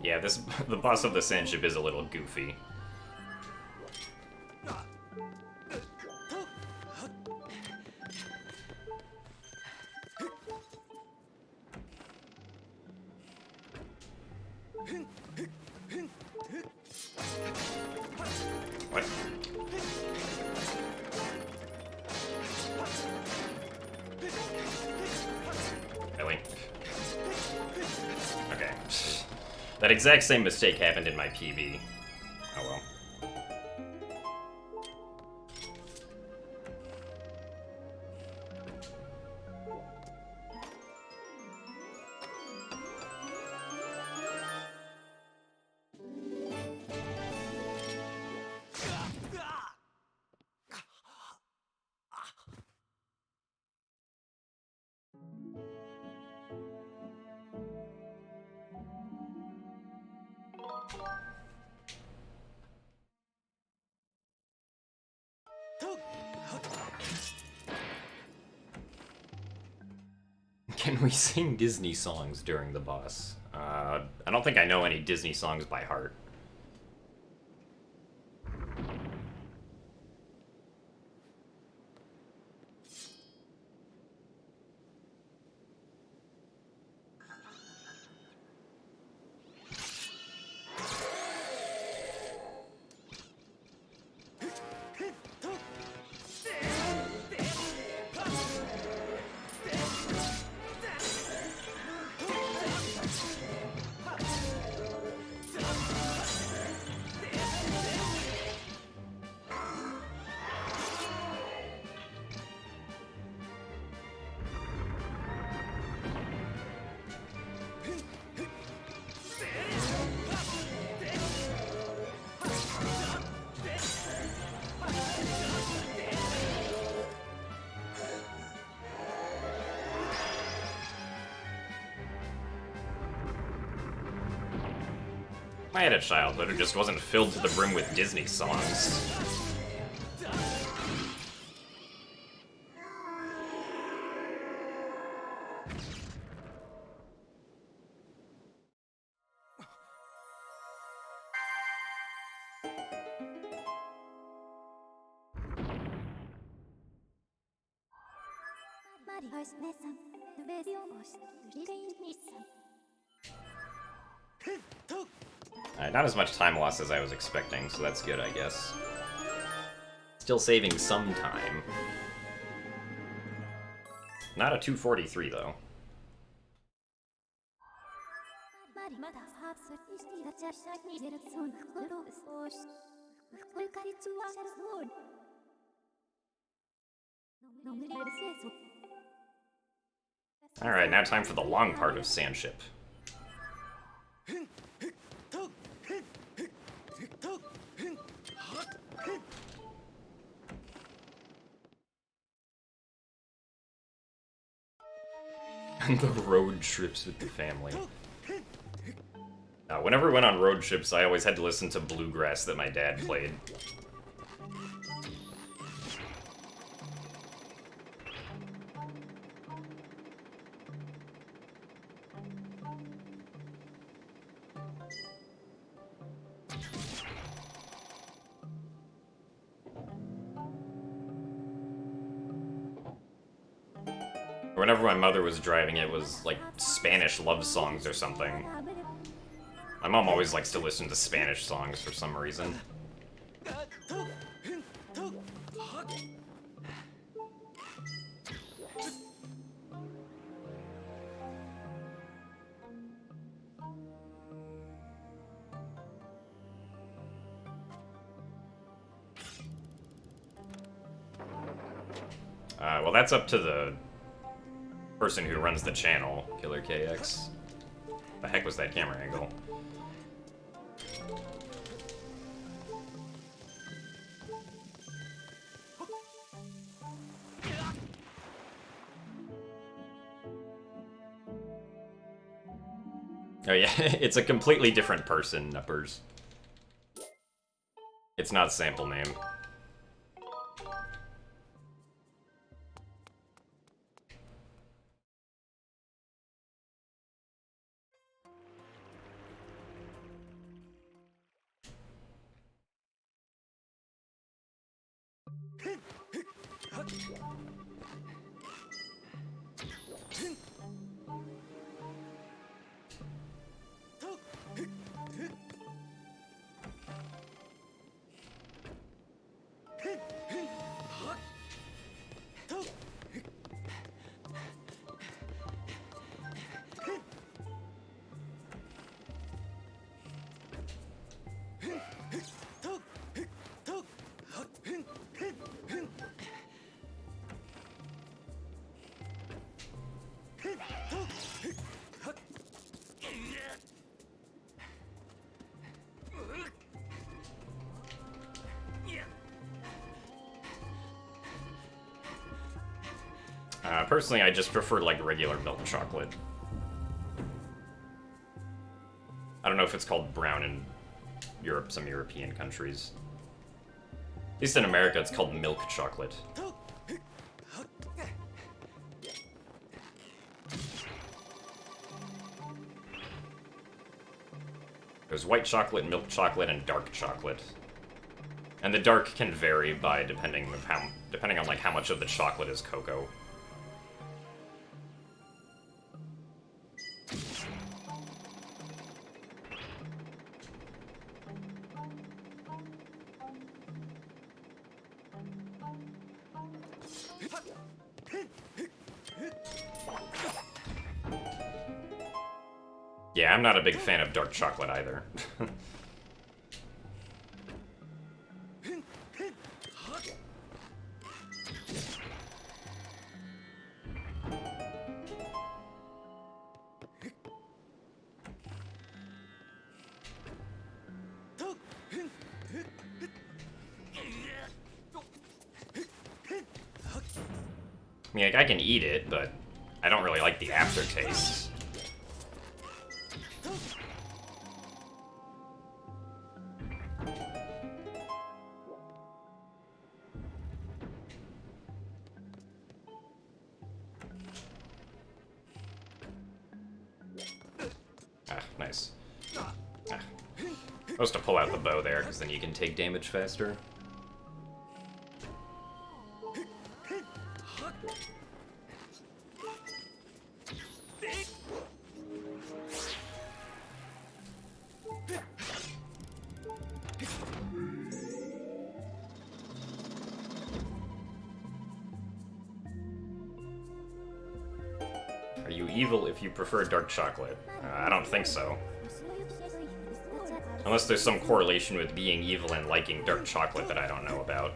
Yeah, the boss of the sand ship is a little goofy. What? Really? Okay. That exact same mistake happened in my PB. Oh well. Can we sing Disney songs during the boss? I don't think I know any Disney songs by heart. I had a childhood who just wasn't filled to the brim with Disney songs. Not as much time lost as I was expecting, so that's good, I guess. Still saving some time. Not a 243, though. Alright, now time for the long part of Sandship. And the road trips with the family. Whenever we went on road trips, I always had to listen to bluegrass that my dad played. Or whenever my mother was driving, it was like Spanish love songs or something. My mom always likes to listen to Spanish songs for some reason. Well, that's up to the person who runs the channel, Killer KX. The heck was that camera angle? Oh yeah, it's a completely different person, Nuppers. It's not sample name. Personally, I just prefer, like, regular milk chocolate. I don't know if it's called brown in Europe, some European countries. At least in America, it's called milk chocolate. There's white chocolate, milk chocolate, and dark chocolate. And the dark can vary by depending on like how much of the chocolate is cocoa. Yeah, I'm not a big fan of dark chocolate either. I mean, like, I can eat it, but I don't really like the aftertaste. Ah, nice. Ah. Supposed to pull out the bow there, because then you can take damage faster. Are you evil if you prefer dark chocolate? I don't think so. Unless there's some correlation with being evil and liking dark chocolate that I don't know about.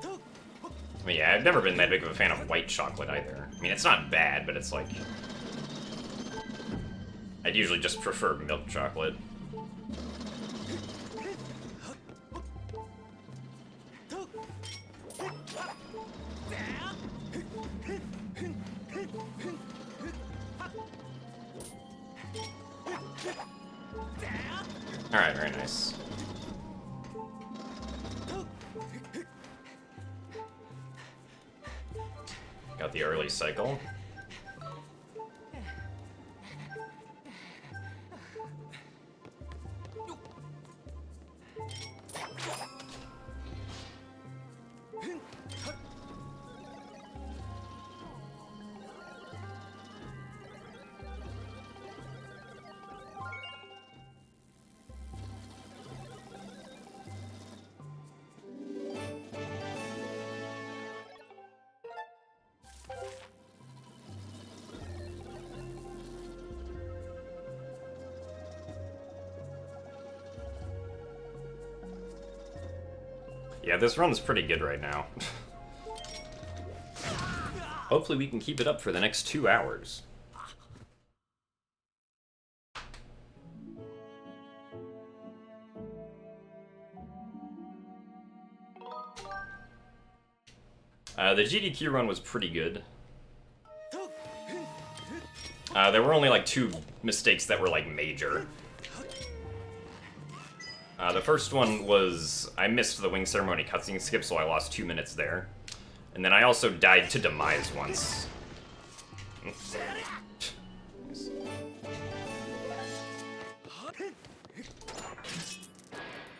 I mean, yeah, I've never been that big of a fan of white chocolate either. I mean, it's not bad, but it's like... I'd usually just prefer milk chocolate. Alright, very nice. Got the early cycle. Yeah, this run's pretty good right now. Hopefully we can keep it up for the next 2 hours. The GDQ run was pretty good. There were only like 2 mistakes that were like major. The first one was I missed the Wing Ceremony cutscene skip, so I lost 2 minutes there. And then I also died to Demise once.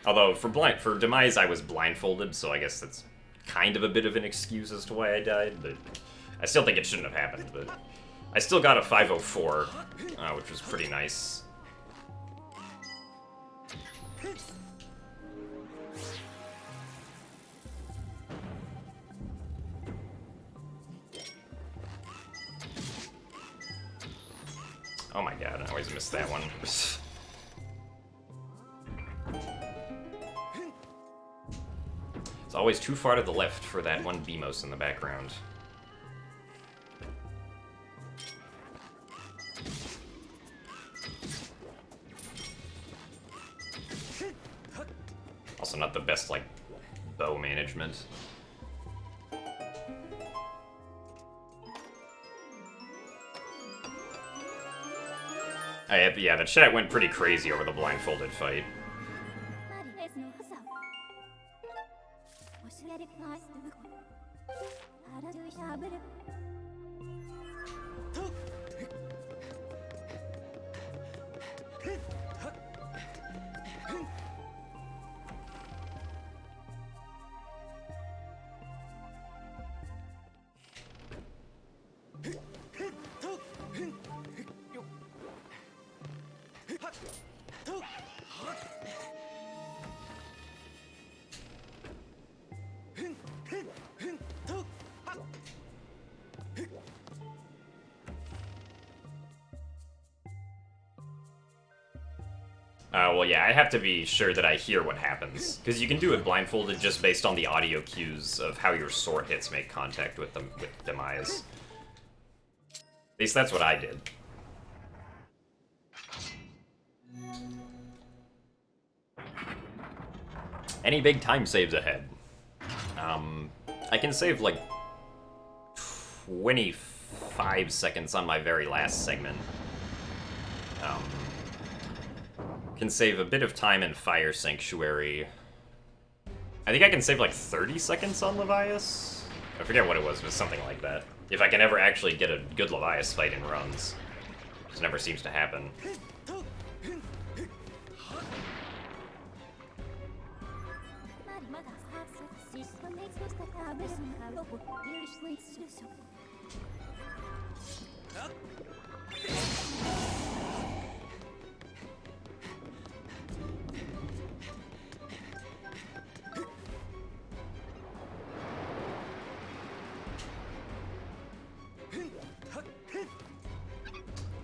Although, for Demise I was blindfolded, so I guess that's kind of a bit of an excuse as to why I died, but I still think it shouldn't have happened, but I still got a 504, which was pretty nice. Oh my god, I always miss that one. It's always too far to the left for that one BMOS in the background. Also not the best, like, bow management. Yeah, the chat went pretty crazy over the blindfolded fight. Well, yeah, I have to be sure that I hear what happens. Because you can do it blindfolded just based on the audio cues of how your sword hits make contact with Demise. At least that's what I did. Any big time saves ahead? I can save like 25 seconds on my very last segment. Can save a bit of time in Fire Sanctuary. I think I can save like 30 seconds on Levias? I forget what it was, but something like that. If I can ever actually get a good Levias fight in runs. Which never seems to happen.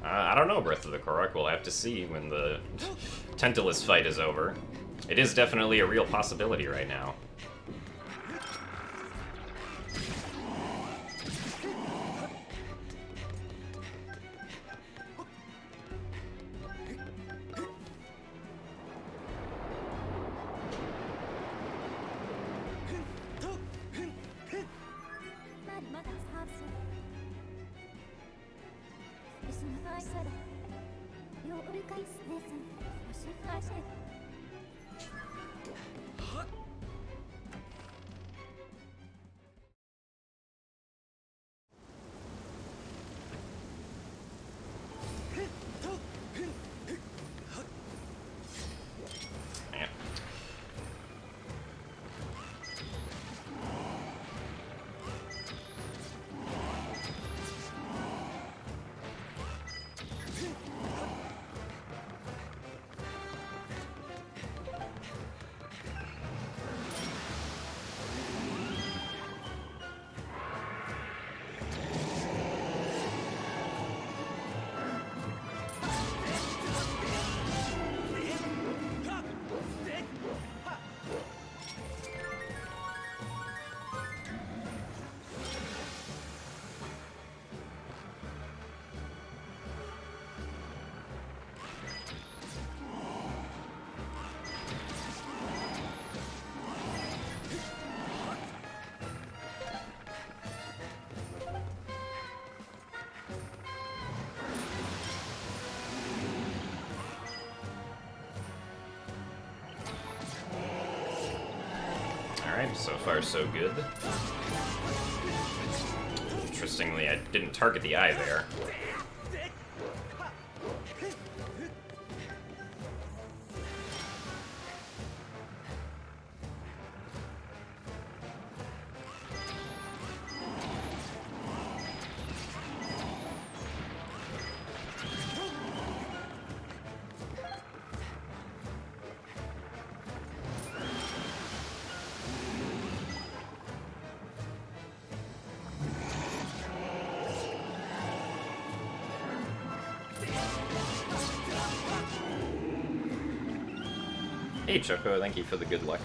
I don't know, Breath of the Korok. We'll have to see when the Tantalus fight is over. It is definitely a real possibility right now. Alright, so far so good. Interestingly, I didn't target the eye there. Hey Choco, thank you for the good luck.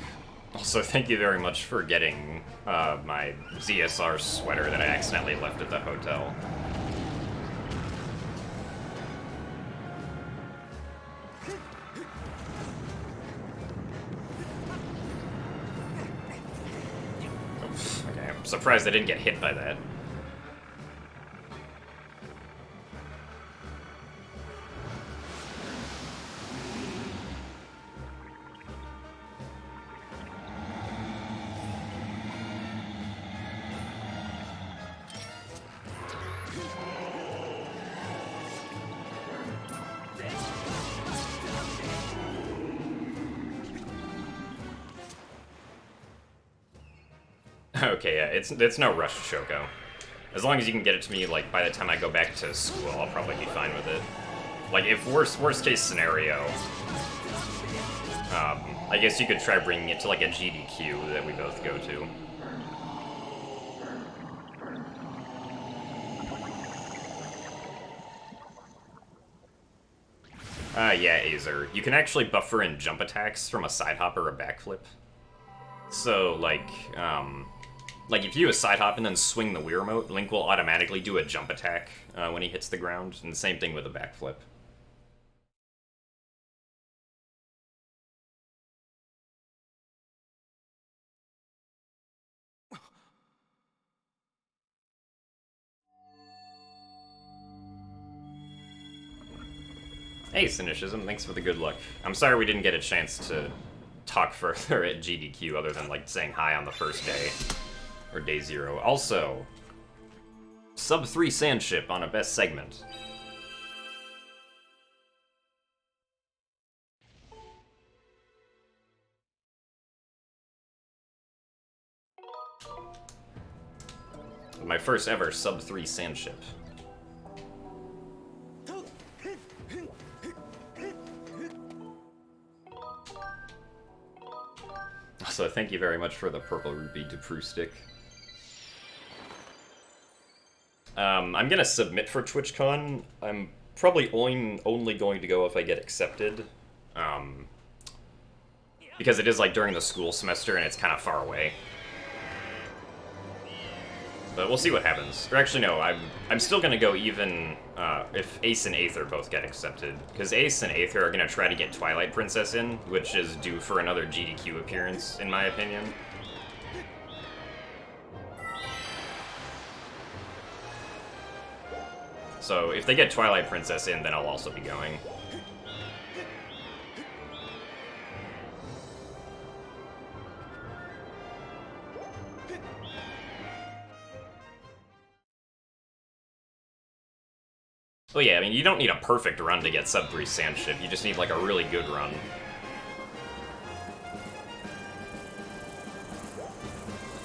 Also, thank you very much for getting my ZSR sweater that I accidentally left at the hotel. Oops, okay, I'm surprised I didn't get hit by that. Okay, yeah, it's no rush, Choco. As long as you can get it to me, like, by the time I go back to school, I'll probably be fine with it. Like, if worst case scenario, I guess you could try bringing it to, like, a GDQ that we both go to. Yeah, Azer. You can actually buffer in jump attacks from a side hop or a backflip. So, like if you do a side hop and then swing the Wii Remote, Link will automatically do a jump attack when he hits the ground, and the same thing with a backflip. Hey, Cynicism, thanks for the good luck. I'm sorry we didn't get a chance to talk further at GDQ other than, like, saying hi on the first day. Or day 0. Also, sub 3 Sandship on a best segment. My first ever sub 3 Sandship. So thank you very much for the Purple Ruby Dupru stick. I'm gonna submit for TwitchCon. I'm probably only going to go if I get accepted. Because it is like during the school semester and it's kind of far away. But we'll see what happens. Or actually, no, I'm still gonna go even if Ace and Aether both get accepted. Because Ace and Aether are gonna try to get Twilight Princess in, which is due for another GDQ appearance, in my opinion. So if they get Twilight Princess in, then I'll also be going. Well, yeah, I mean, you don't need a perfect run to get sub 3 sand ship. You just need, like, a really good run.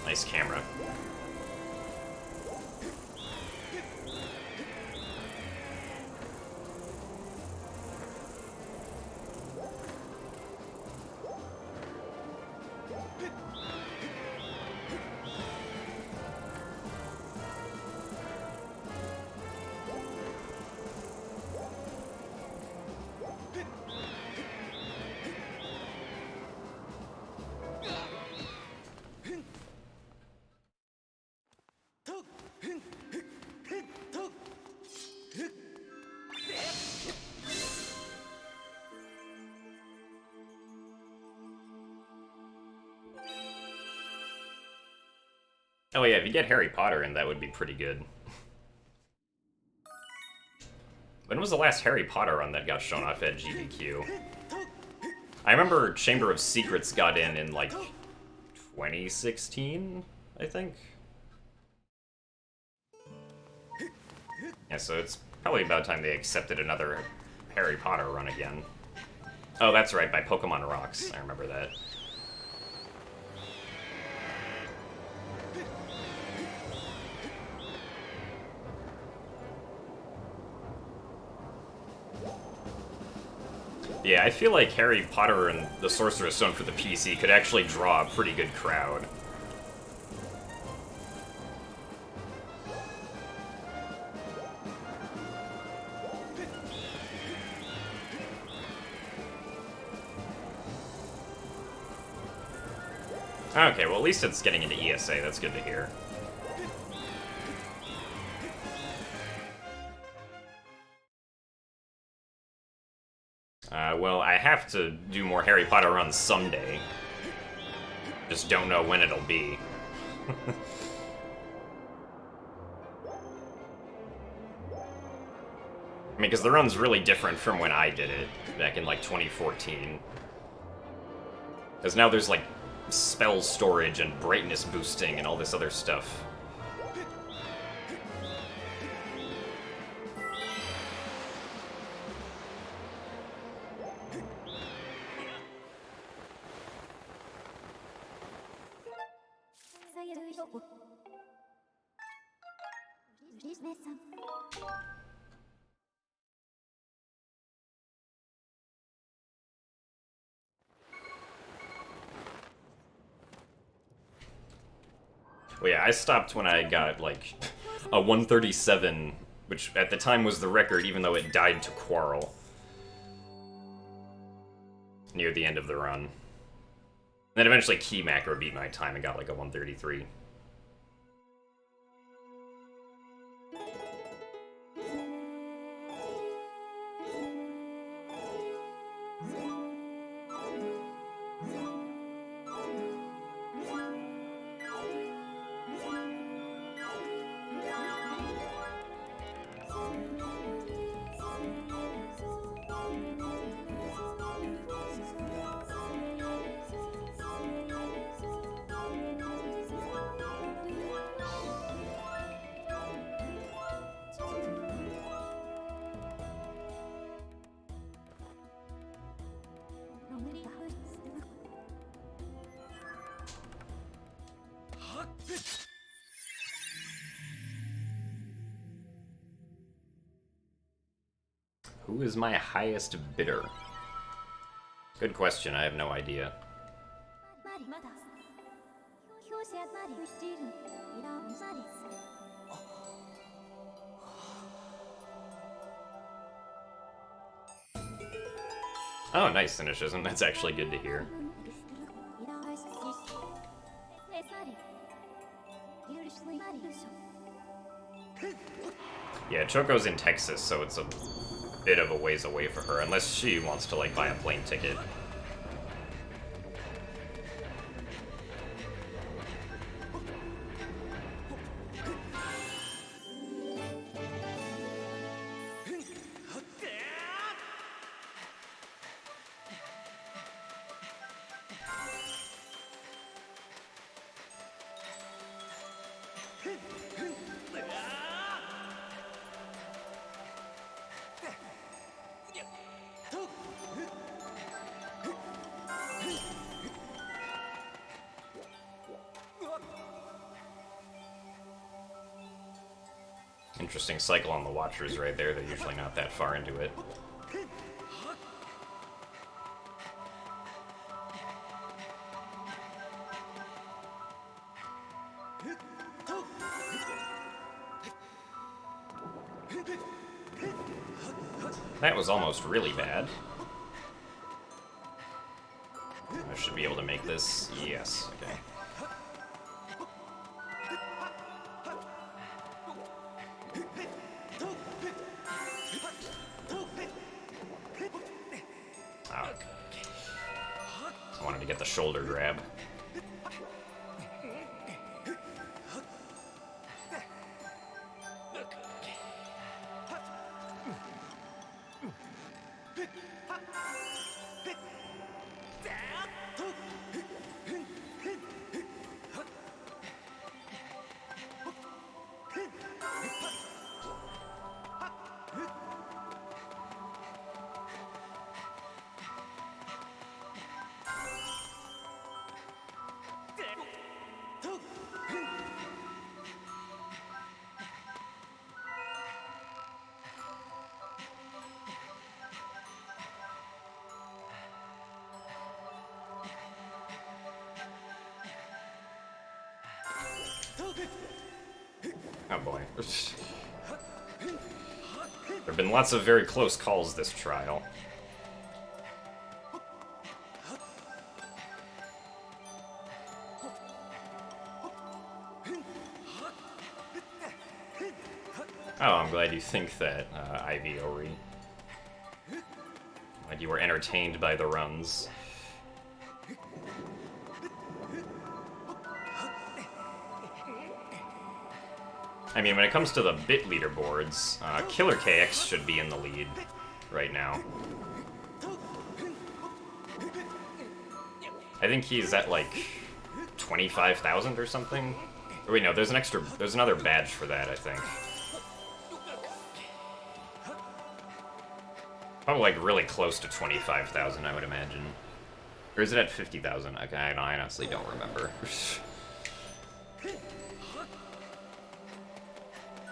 Nice camera. Oh yeah, if you get Harry Potter in, that would be pretty good. When was the last Harry Potter run that got shown off at GDQ? I remember Chamber of Secrets got in like 2016, I think. Yeah, so it's probably about time they accepted another Harry Potter run again. Oh, that's right, by Pokemon Rocks. I remember that. Yeah, I feel like Harry Potter and the Sorcerer's Stone for the PC could actually draw a pretty good crowd. Okay, well at least it's getting into ESA, that's good to hear. Well, I have to do more Harry Potter runs someday. Just don't know when it'll be. I mean, because the run's really different from when I did it, back in, like, 2014. Because now there's, like, spell storage and brightness boosting and all this other stuff. Well, yeah, I stopped when I got, like, a 137, which at the time was the record, even though it died to Quarrel. Near the end of the run. And then eventually Key Macro beat my time and got, like, a 133. Who is my highest bidder? Good question, I have no idea. Oh, nice, Cynicism. That's actually good to hear. Yeah, Choco's in Texas, so it's a bit of a ways away for her, unless she wants to, like, buy a plane ticket. Interesting cycle on the Watchers right there. They're usually not that far into it. That was almost really bad. I should be able to make this. Yes, okay. Oh. I wanted to get the shoulder grab. Oh boy. There have been lots of very close calls this trial. Oh, I'm glad you think that, Ivy Ori. Glad you were entertained by the runs. I mean, when it comes to the bit leaderboards, Killer KX should be in the lead right now. I think he's at, like, 25,000 or something? Or wait, no, there's another badge for that, I think. Probably, like, really close to 25,000, I would imagine. Or is it at 50,000? Okay, I honestly don't remember.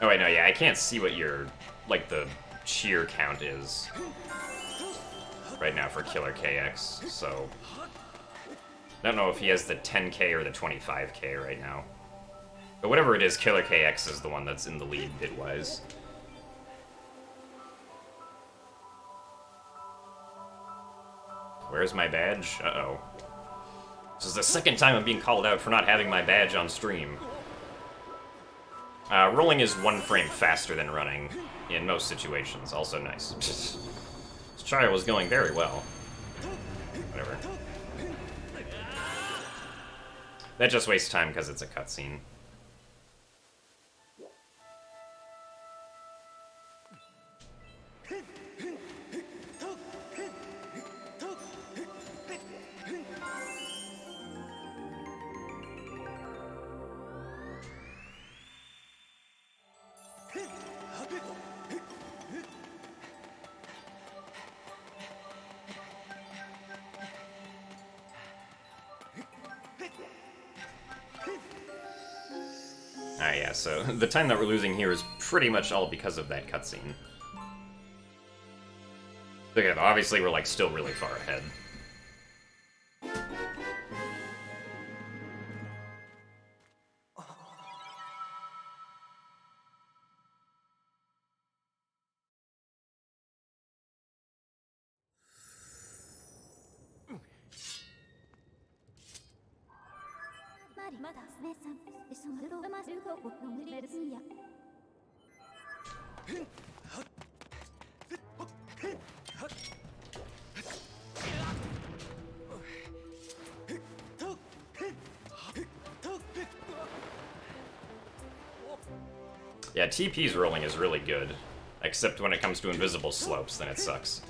Oh wait, no, yeah, I can't see what your, like, the cheer count is right now for Killer KX, so... I don't know if he has the 10k or the 25k right now. But whatever it is, Killer KX is the one that's in the lead bit-wise. Where's my badge? Uh-oh. This is the second time I'm being called out for not having my badge on stream. Rolling is 1 frame faster than running in most situations. Also nice. This trial was going very well. Whatever. That just wastes time because it's a cutscene. Yeah, so the time that we're losing here is pretty much all because of that cutscene. Okay, obviously we're, like, still really far ahead. Yeah, TP's rolling is really good. Except when it comes to invisible slopes, then it sucks.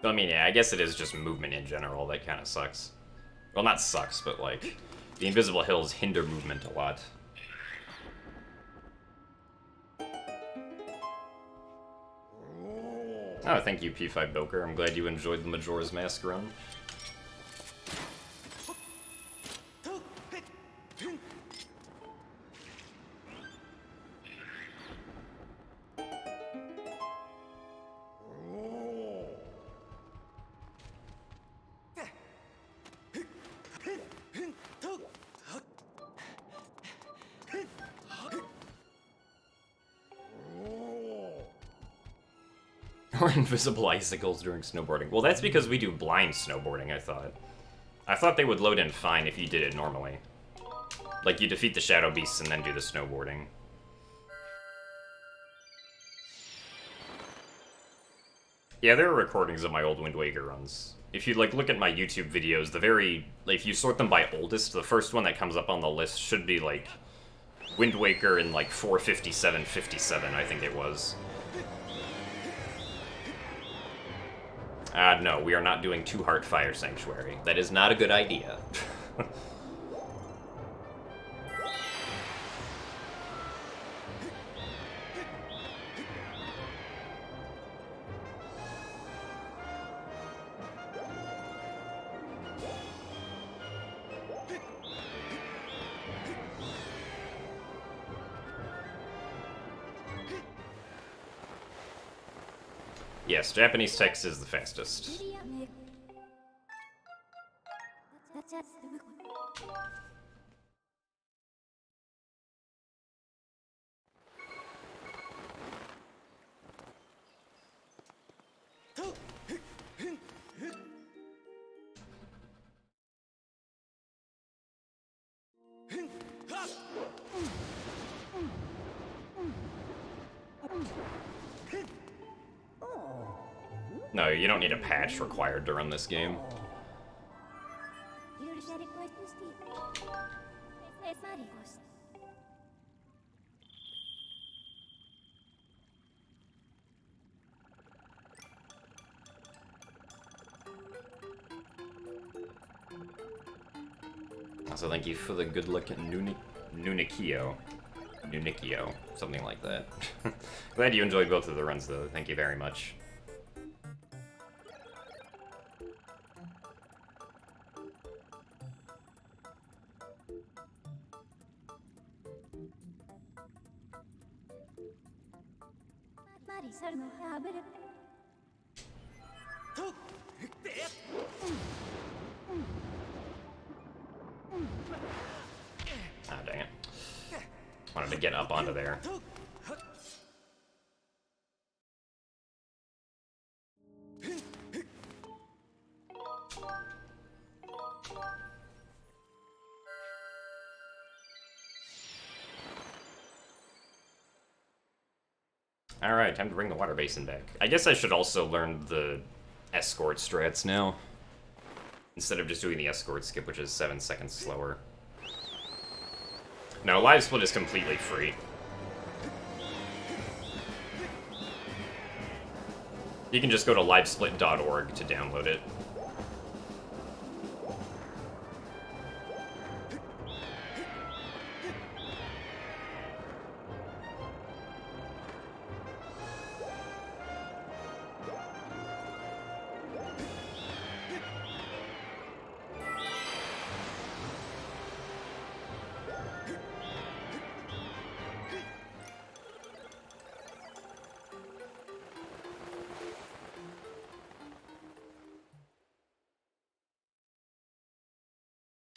I mean, yeah, I guess it is just movement in general that kind of sucks. Well, not sucks, but like, the invisible hills hinder movement a lot. Oh, thank you, P5 Boker. I'm glad you enjoyed the Majora's Mask run. Or invisible icicles during snowboarding. Well, that's because we do blind snowboarding, I thought. I thought they would load in fine if you did it normally. Like, you defeat the Shadow Beasts and then do the snowboarding. Yeah, there are recordings of my old Wind Waker runs. If you, like, look at my YouTube videos, if you sort them by oldest, the first one that comes up on the list should be, like, Wind Waker in, like, 457, I think it was. No, we are not doing Two Heart Fire Sanctuary. That is not a good idea. Yes, Japanese text is the fastest. No, you don't need a patch required to run this game. Also, thank you for the good luck at Nunikio, something like that. Glad you enjoyed both of the runs, though. Thank you very much. Ah, dang it. Wanted to get up onto there. Alright, time to bring the water basin back. I guess I should also learn the escort strats now, instead of just doing the escort skip, which is 7 seconds slower. No, Live Split is completely free. You can just go to livesplit.org to download it.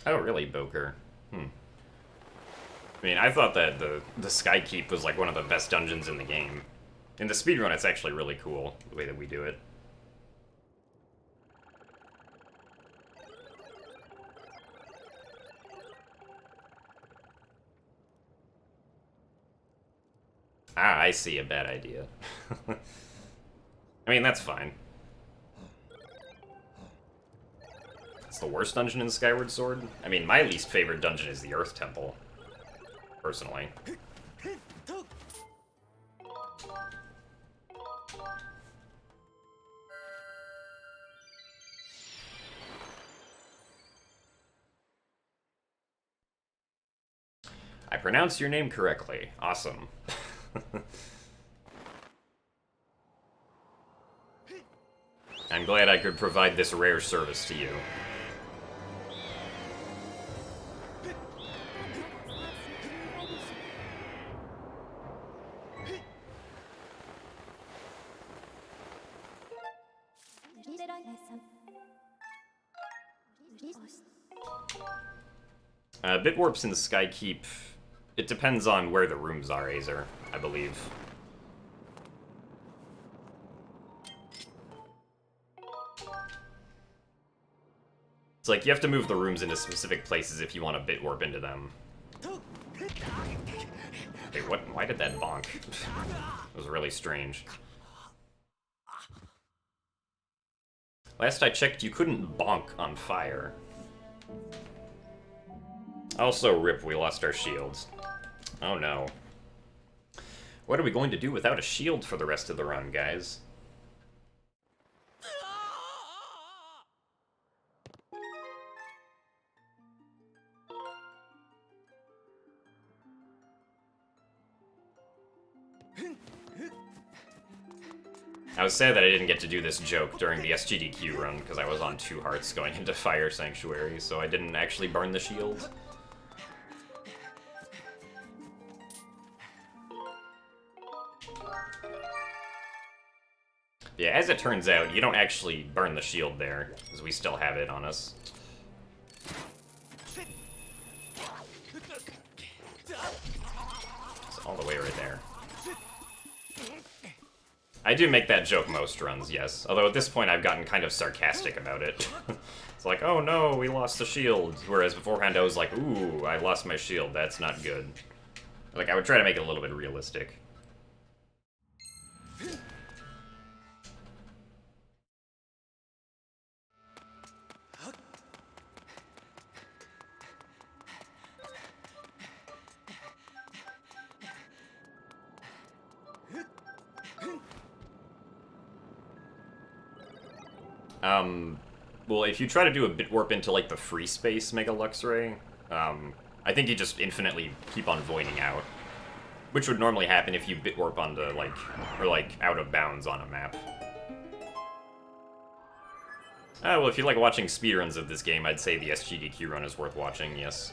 Oh, really, Boker? I mean, I thought that the Sky Keep was like one of the best dungeons in the game. In the speedrun, it's actually really cool, the way that we do it. Ah, I see, a bad idea. I mean, that's fine. It's the worst dungeon in Skyward Sword? I mean, my least favorite dungeon is the Earth Temple, personally. I pronounced your name correctly. Awesome. I'm glad I could provide this rare service to you. Bitwarps in the Skykeep, it depends on where the rooms are, Azer, I believe. It's like you have to move the rooms into specific places if you want to bitwarp into them. Wait, what? Why did that bonk? It was really strange. Last I checked, you couldn't bonk on fire. Also, rip, we lost our shields. Oh no. What are we going to do without a shield for the rest of the run, guys? I was sad that I didn't get to do this joke during the SGDQ run, because I was on 2 hearts going into Fire Sanctuary, so I didn't actually burn the shield. Yeah, as it turns out, you don't actually burn the shield there, because we still have it on us. It's all the way right there. I do make that joke most runs, yes. Although at this point I've gotten kind of sarcastic about it. It's like, oh no, we lost the shield. Whereas beforehand I was like, ooh, I lost my shield, that's not good. Like, I would try to make it a little bit realistic. Well, if you try to do a bitwarp into, like, the free space Mega Luxray, I think you just infinitely keep on voiding out. Which would normally happen if you bitwarp onto, like, or, like, out of bounds on a map. Well, if you like watching speedruns of this game, I'd say the SGDQ run is worth watching, yes.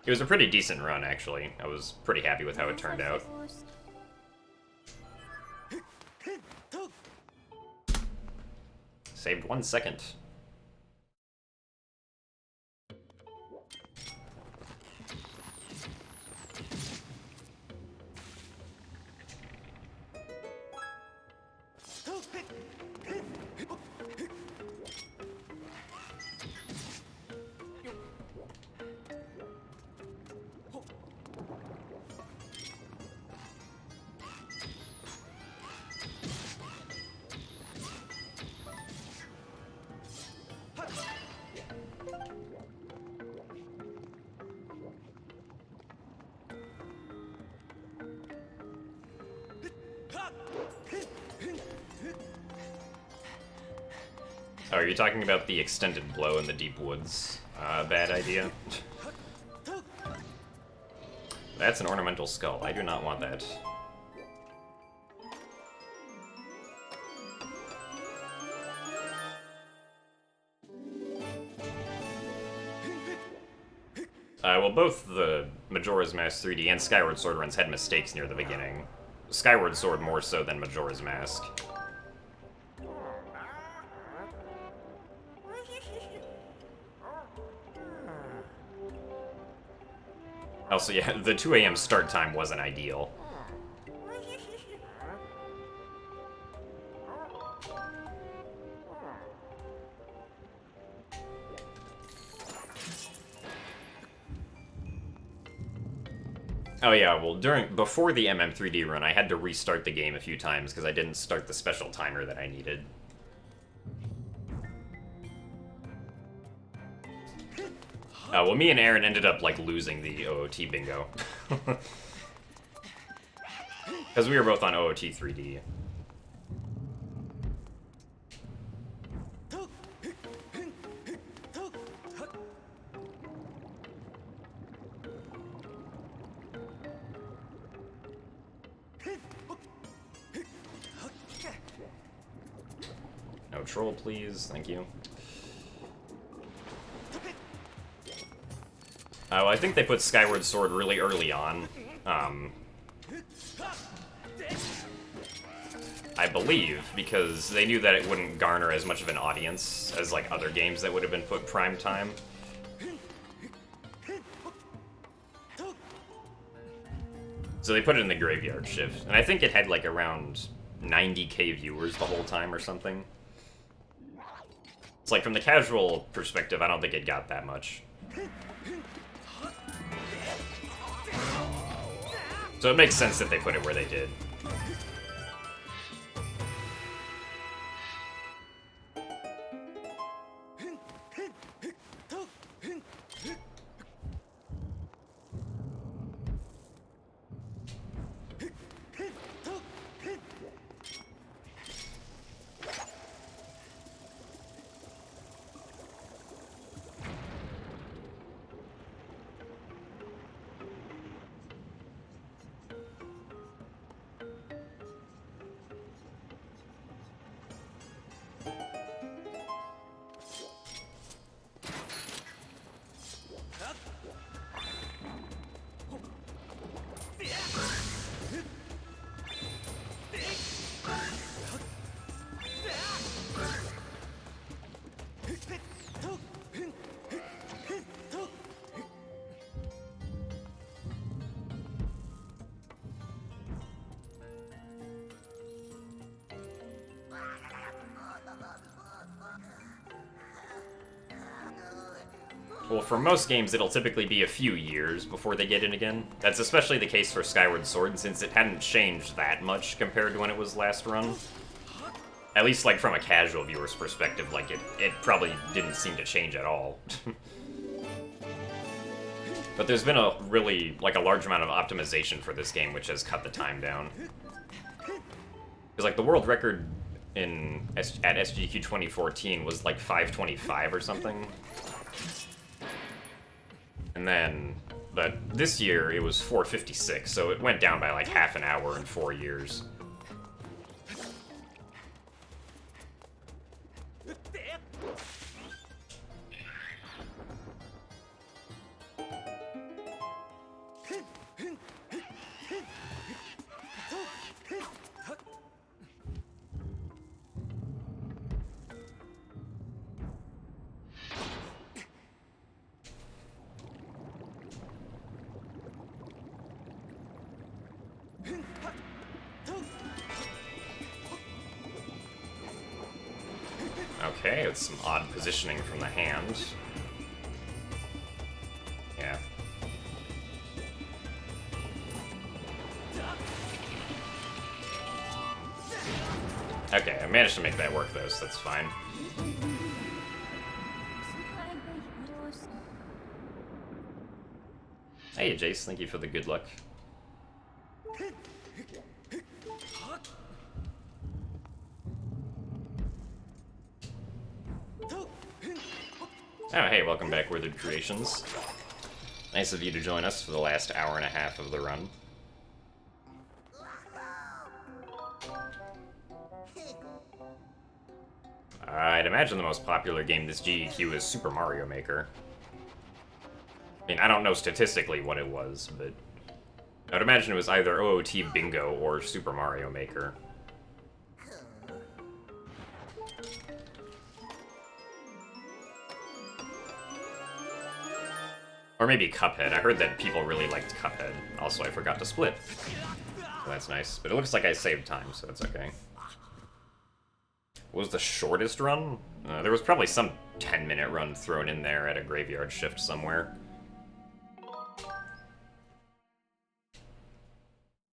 It was a pretty decent run, actually. I was pretty happy with how it turned out. Saved 1 second. Oh, are you talking about the extended blow in the deep woods? Bad idea. That's an ornamental skull. I do not want that. Well, both the Majora's Mask 3D and Skyward Sword runs had mistakes near the beginning. Skyward Sword more so than Majora's Mask. Also, yeah, the 2 AM start time wasn't ideal. Oh yeah, well, before the MM3D run, I had to restart the game a few times because I didn't start the special timer that I needed. Well, me and Aaron ended up, like, losing the OOT bingo. Because we were both on OOT 3D. troll, please. Thank you. Well, I think they put Skyward Sword really early on. I believe, because they knew that it wouldn't garner as much of an audience as, like, other games that would have been put prime time. So they put it in the Graveyard Shift, and I think it had, like, around 90k viewers the whole time or something. It's like, from the casual perspective, I don't think it got that much. So it makes sense that they put it where they did. Well, for most games, it'll typically be a few years before they get in again. That's especially the case for Skyward Sword, since it hadn't changed that much compared to when it was last run. At least, like, from a casual viewer's perspective, like, it probably didn't seem to change at all. But there's been a really, like, a large amount of optimization for this game, which has cut the time down. Because, like, the world record at SGQ 2014 was, like, 525 or something. And then, but this year it was 456, so it went down by like half an hour in 4 years. Okay, it's some odd positioning from the hand. Yeah. Okay, I managed to make that work though, so that's fine. Hey Jace, thank you for the good luck. Oh, hey, welcome back, Withered Creations. Nice of you to join us for the last hour and a half of the run. I'd imagine the most popular game this GDQ is Super Mario Maker. I mean, I don't know statistically what it was, but I'd imagine it was either OOT Bingo or Super Mario Maker. Or maybe Cuphead. I heard that people really liked Cuphead. Also, I forgot to split. So that's nice. But it looks like I saved time, so it's okay. What was the shortest run? There was probably some 10-minute run thrown in there at a Graveyard Shift somewhere.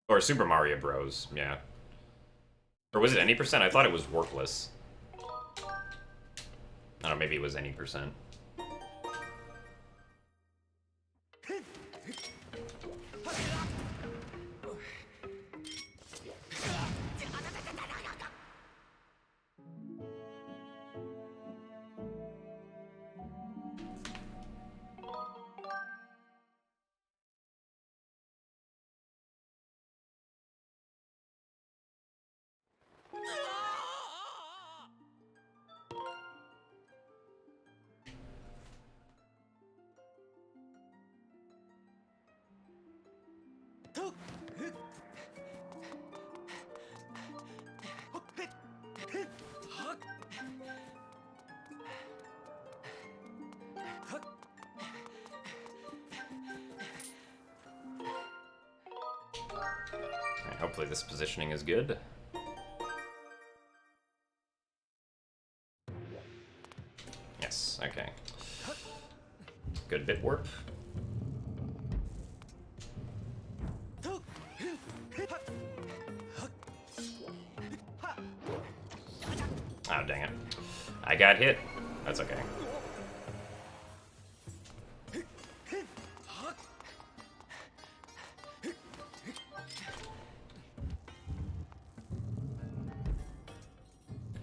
Or Super Mario Bros, yeah. Or was it any percent? I thought it was Warpless. I don't know, maybe it was any percent. Alright, hopefully this positioning is good. Yes, okay. Good bit warp. Oh, dang it. I got hit. That's okay.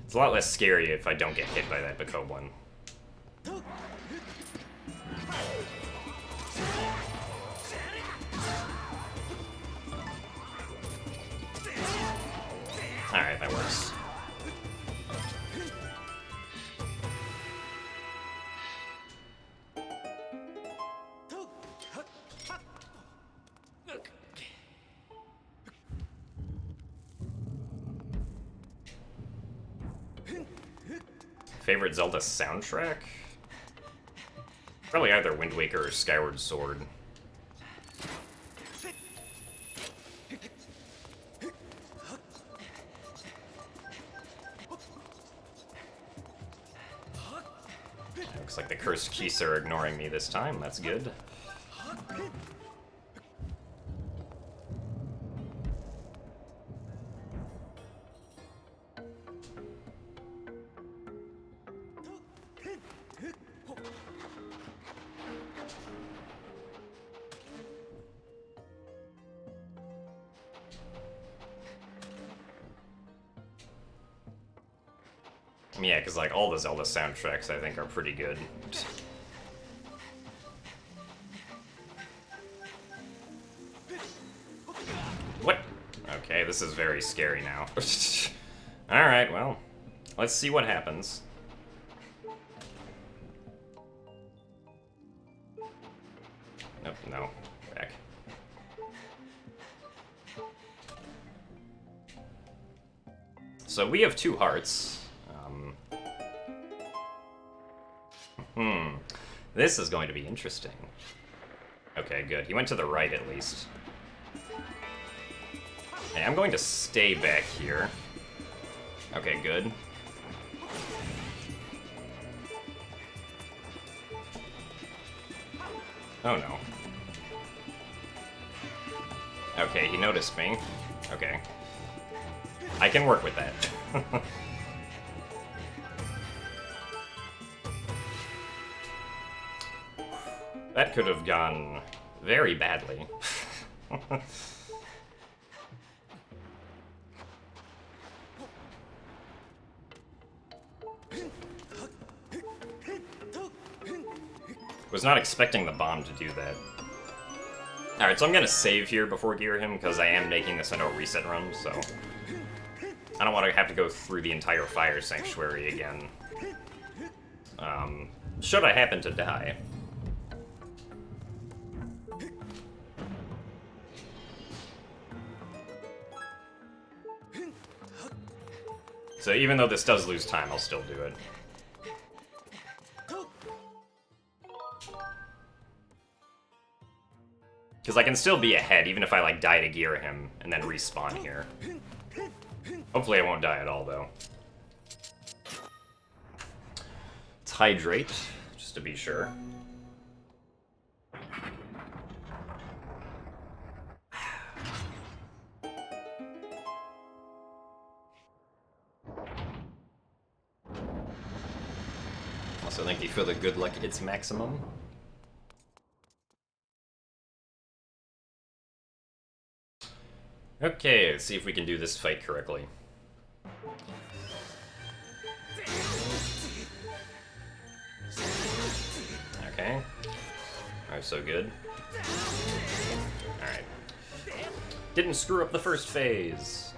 It's a lot less scary if I don't get hit by that Bokoblin. Alright, that works. Favorite Zelda soundtrack? Probably either Wind Waker or Skyward Sword. Looks like the cursed Keys are ignoring me this time. That's good. Yeah, because like all the Zelda soundtracks I think are pretty good. What? Okay, this is very scary now. Alright, well, let's see what happens. Nope, no. Back. So we have 2 hearts. This is going to be interesting. Okay, good. He went to the right, at least. Okay, I'm going to stay back here. Okay, good. Oh, no. Okay, he noticed me. Okay. I can work with that. That could have gone very badly. Was not expecting the bomb to do that. Alright, so I'm gonna save here before gear him, because I am making this a no reset run, so... I don't want to have to go through the entire Fire Sanctuary again. Should I happen to die. So even though this does lose time, I'll still do it. Because I can still be ahead, even if I, like, die to gear him, and then respawn here. Hopefully I won't die at all, though. Let's hydrate, just to be sure. Also, thank you for the good luck, it's maximum. Okay, let's see if we can do this fight correctly. Okay. Alright, so good. Alright. Didn't screw up the first phase.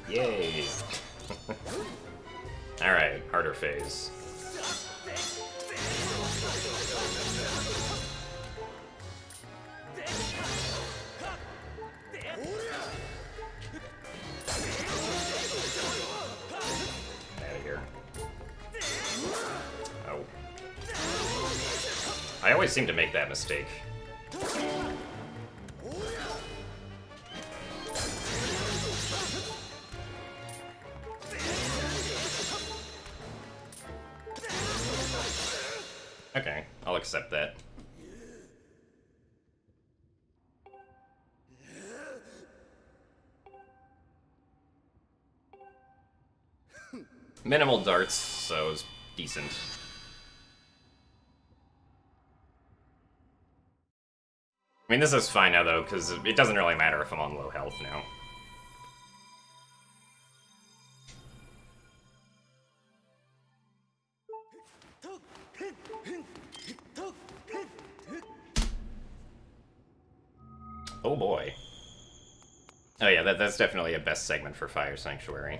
Yay. Alright, harder phase. I always seem to make that mistake. Okay, I'll accept that. Minimal darts, so it's decent. I mean, this is fine now, though, because it doesn't really matter if I'm on low health now. Oh boy. Oh yeah, that's definitely a best segment for Fire Sanctuary.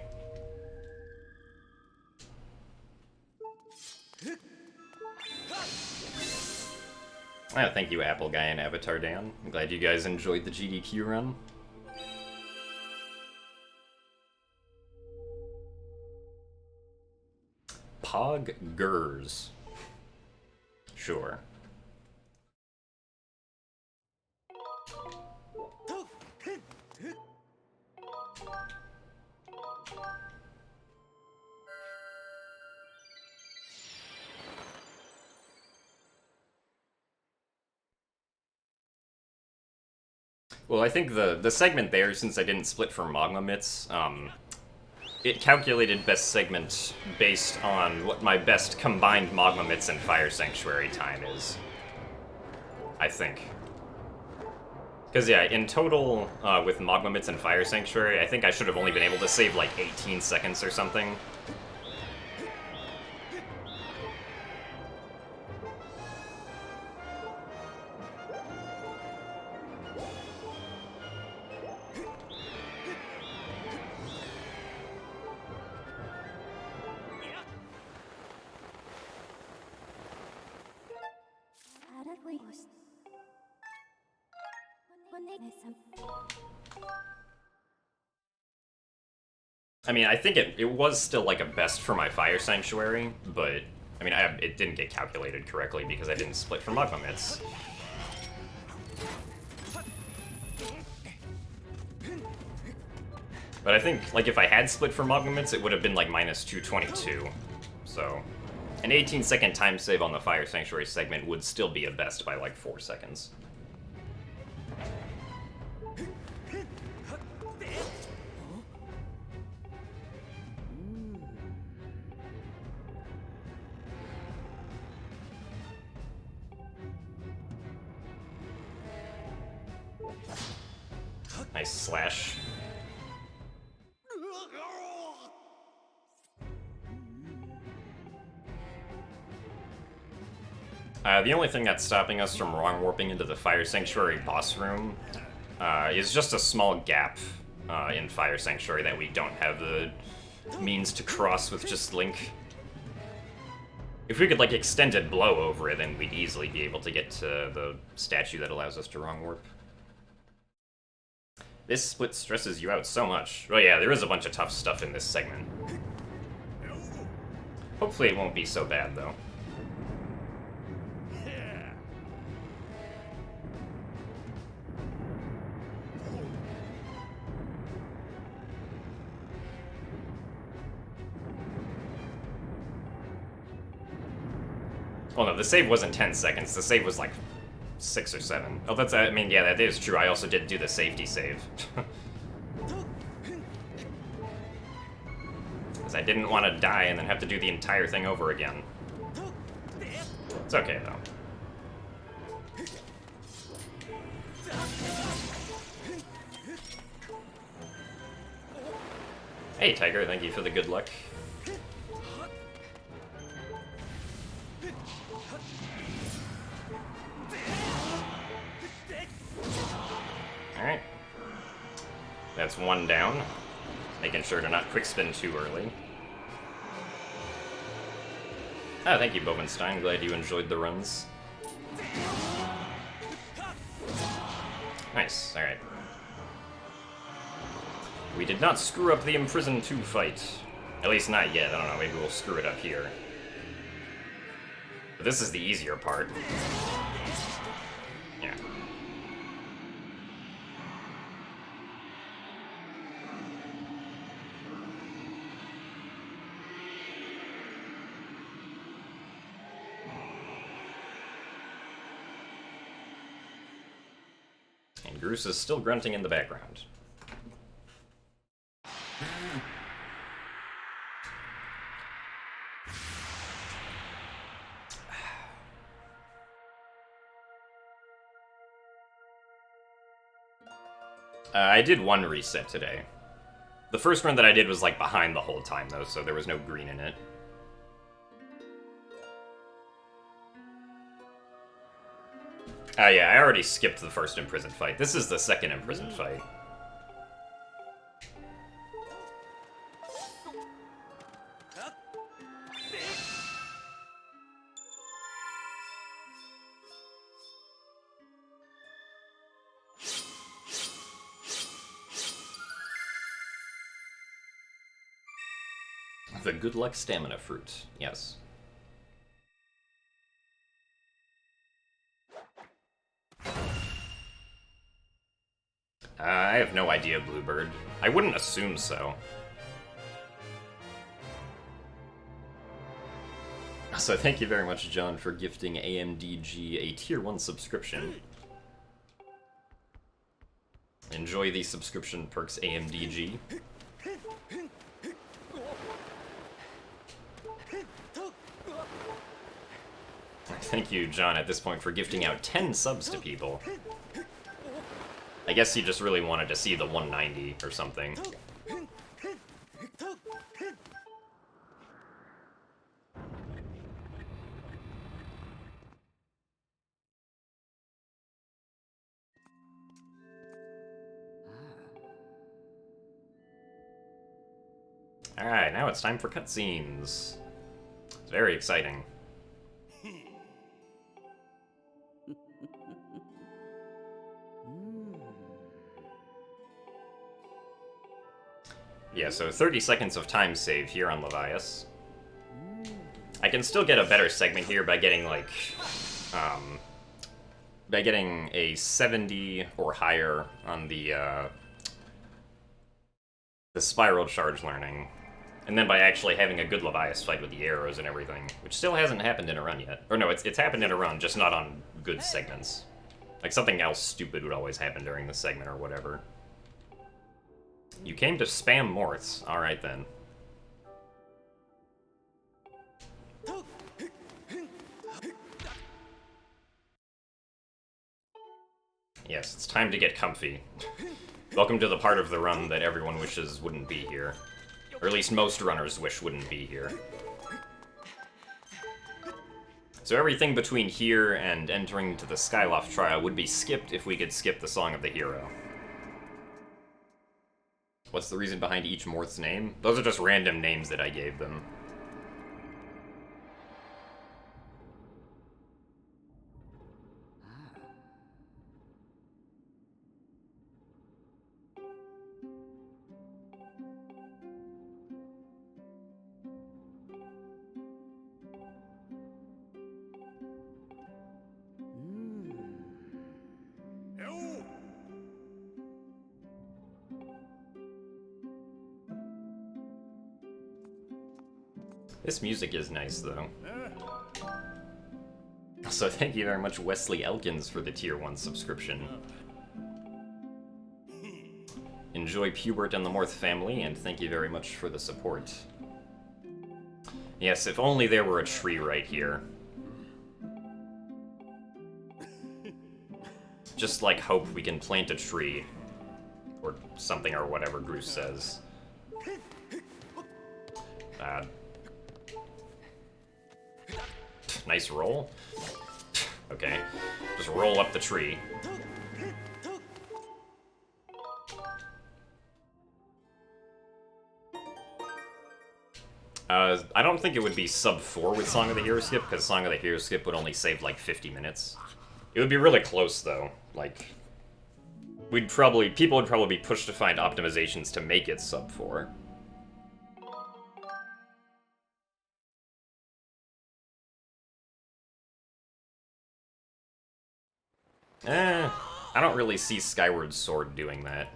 Oh, thank you, Apple Guy and Avatar Dan. I'm glad you guys enjoyed the GDQ run. Pog Gers. Sure. Well, I think the segment there, since I didn't split for Magma Mitts, it calculated best segment based on what my best combined Magma Mitts and Fire Sanctuary time is. I think. Because, yeah, in total, with Magma Mitts and Fire Sanctuary, I think I should have only been able to save, like, 18 seconds or something. I mean, I think it was still, like, a best for my Fire Sanctuary, but, I mean, it didn't get calculated correctly because I didn't split for Magma Mitts. But I think, like, if I had split for Magma Mitts, it would have been, like, minus 222. So, an 18-second time save on the Fire Sanctuary segment would still be a best by, like, 4 seconds. Nice slash. The only thing that's stopping us from wrong warping into the Fire Sanctuary boss room is just a small gap in Fire Sanctuary that we don't have the means to cross with just Link. If we could, like, extended blow over it, then we'd easily be able to get to the statue that allows us to wrong warp. This split stresses you out so much. Well, yeah, there is a bunch of tough stuff in this segment. Hopefully it won't be so bad, though. Oh no, the save wasn't 10 seconds. The save was like 6 or 7. Oh, that's, I mean, yeah, that is true. I also did do the safety save. Because I didn't want to die and then have to do the entire thing over again. It's okay, though. Hey, Tiger, thank you for the good luck. Alright. That's one down. Making sure to not quick spin too early. Oh, thank you, Bovenstein. Glad you enjoyed the runs. Nice, alright. We did not screw up the Imprison 2 fight. At least not yet. I don't know, maybe we'll screw it up here. But this is the easier part. Yeah. And Groose is still grunting in the background. I did one reset today. The first run that I did was like behind the whole time though, so there was no green in it. Yeah, I already skipped the first imprisoned fight. This is the second imprisoned fight. The good luck stamina fruit, yes. I have no idea, Bluebird. I wouldn't assume so. So thank you very much, John, for gifting AMDG a Tier 1 subscription. Enjoy the subscription perks, AMDG. Thank you, John, at this point, for gifting out 10 subs to people. I guess he just really wanted to see the 190 or something. Alright, now it's time for cutscenes. It's very exciting. Yeah, so 30 seconds of time save here on Levias. I can still get a better segment here by getting, like, by getting a 70 or higher on the Spiral Charge learning. And then by actually having a good Levias fight with the arrows and everything, which still hasn't happened in a run yet. Or no, it's happened in a run, just not on good segments. Like, something else stupid would always happen during the segment or whatever. You came to spam Morths. Alright then. Yes, it's time to get comfy. Welcome to the part of the run that everyone wishes wouldn't be here. Or at least most runners wish wouldn't be here. So everything between here and entering to the Skyloft trial would be skipped if we could skip the Song of the Hero. What's the reason behind each Morth's name? Those are just random names that I gave them. This music is nice, though. So thank you very much, Wesley Elkins, for the Tier 1 subscription. Enjoy Pubert and the Morth family, and thank you very much for the support. Yes, if only there were a tree right here. Just like hope we can plant a tree. Or something, or whatever Groose says. Nice roll. Okay. Just roll up the tree. I don't think it would be sub 4 with Song of the Hero Skip, because Song of the Hero Skip would only save like 50 minutes. It would be really close though. Like, people would probably be pushed to find optimizations to make it sub 4. I don't really see Skyward Sword doing that.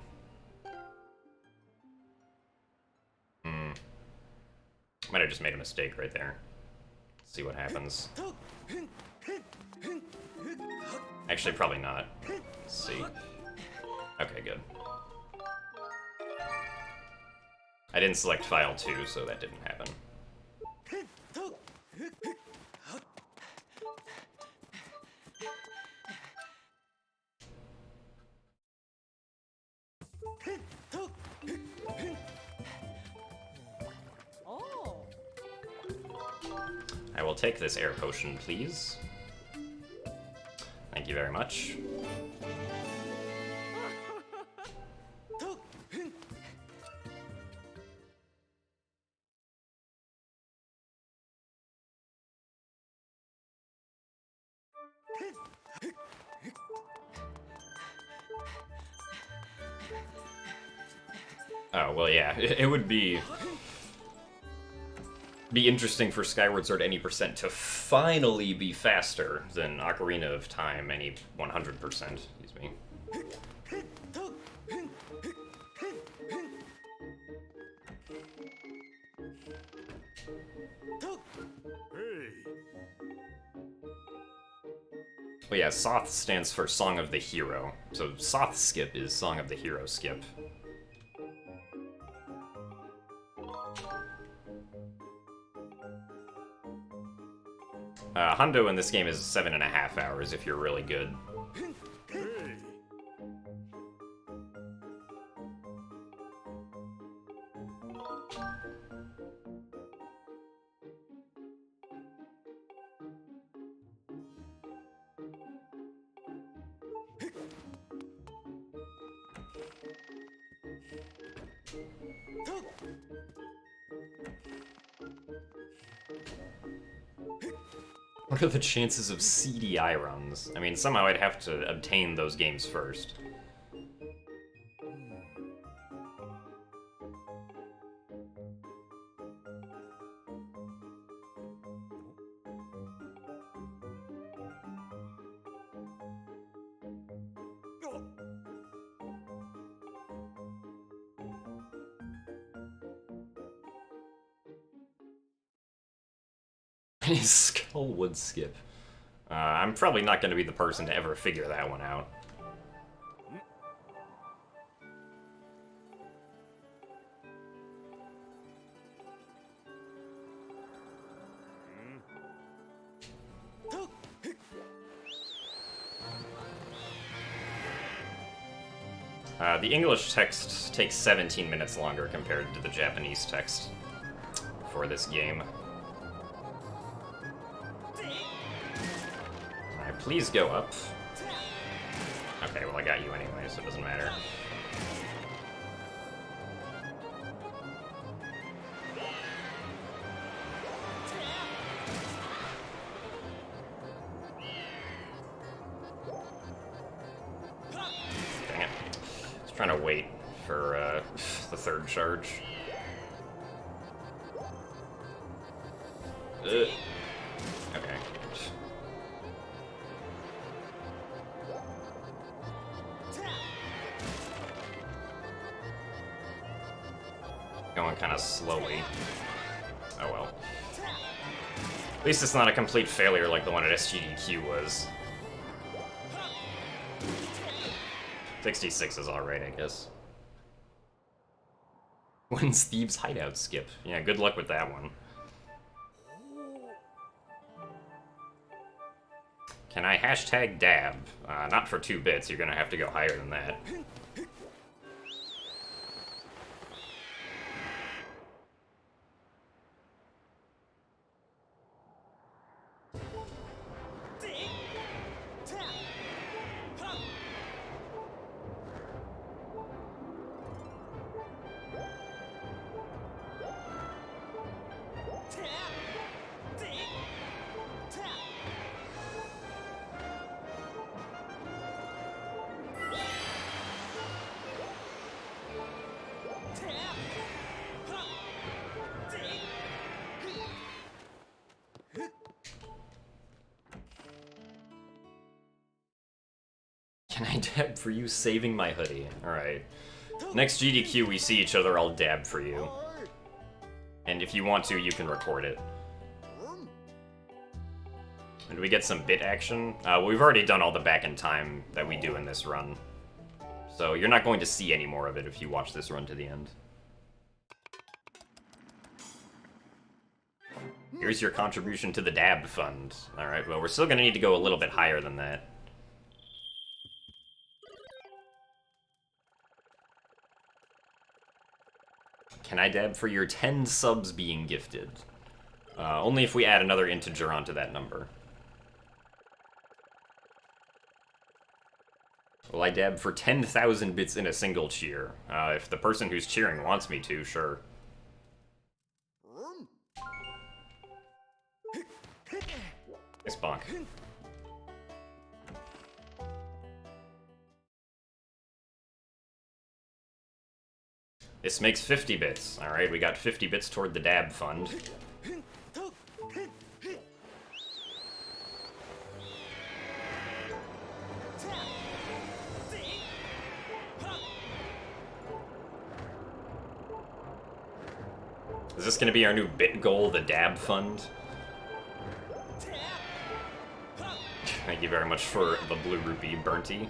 Might have just made a mistake right there. Let's see what happens. Actually, probably not. Let's see. Okay, good. I didn't select file 2, so that didn't happen. I will take this air potion, please. Thank you very much. Oh, well, yeah, it would be interesting for Skyward Sword any percent to finally be faster than Ocarina of Time any 100%, excuse me. Well, yeah, Soth stands for Song of the Hero, so Soth Skip is Song of the Hero Skip. Hundo in this game is 7.5 hours if you're really good. What are the chances of CDI runs? I mean, somehow I'd have to obtain those games first. Skullwood Skip. I'm probably not going to be the person to ever figure that one out. The English text takes 17 minutes longer compared to the Japanese text for this game. Please go up. Okay, well I got you anyway, so it doesn't matter. Dang it. I was trying to wait for the third charge. Okay. Going kind of slowly. Oh well. At least it's not a complete failure like the one at SGDQ was. 66 is alright, I guess. When's Thieves' Hideout Skip? Yeah, good luck with that one. Can I hashtag dab? Not for 2 bits, you're gonna have to go higher than that. Can I dab for you saving my hoodie? Alright. Next GDQ we see each other, I'll dab for you. And if you want to, you can record it. And do we get some bit action? We've already done all the back in time that we do in this run. So you're not going to see any more of it if you watch this run to the end. Here's your contribution to the DAB fund. Alright, well, we're still gonna need to go a little bit higher than that. Can I dab for your 10 subs being gifted? Only if we add another integer onto that number. Will I dab for 10,000 bits in a single cheer? If the person who's cheering wants me to, sure. Nice bonk. This makes 50 bits. Alright, we got 50 bits toward the DAB fund. Is this gonna be our new bit goal, the DAB fund? Thank you very much for the blue rupee, Burnty.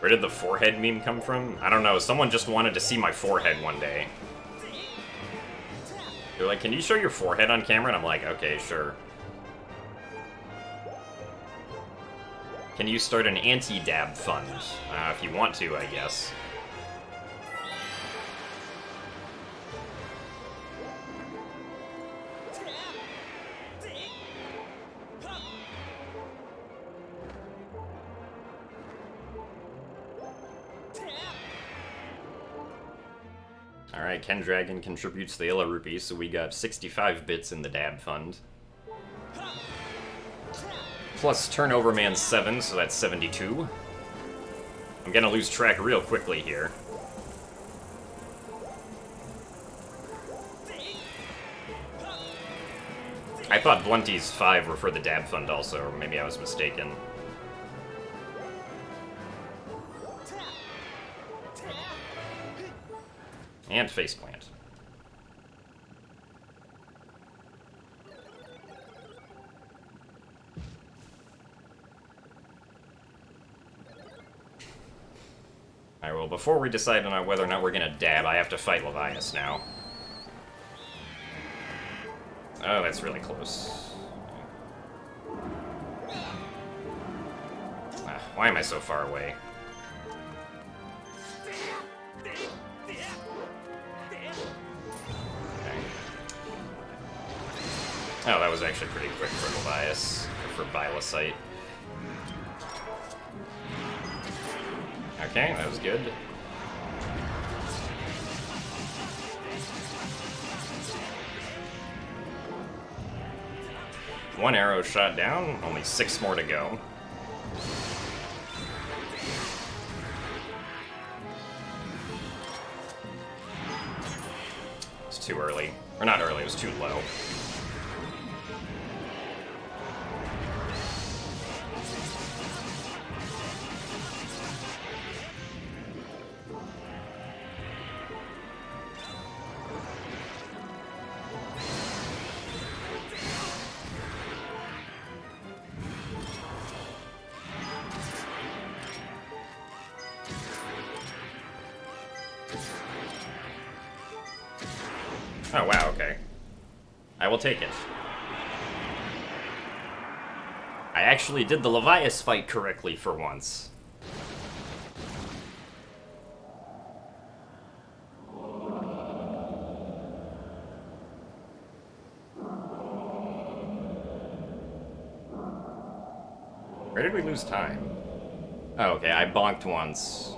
Where did the forehead meme come from? I don't know, someone just wanted to see my forehead one day. They're like, can you show your forehead on camera? And I'm like, okay, sure. Can you start an anti-dab fund? If you want to, I guess. Alright, Ken Dragon contributes the Illa Rupee, so we got 65 bits in the DAB fund. Plus Turnover Man 7, so that's 72. I'm gonna lose track real quickly here. I thought Blunty's 5 were for the DAB fund also, or maybe I was mistaken. And faceplant. Alright, well, before we decide on whether or not we're gonna dab, I have to fight Levias now. Oh, that's really close. Why am I so far away? Oh, that was actually pretty quick for Levias, or for Bylosite. Okay, that was good. One arrow shot down, only 6 more to go. It's too early. Or not early, it was too low. Oh, wow, okay. I will take it. I actually did the Levias fight correctly for once. Where did we lose time? Oh, okay, I bonked once.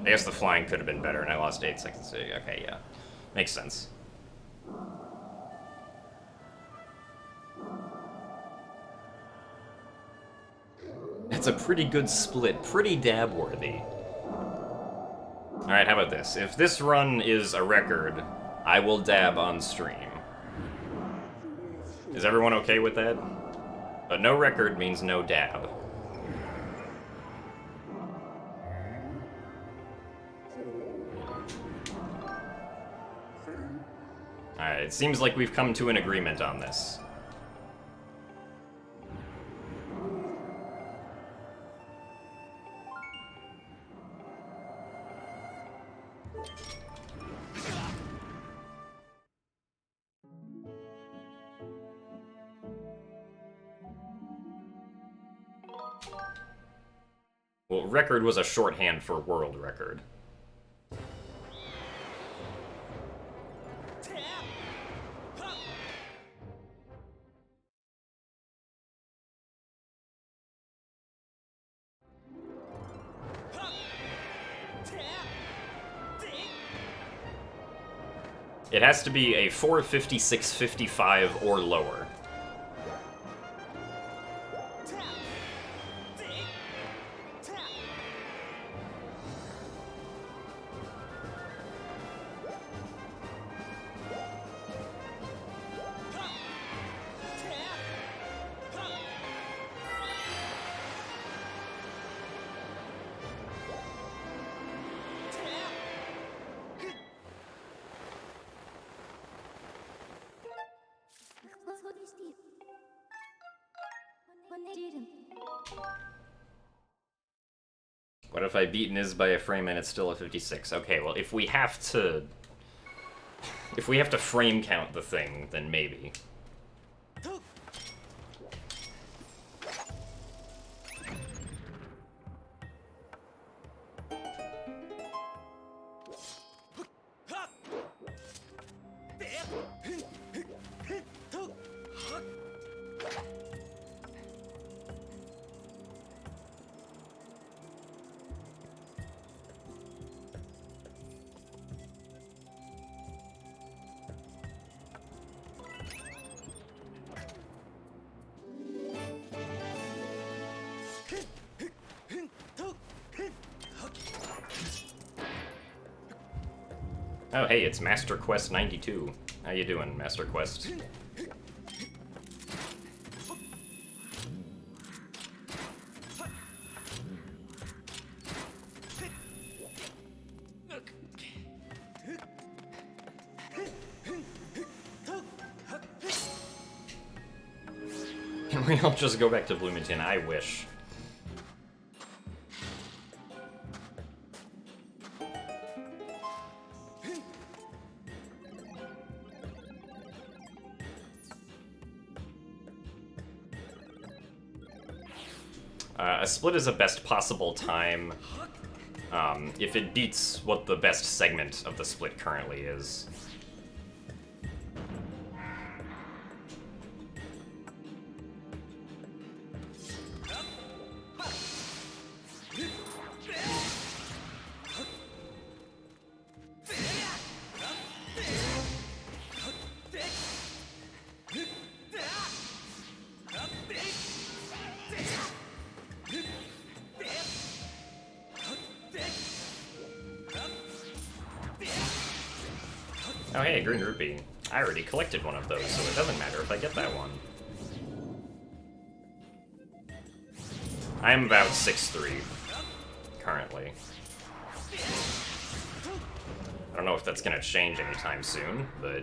I guess the flying could have been better, and I lost 8 seconds. Okay, yeah. Makes sense. It's a pretty good split, pretty dab-worthy. Alright, how about this? If this run is a record, I will dab on stream. Is everyone okay with that? But no record means no dab. Alright, it seems like we've come to an agreement on this. Well, record was a shorthand for world record. It has to be a 456.55 or lower. What if I beat Niz by a frame and it's still a 56? Okay, well, if we have to frame count the thing, then maybe. Oh, hey, it's Master Quest 92. How you doing, Master Quest? Can we all just go back to Bloomington? I wish. A split is a best possible time if it beats what the best segment of the split currently is. Oh hey, Green Rupee. I already collected one of those, so it doesn't matter if I get that one. I am about 6'3", currently. I don't know if that's gonna change anytime soon, but...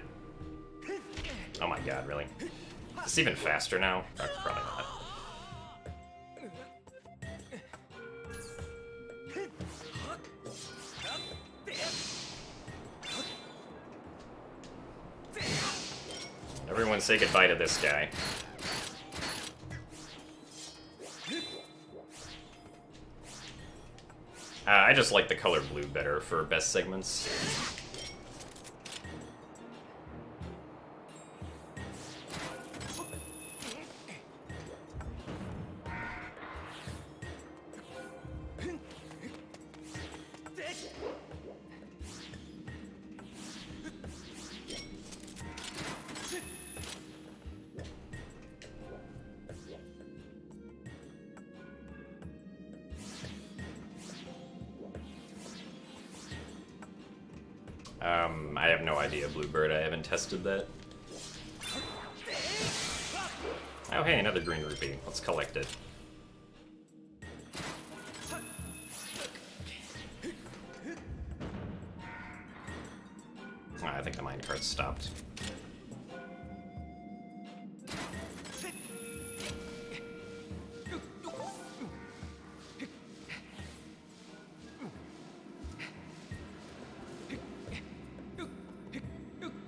Oh my god, really? Is this even faster now? Oh, probably not. Everyone say goodbye to this guy. I just like the color blue better for best segments. I have no idea, Bluebird. I haven't tested that. Oh hey, another green rupee. Let's collect it. Oh, I think the minecart stopped.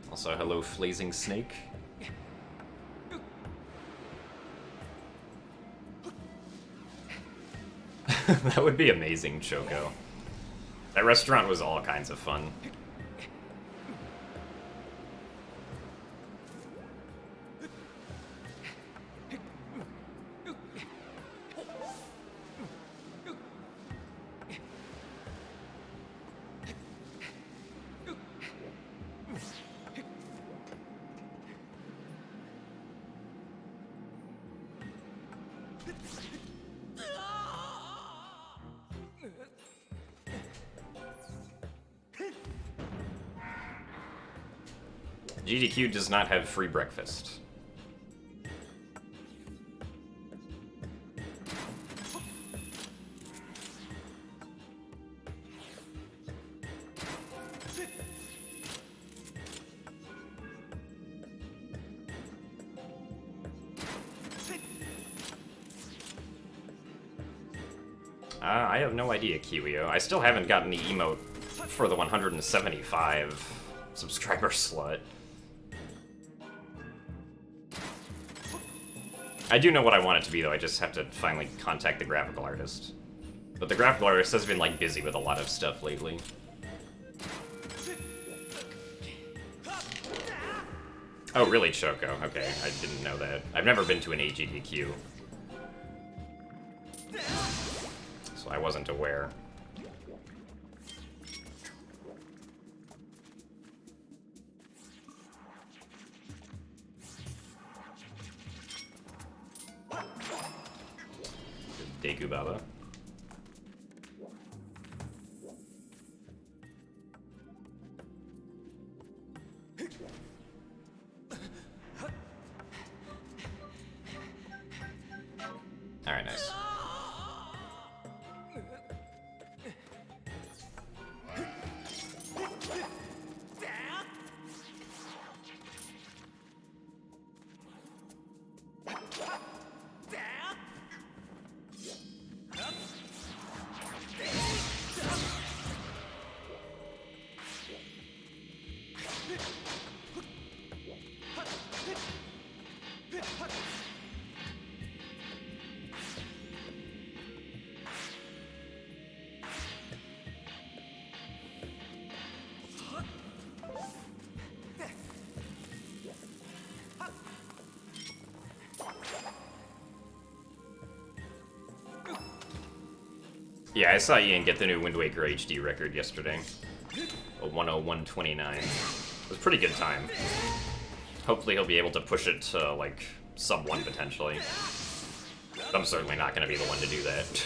Also, hello, Flazing Snake. That would be amazing, Choco. That restaurant was all kinds of fun. GDQ does not have free breakfast. I have no idea, Kiwio. I still haven't gotten the emote for the 175 subscriber slot. I do know what I want it to be, though. I just have to finally contact the graphical artist. But the graphical artist has been, like, busy with a lot of stuff lately. Oh, really, Choco? Okay, I didn't know that. I've never been to an AGDQ. So I wasn't aware. Deku Baba. Alright, nice. Yeah, I saw Ian get the new Wind Waker HD record yesterday. A 101.29. It was a pretty good time. Hopefully he'll be able to push it to, like, sub 1 potentially. But I'm certainly not going to be the one to do that.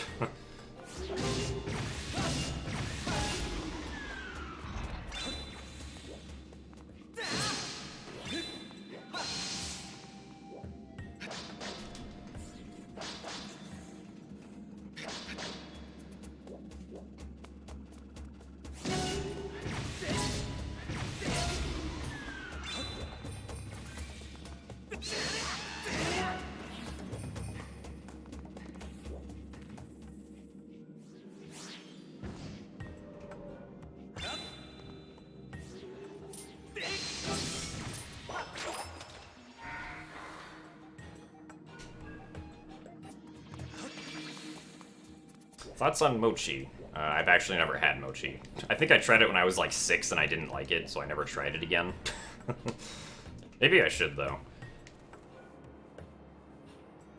Thoughts on mochi? I've actually never had mochi. I think I tried it when I was like 6 and I didn't like it, so I never tried it again. Maybe I should, though.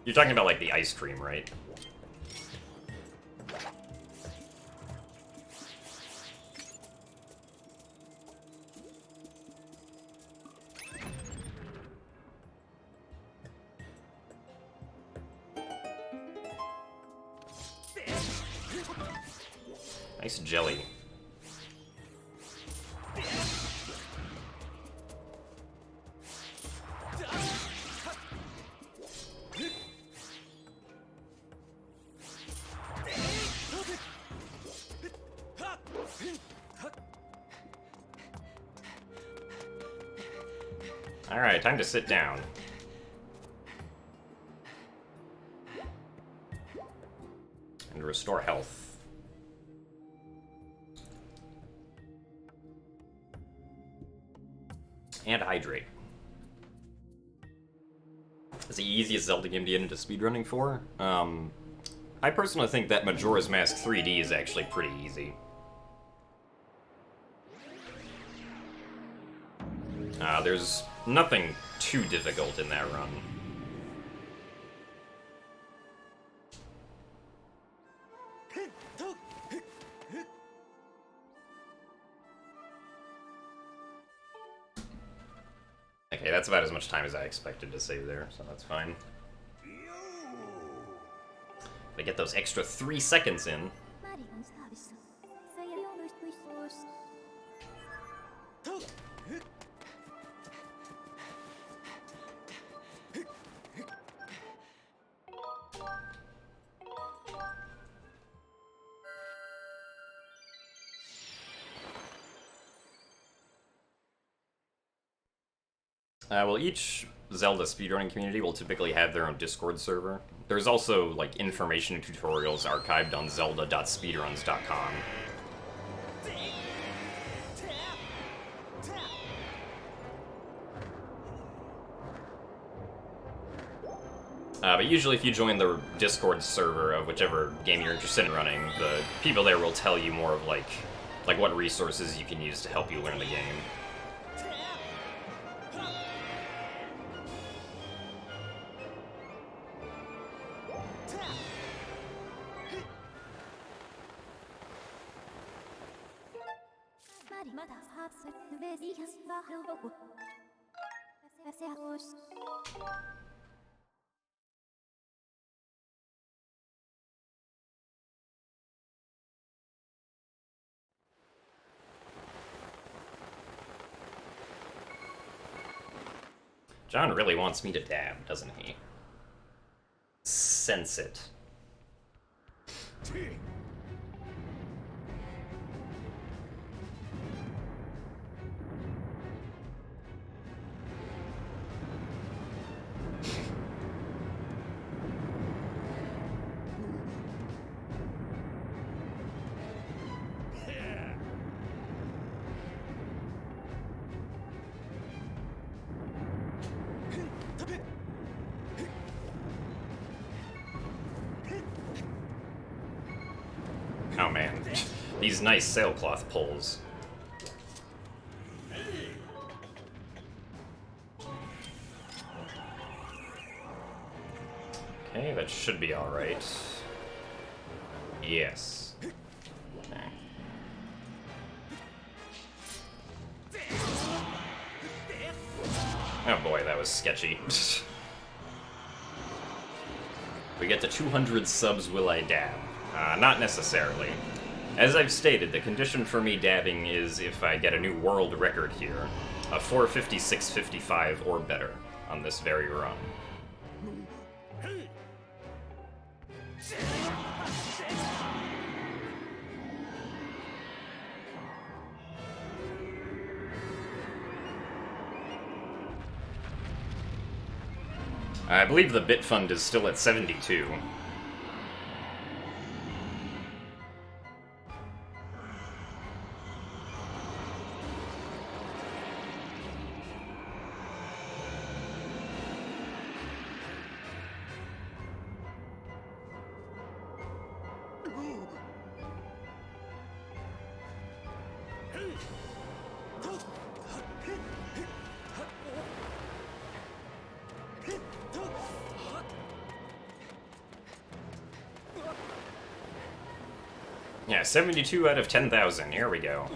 You're talking about, like, the ice cream, right? Nice jelly. Alright, time to sit down. And restore health. And hydrate. It's the easiest Zelda game to get into speedrunning for. I personally think that Majora's Mask 3D is actually pretty easy. There's nothing too difficult in that run. Okay, that's about as much time as I expected to save there, so that's fine. I get those extra 3 seconds in. Well, each Zelda speedrunning community will typically have their own Discord server. There's also, like, information and tutorials archived on zelda.speedruns.com. But usually if you join the Discord server of whichever game you're interested in running, the people there will tell you more of, like what resources you can use to help you learn the game. John really wants me to dab, doesn't he? Sense it. Oh man, these nice sailcloth pulls. Okay, that should be alright. Yes. Okay. Oh boy, that was sketchy. We get to 200 subs, will I dab? Not necessarily. As I've stated, the condition for me dabbing is if I get a new world record here. A 456.55 or better on this very run. I believe the bit fund is still at 72. Yeah, 72 out of 10,000. Here we go.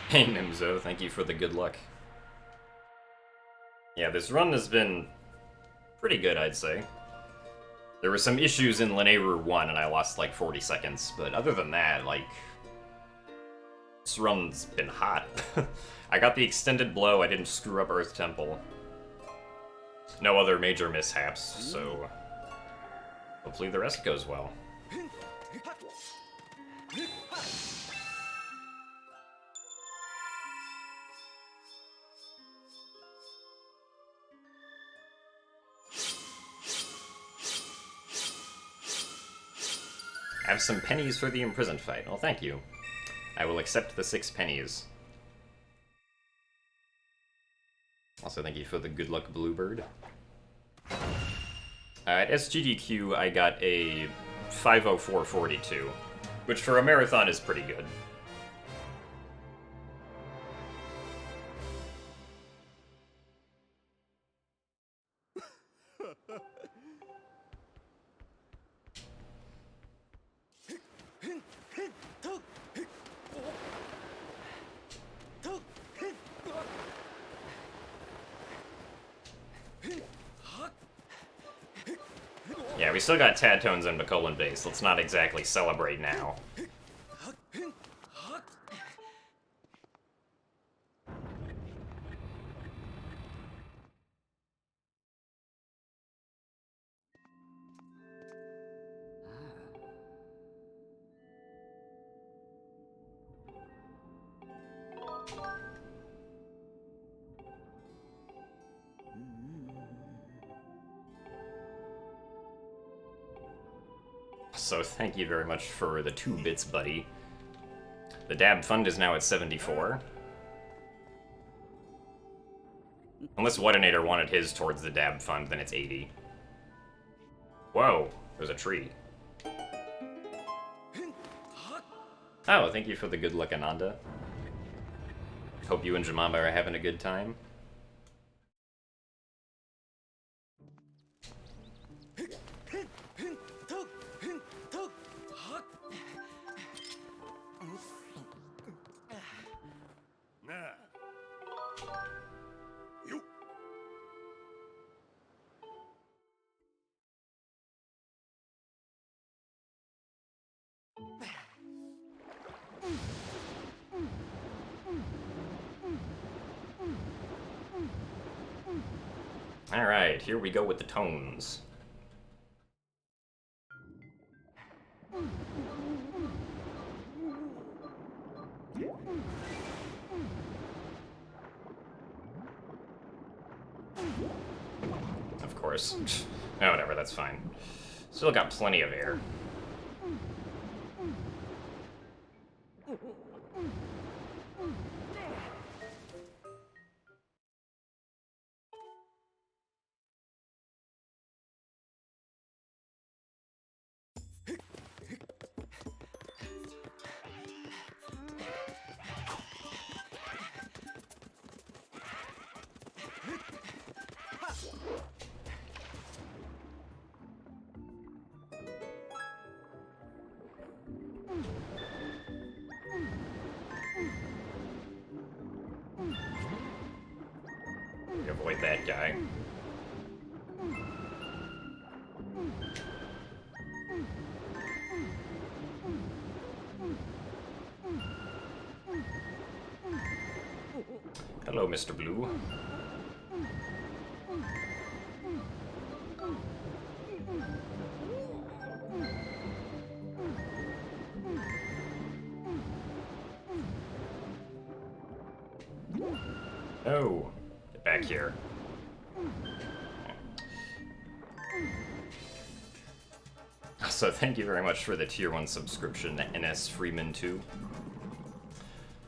Hey Nimzo, thank you for the good luck. Yeah, this run has been pretty good, I'd say. There were some issues in Lanayru 1 and I lost like 40 seconds, but other than that, like, this run's been hot. I got the extended blow, I didn't screw up Earth Temple. No other major mishaps, so hopefully the rest goes well. Have some pennies for the imprisoned fight. Well, thank you. I will accept the 6 pennies. Also, thank you for the good luck, Bluebird. At SGDQ, I got a 5:04:42, which for a marathon is pretty good. Yeah, we still got Tad Tones and Bokoblin base. Let's not exactly celebrate now. So thank you very much for the 2 bits, buddy. The DAB fund is now at 74. Unless Whatinator wanted his towards the DAB fund, then it's 80. Whoa, there's a tree. Oh, thank you for the good luck, Ananda. Hope you and Jemima are having a good time. Alright, here we go with the tones. Of course. Oh, whatever, that's fine. Still got plenty of air. Avoid that guy. Hello, Mr. Blue. Oh, get back here. So thank you very much for the tier 1 subscription, NS Freeman 2.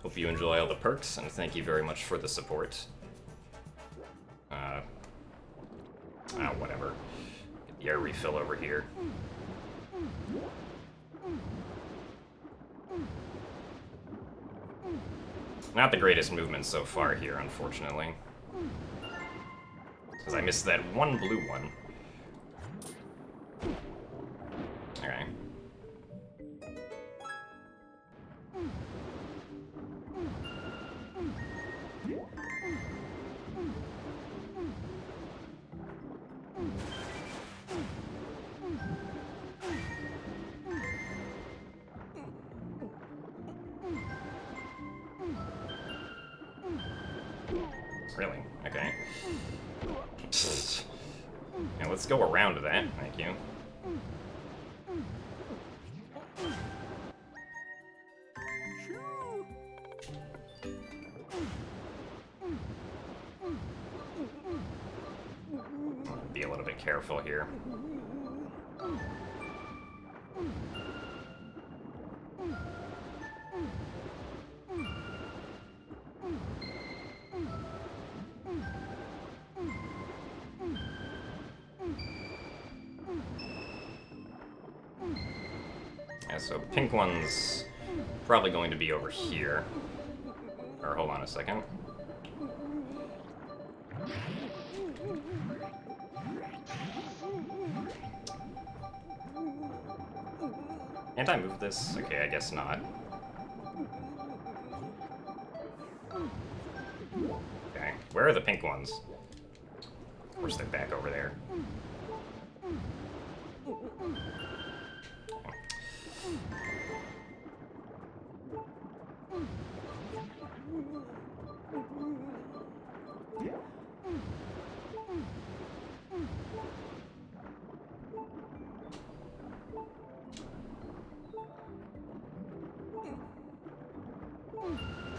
Hope you enjoy all the perks, and thank you very much for the support. Whatever. Get the air refill over here. Not the greatest movement so far here, unfortunately. Because I missed that one blue one. Okay. Really? Okay. Now let's go around that. Thank you. Be a little bit careful here. Yeah, so pink one's probably going to be over here. Or hold on a second. Can't I move this? Okay, I guess not. Okay, where are the pink ones? Of course they're back over there.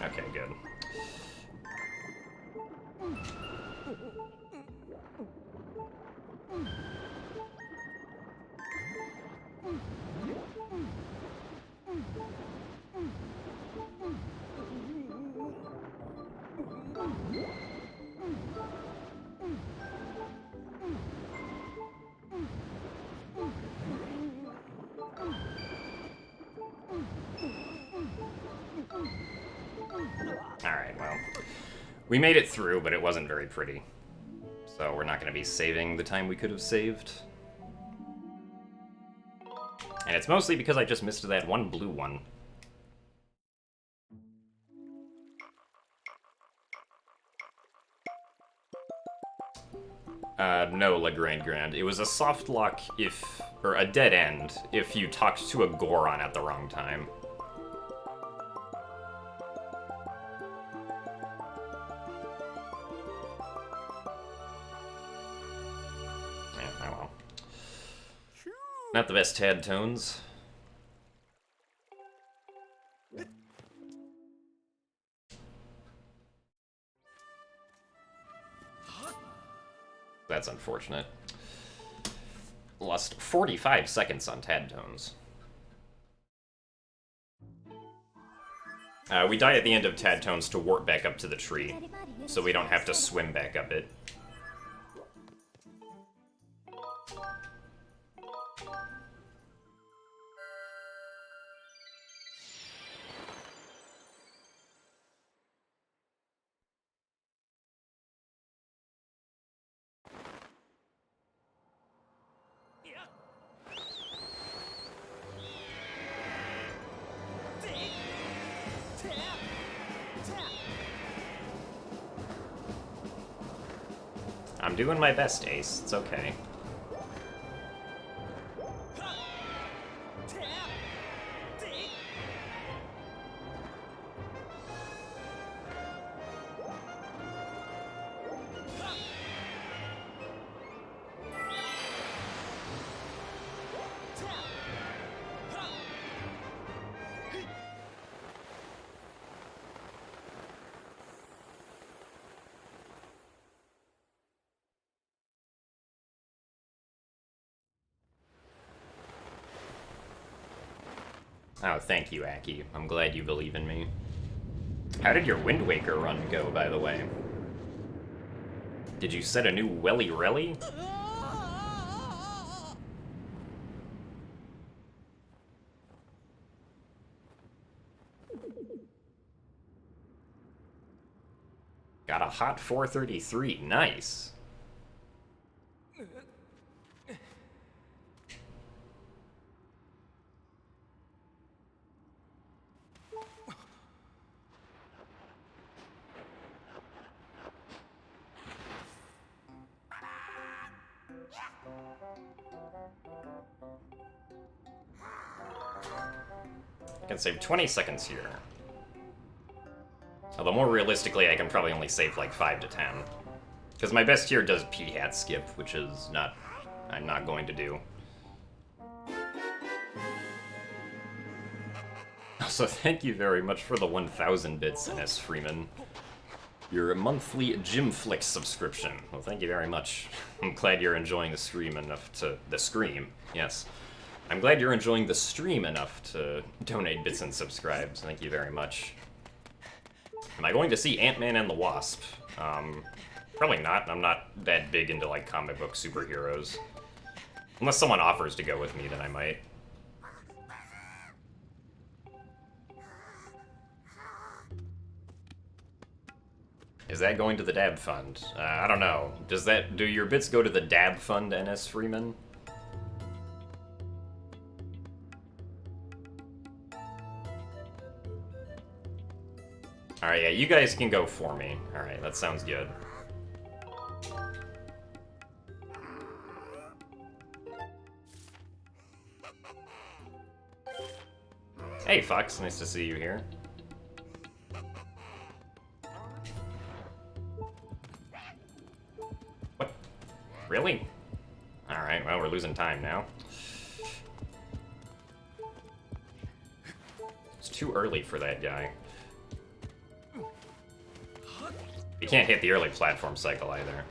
Okay, good. Alright, well. We made it through, but it wasn't very pretty. So we're not going to be saving the time we could have saved. And it's mostly because I just missed that one blue one. No, Legrand Grand. It was a soft lock if... or a dead end if you talked to a Goron at the wrong time. Yeah, oh well. Not the best Tad tones. That's unfortunate. Lost 45 seconds on Tad tones. We die at the end of Tad tones to warp back up to the tree, so we don't have to swim back up it. I'm doing my best, Ace. It's okay. Oh, thank you, Aki. I'm glad you believe in me. How did your Wind Waker run go, by the way? Did you set a new Welly Relly? Got a hot 433. Nice. I can save 20 seconds here. Although more realistically, I can probably only save like 5 to 10. Because my best tier does P-Hat skip, which is not... I'm not going to do. Also, thank you very much for the 1,000 bits, NS Freeman. Your monthly Gymflix subscription. Well, thank you very much. I'm glad you're enjoying the stream enough to... The scream, yes. I'm glad you're enjoying the stream enough to donate bits and subscribe. So thank you very much. Am I going to see Ant-Man and the Wasp? Probably not. I'm not that big into, like, comic book superheroes. Unless someone offers to go with me, then I might. Is that going to the DAB fund? I don't know. Do your bits go to the DAB fund, NS Freeman? Alright, yeah, you guys can go for me. Alright, that sounds good. Hey, Fox, nice to see you here. What? Really? Alright, well, we're losing time now. It's too early for that guy. You can't hit the early platform cycle either.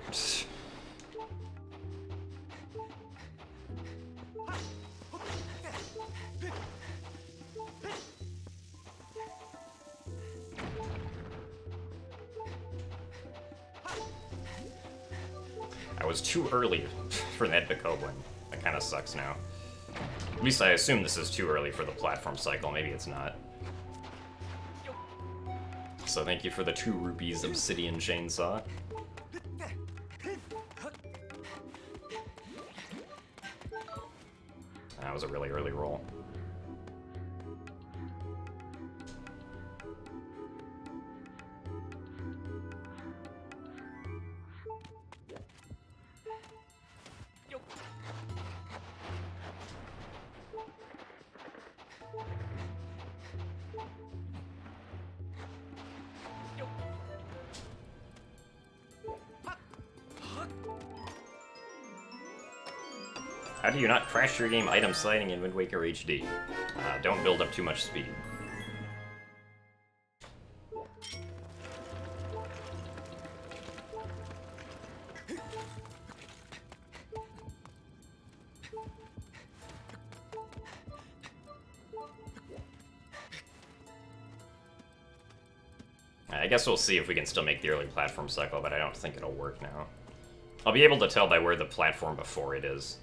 I was too early for that Bokoblin. That kind of sucks now. At least I assume this is too early for the platform cycle. Maybe it's not. So thank you for the 2 rupees Obsidian Chainsaw. That was a really early roll. How do you not crash your game item sliding in Wind Waker HD? Don't build up too much speed. I guess we'll see if we can still make the early platform cycle, but I don't think it'll work now. I'll be able to tell by where the platform before it is.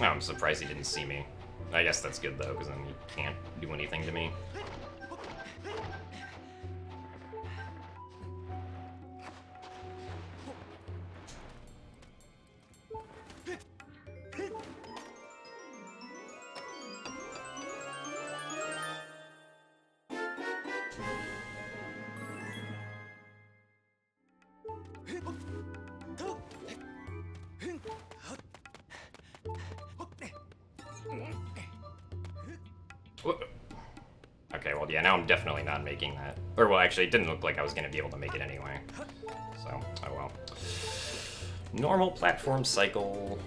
Oh, I'm surprised he didn't see me. I guess that's good, though, because then he can't do anything to me. Okay, well, yeah, now I'm definitely not making that. Or, well, actually, it didn't look like I was going to be able to make it anyway. So, oh well. Normal platform cycle.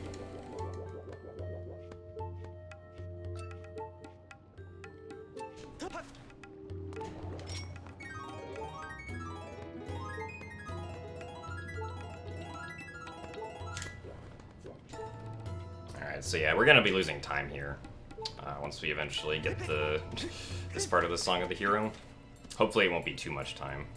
Alright, so yeah, we're going to be losing time here. Once we eventually get this part of the Song of the Hero. Hopefully it won't be too much time.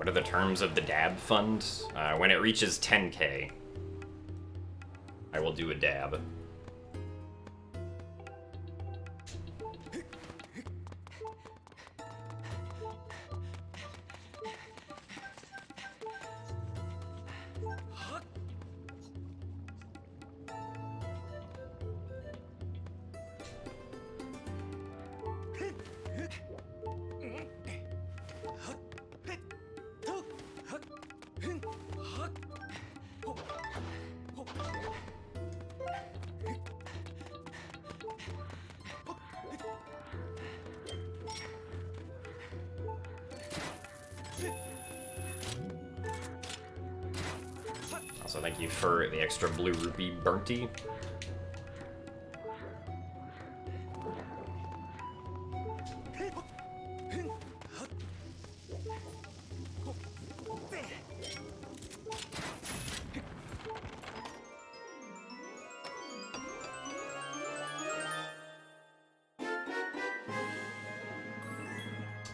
What are the terms of the dab fund? When it reaches 10K, I will do a dab. Also, thank you for the extra blue rupee burnty.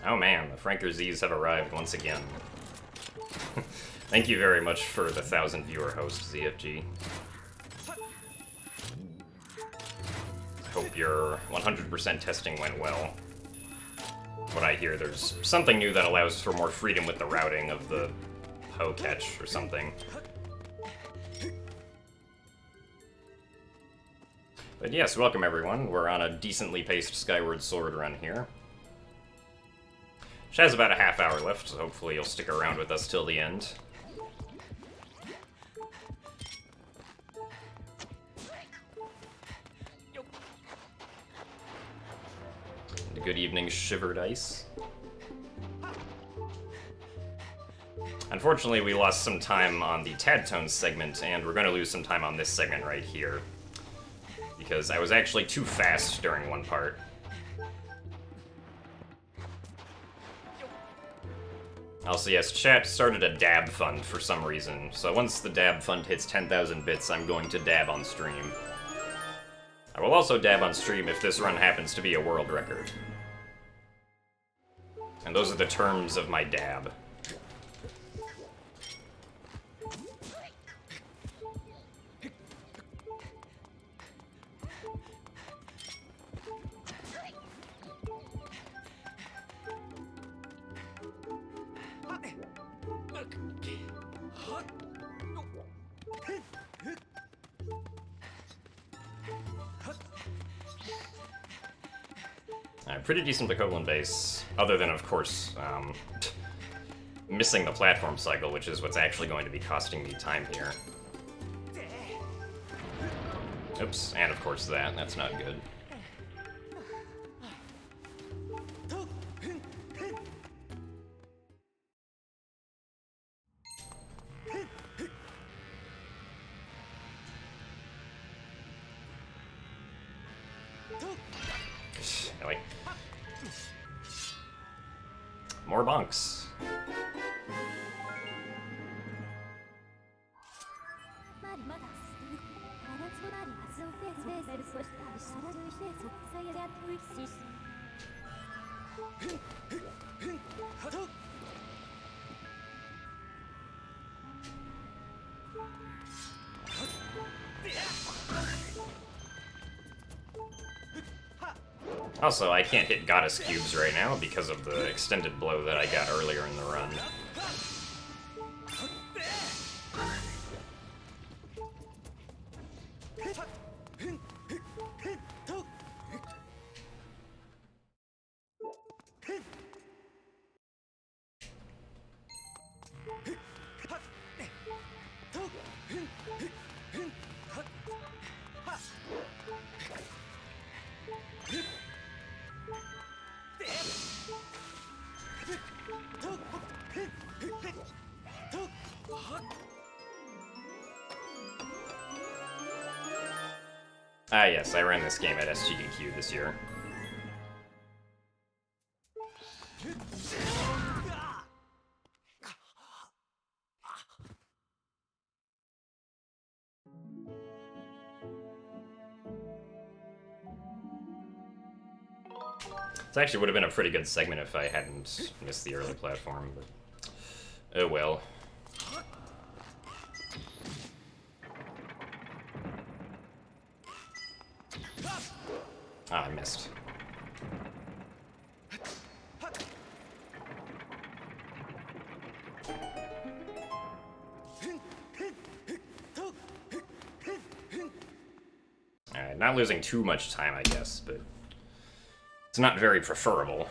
Oh man, the Franker Z's have arrived once again. Thank you very much for the 1,000 viewer host, ZFG. I hope your 100% testing went well. What I hear, there's something new that allows for more freedom with the routing of the Ho catch or something. But yes, welcome everyone. We're on a decently paced Skyward Sword run here. Which has about a half hour left, so hopefully you'll stick around with us till the end. Good evening, Shivered Ice. Unfortunately, we lost some time on the Tad Tones segment, and we're going to lose some time on this segment right here. Because I was actually too fast during one part. Also, yes, chat started a dab fund for some reason, so once the dab fund hits 10,000 bits, I'm going to dab on stream. I will also dab on stream if this run happens to be a world record. And those are the terms of my dab. Pretty decent Bokoblin base, other than, of course, missing the platform cycle, which is what's actually going to be costing me time here. Oops, and of course that's not good. Really? More bunks. Also, I can't hit Goddess Cubes right now because of the extended blow that I got earlier in the run. Ah yes, I ran this game at SGDQ this year. This actually would have been a pretty good segment if I hadn't missed the early platform, but Oh well. Ah, I missed. Alright, not losing too much time, I guess, but it's not very preferable.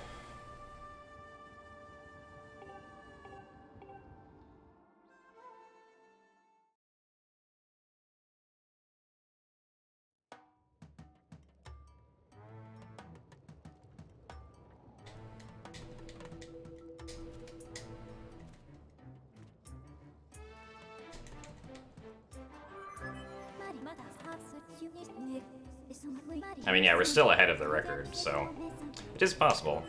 I mean, yeah, we're still ahead of the record, so it is possible.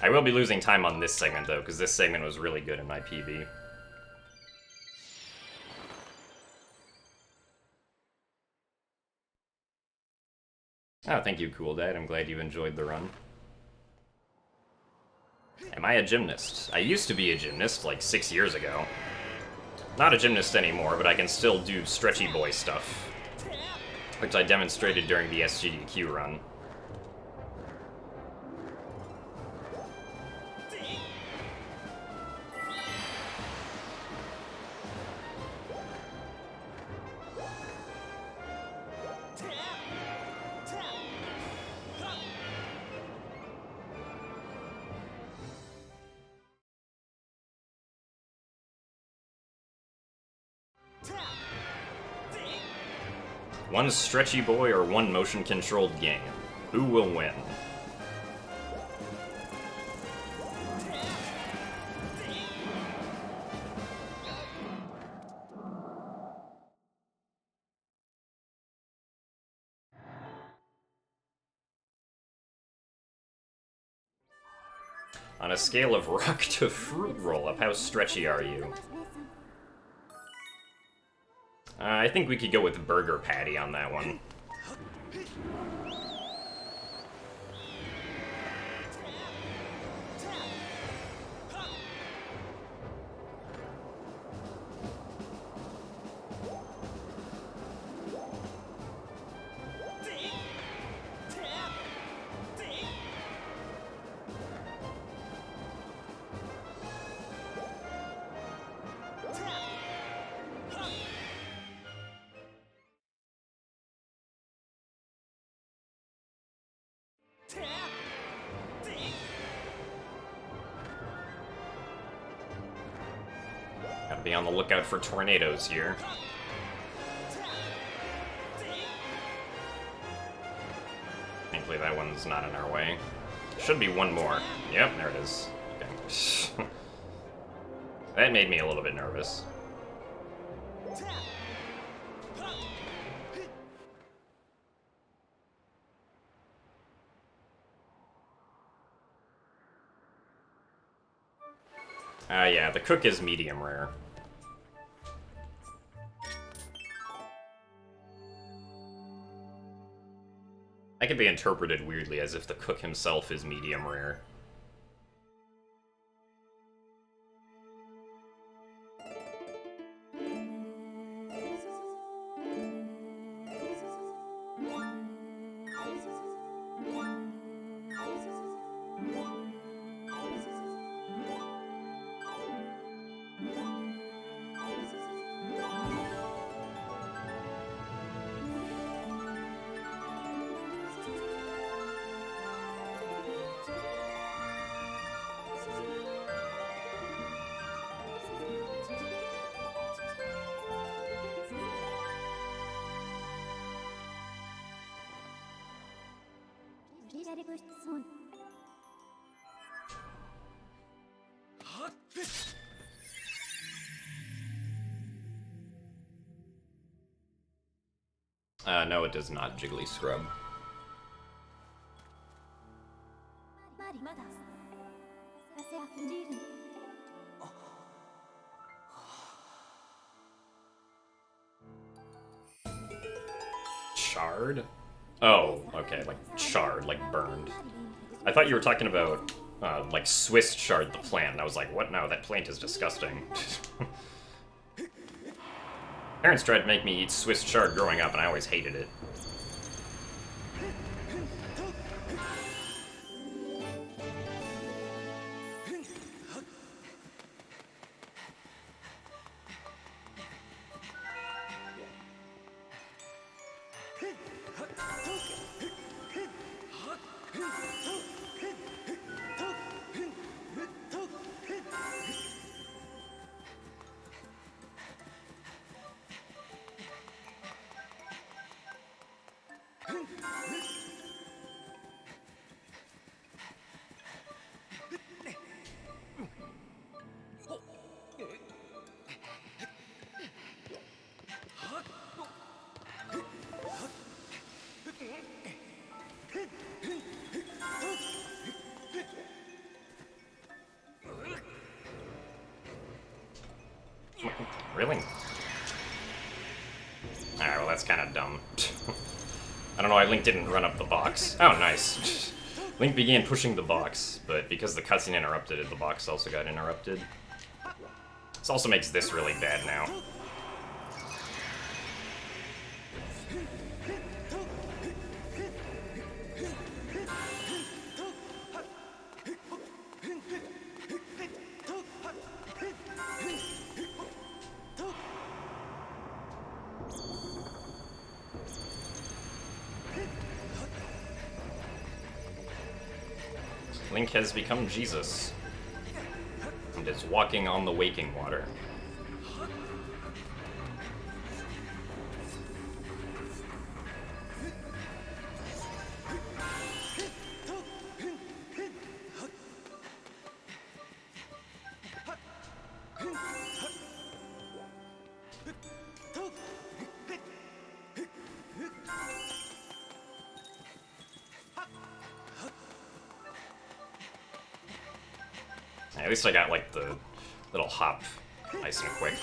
I will be losing time on this segment, though, because this segment was really good in my PB. Oh, thank you, Cool Dad. I'm glad you enjoyed the run. Am I a gymnast? I used to be a gymnast, like 6 years ago. Not a gymnast anymore, but I can still do stretchy boy stuff, which I demonstrated during the SGDQ run. One stretchy boy or one motion-controlled game? Who will win? On a scale of rock to fruit roll-up, how stretchy are you? I think we could go with Burger Patty on that one. Gotta be on the lookout for tornadoes here. Thankfully that one's not in our way. Should be one more. Yep, there it is. Okay. That made me a little bit nervous. Yeah, the cook is medium rare. That could be interpreted weirdly as if the cook himself is medium rare. No, it does not, Jiggly Scrub. Charred? Oh, okay, like charred, like burned. I thought you were talking about like Swiss chard the plant. And I was like, what? No, that plant is disgusting. Parents tried to make me eat Swiss chard growing up, and I always hated it. Really? Alright, well that's kind of dumb. I don't know why Link didn't run up the box. Oh, nice. Link began pushing the box, but because the cutscene interrupted it, the box also got interrupted. This also makes this really bad now. Link has become Jesus, and is walking on the waking water. At least I got, like, the little hop nice and quick.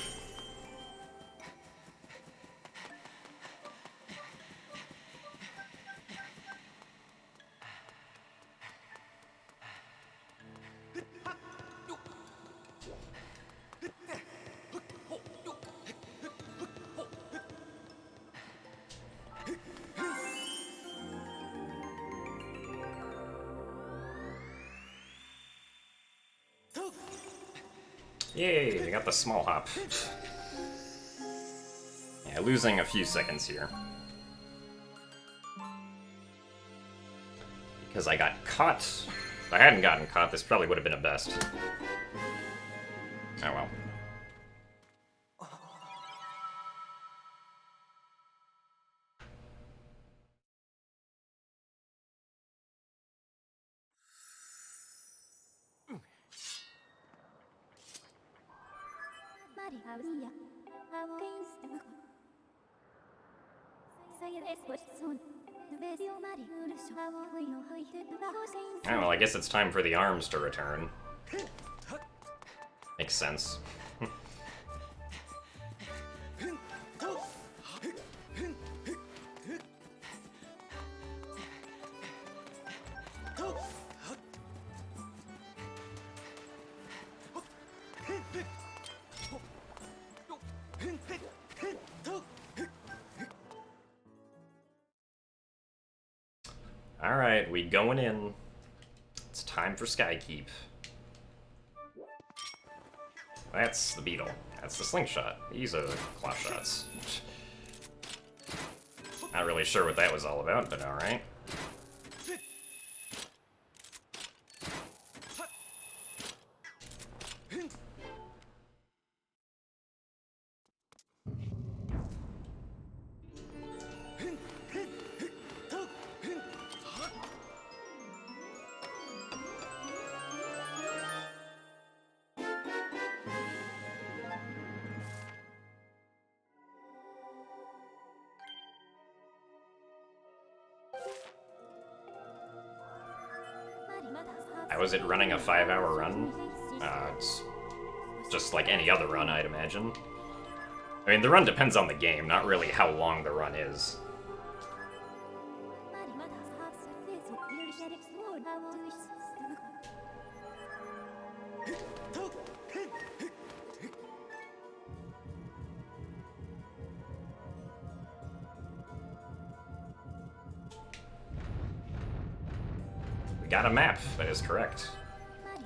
Yay, I got the small hop. Yeah, losing a few seconds here. Because I got caught. If I hadn't gotten caught, this probably would have been a best. Oh well. Oh, well, I guess it's time for the arms to return. Makes sense. Alright, we going in. It's time for Skykeep. That's the beetle. That's the slingshot. These are the claw shots. Not really sure what that was all about, but alright. Was it running a 5-hour run? It's just like any other run, I'd imagine. I mean, the run depends on the game, not really how long the run is. We got a map, that is correct.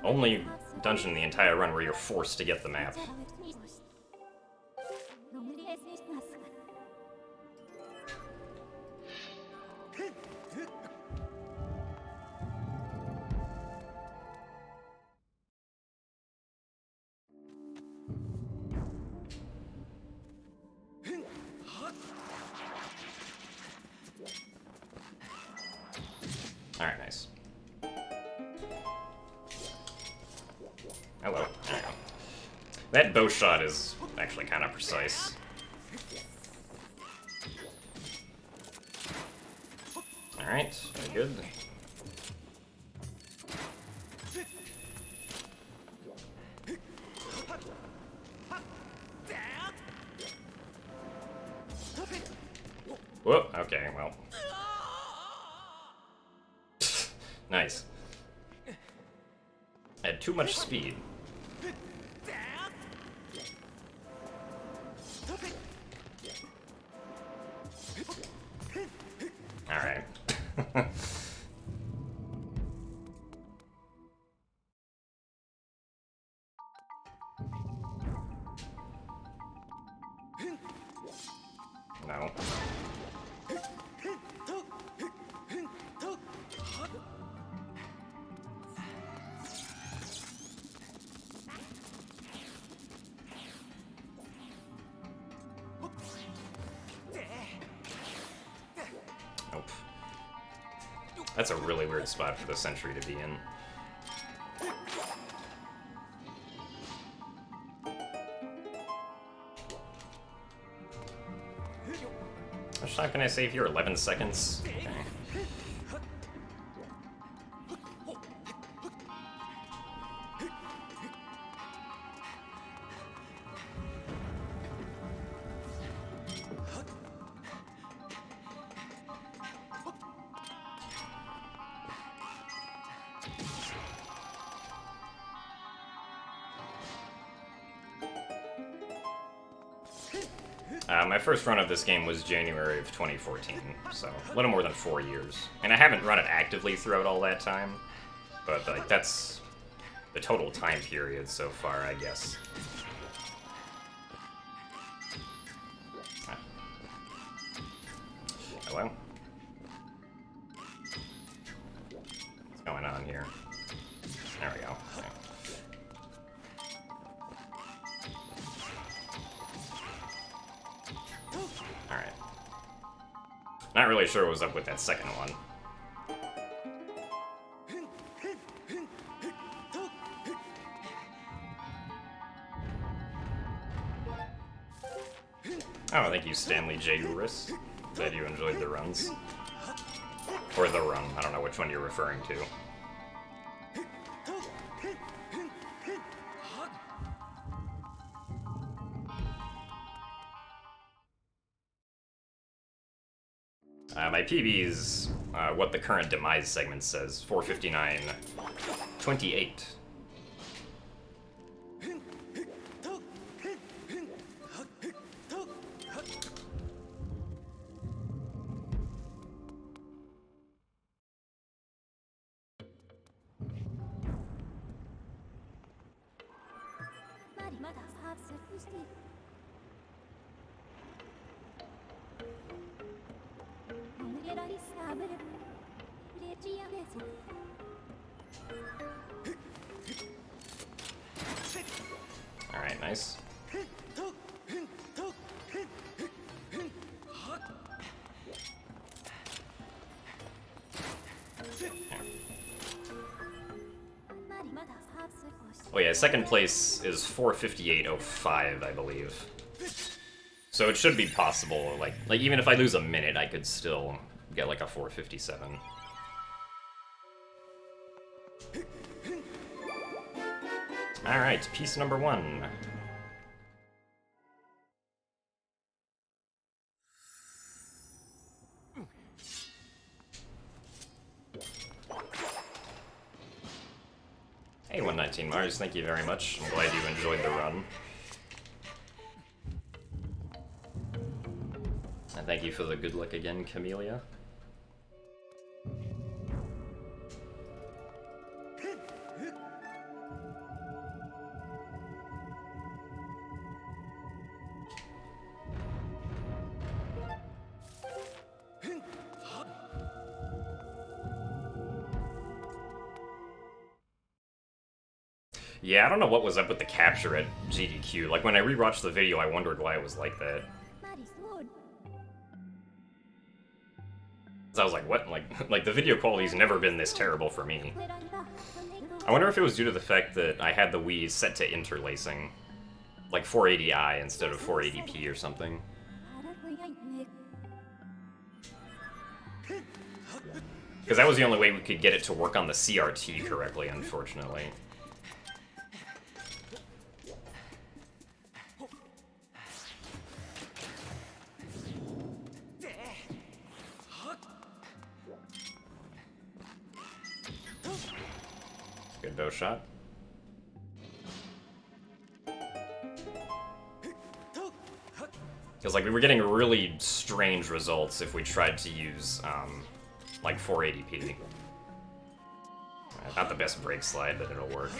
Only dungeon in the entire run where you're forced to get the map. Alright, nice. Hello. There you go. That bow shot is actually kind of precise. Alright, very good. Whoa, okay, well. Nice. Had too much speed. Alright. No. Nope. That's a really weird spot for the sentry to be in. How much time can I save here? 11 seconds? Okay. My first run of this game was January of 2014, so a little more than 4 years. And I haven't run it actively throughout all that time, but like that's the total time period so far, I guess. Hello? What's going on here? There we go. Okay. Alright. Not really sure what was up with that second one. Oh, thank you, Stanley J. Uris. Glad you enjoyed the runs. Or the run, I don't know which one you're referring to. My PB is what the current demise segment says, 459.28. Alright, nice. Oh yeah, second place is 458.05, I believe. So it should be possible, like even if I lose a minute, I could still get like a 457. Alright, piece number 1. Hey, 119 Mars, thank you very much. I'm glad you enjoyed the run. And thank you for the good luck again, Camellia. Yeah, I don't know what was up with the capture at GDQ. Like, when I rewatched the video, I wondered why it was like that. I was like, what? Like the video quality's never been this terrible for me. I wonder if it was due to the fact that I had the Wii set to interlacing. Like 480i instead of 480p or something. Because that was the only way we could get it to work on the CRT correctly, unfortunately. Good bow shot. Because, like, we were getting really strange results if we tried to use, like, 480p. Not the best break slide, but it'll work.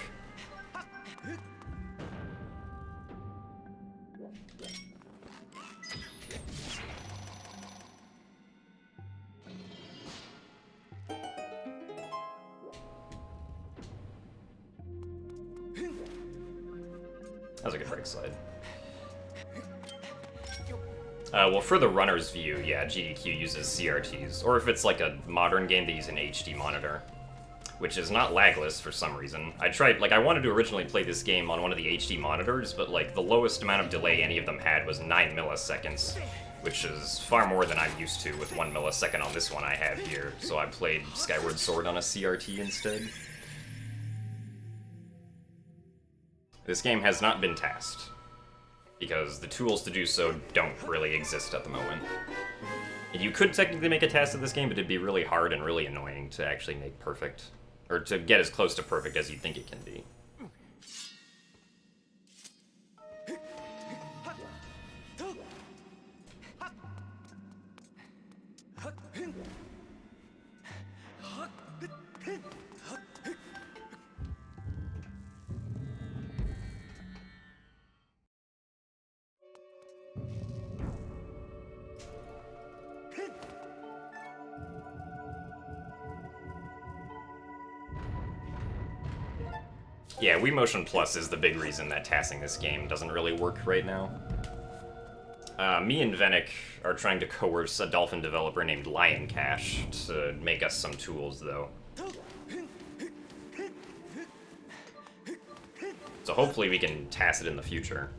That was a good break slide. Well, for the runner's view, yeah, GDQ uses CRTs. Or if it's like a modern game, they use an HD monitor. Which is not lagless for some reason. I tried, like, I wanted to originally play this game on one of the HD monitors, but, like, the lowest amount of delay any of them had was 9 milliseconds. Which is far more than I'm used to with 1 millisecond on this one I have here. So I played Skyward Sword on a CRT instead. This game has not been tasked, because the tools to do so don't really exist at the moment. And you could technically make a task of this game, but it'd be really hard and really annoying to actually make perfect, or to get as close to perfect as you think it can be. Yeah, Wii Motion Plus is the big reason that tasking this game doesn't really work right now. Me and Venick are trying to coerce a Dolphin developer named Lion Cash to make us some tools, though. So hopefully we can task it in the future.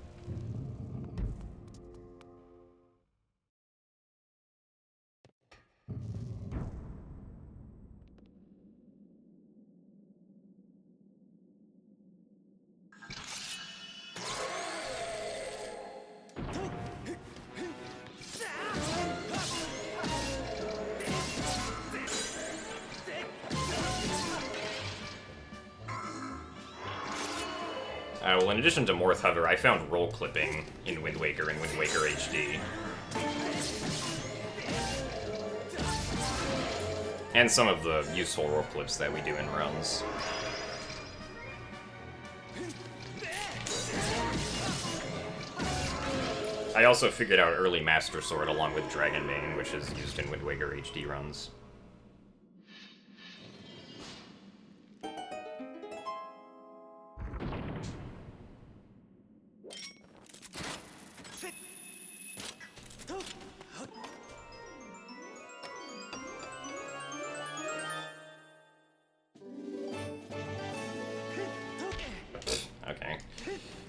Well, in addition to Morth Hover, I found roll clipping in Wind Waker and Wind Waker HD. And some of the useful roll clips that we do in runs. I also figured out early Master Sword along with Dragonbane, which is used in Wind Waker HD runs. Okay,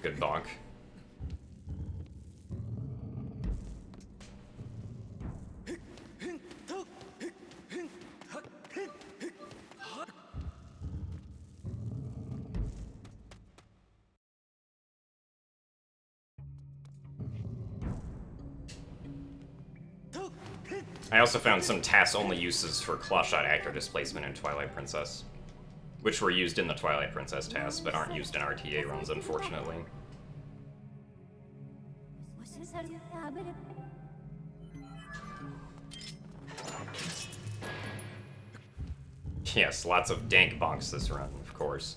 good bonk. I also found some TAS-only uses for clawshot actor displacement in Twilight Princess. which were used in the Twilight Princess tasks, but aren't used in RTA runs, unfortunately. Yes, lots of dank bonks this run, of course.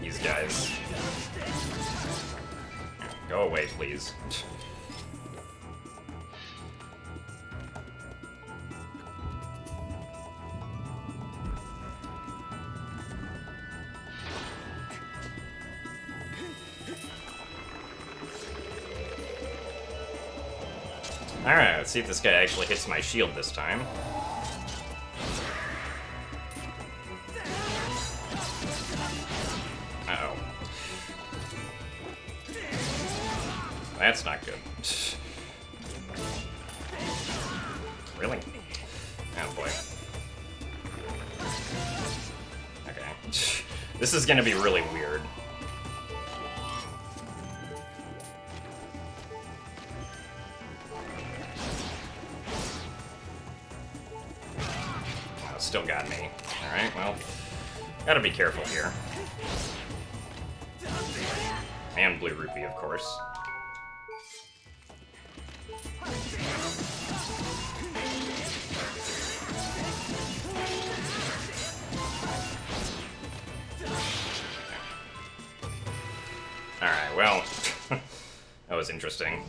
These guys. Go away, please. Alright, let's see if this guy actually hits my shield this time. Uh-oh. That's not good. Really? Oh boy. Okay. This is gonna be really weird. Oh, still got me. Alright, well, gotta be careful here. And Blue Rupee, of course. Alright, well, that was interesting.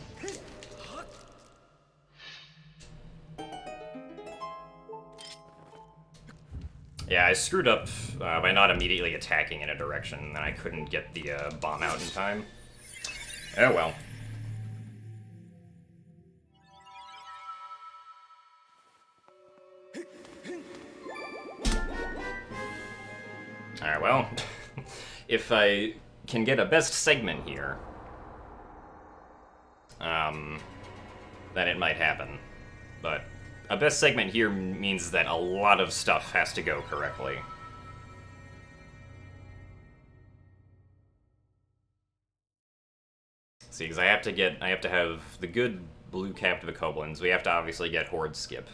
Yeah, I screwed up by not immediately attacking in a direction, and then I couldn't get the bomb out in time. Oh well. Alright, well, if I can get a best segment here, then it might happen. But a best segment here means that a lot of stuff has to go correctly. See, because I have to have the good blue cap to the Koblins. We have to obviously get Horde Skip.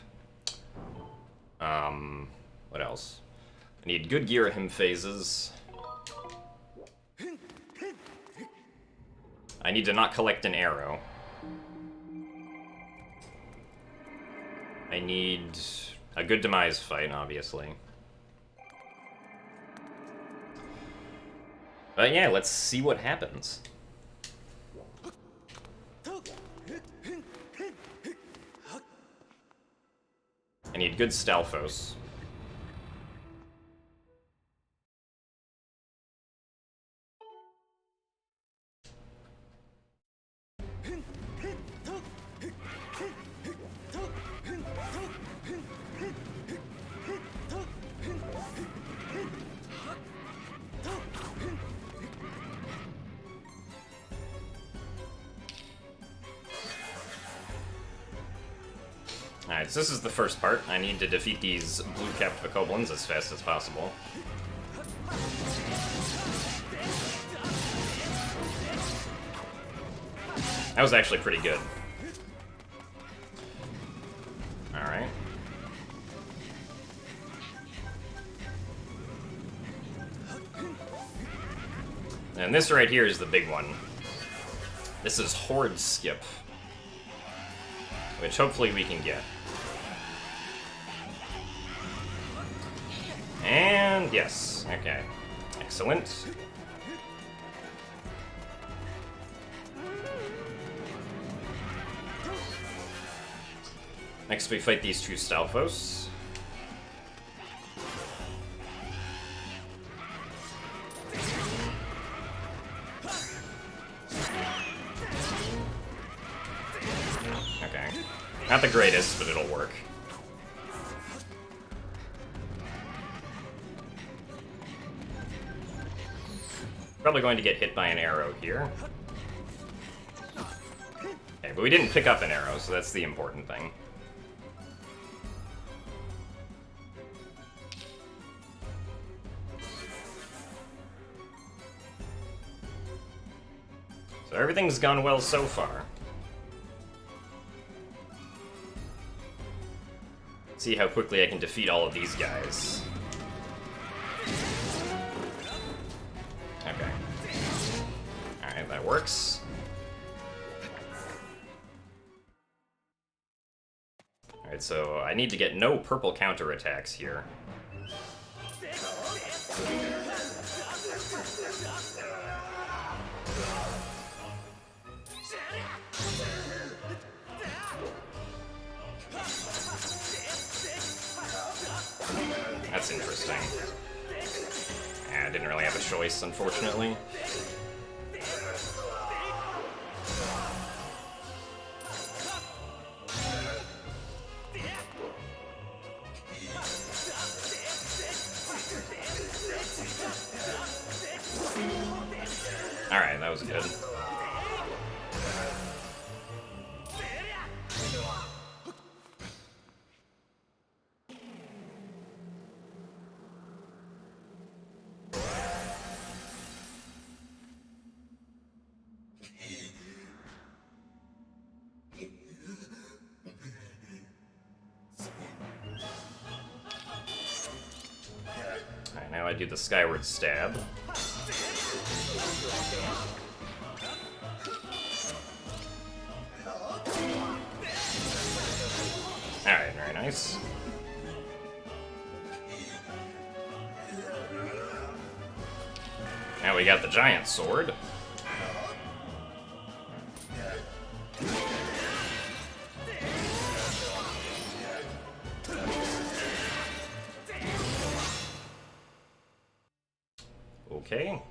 What else? I need good Girahim phases. I need to not collect an arrow. I need a good Demise fight, obviously. But yeah, let's see what happens. I need good Stalfos. Alright, so this is the first part. I need to defeat these blue-capped Bokoblins as fast as possible. That was actually pretty good. Alright. And this right here is the big one. This is Horde Skip, which hopefully we can get. And yes, okay. Excellent. Next we fight these two Stalfos. Okay. Not the greatest, but it'll work. Probably going to get hit by an arrow here. Okay, but we didn't pick up an arrow, so that's the important thing. So everything's gone well so far. See how quickly I can defeat all of these guys. Okay. Alright, that works. Alright, so I need to get no purple counterattacks here. That's interesting. Yeah, I didn't really have a choice, unfortunately. Alright, that was good. Alright, now I do the skyward stab. Alright, very nice. Now we got the giant sword. Okay.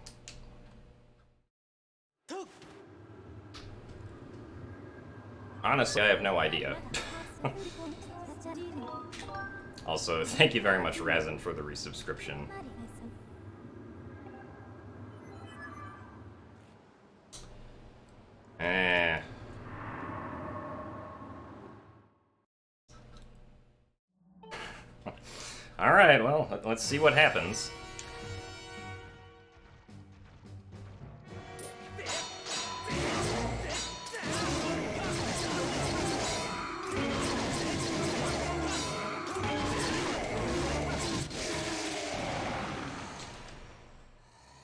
Honestly, I have no idea. Also, thank you very much, Razin, for the resubscription. Alright, well, let's see what happens.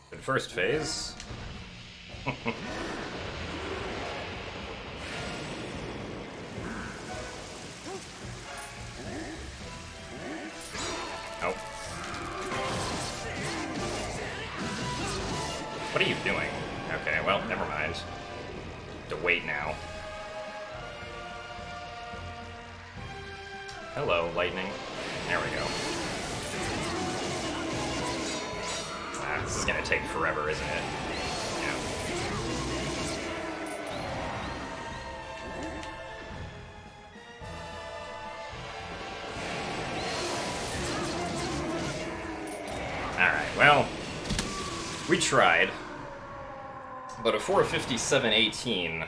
Good first phase. Oh. What are you doing? Okay, well, never mind. To wait now. Hello, lightning. There we go. Ah, this is gonna take forever, isn't it? Yeah. Alright, well, we tried, but a 457.18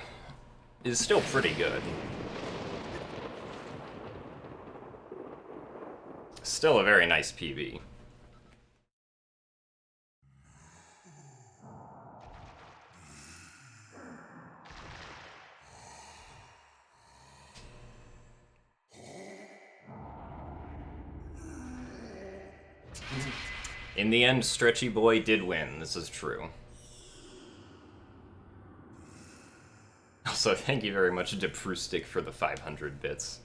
is still pretty good. Still a very nice PB. In the end, Stretchy Boy did win. This is true. Also, thank you very much, Deprustic, for the 500 bits.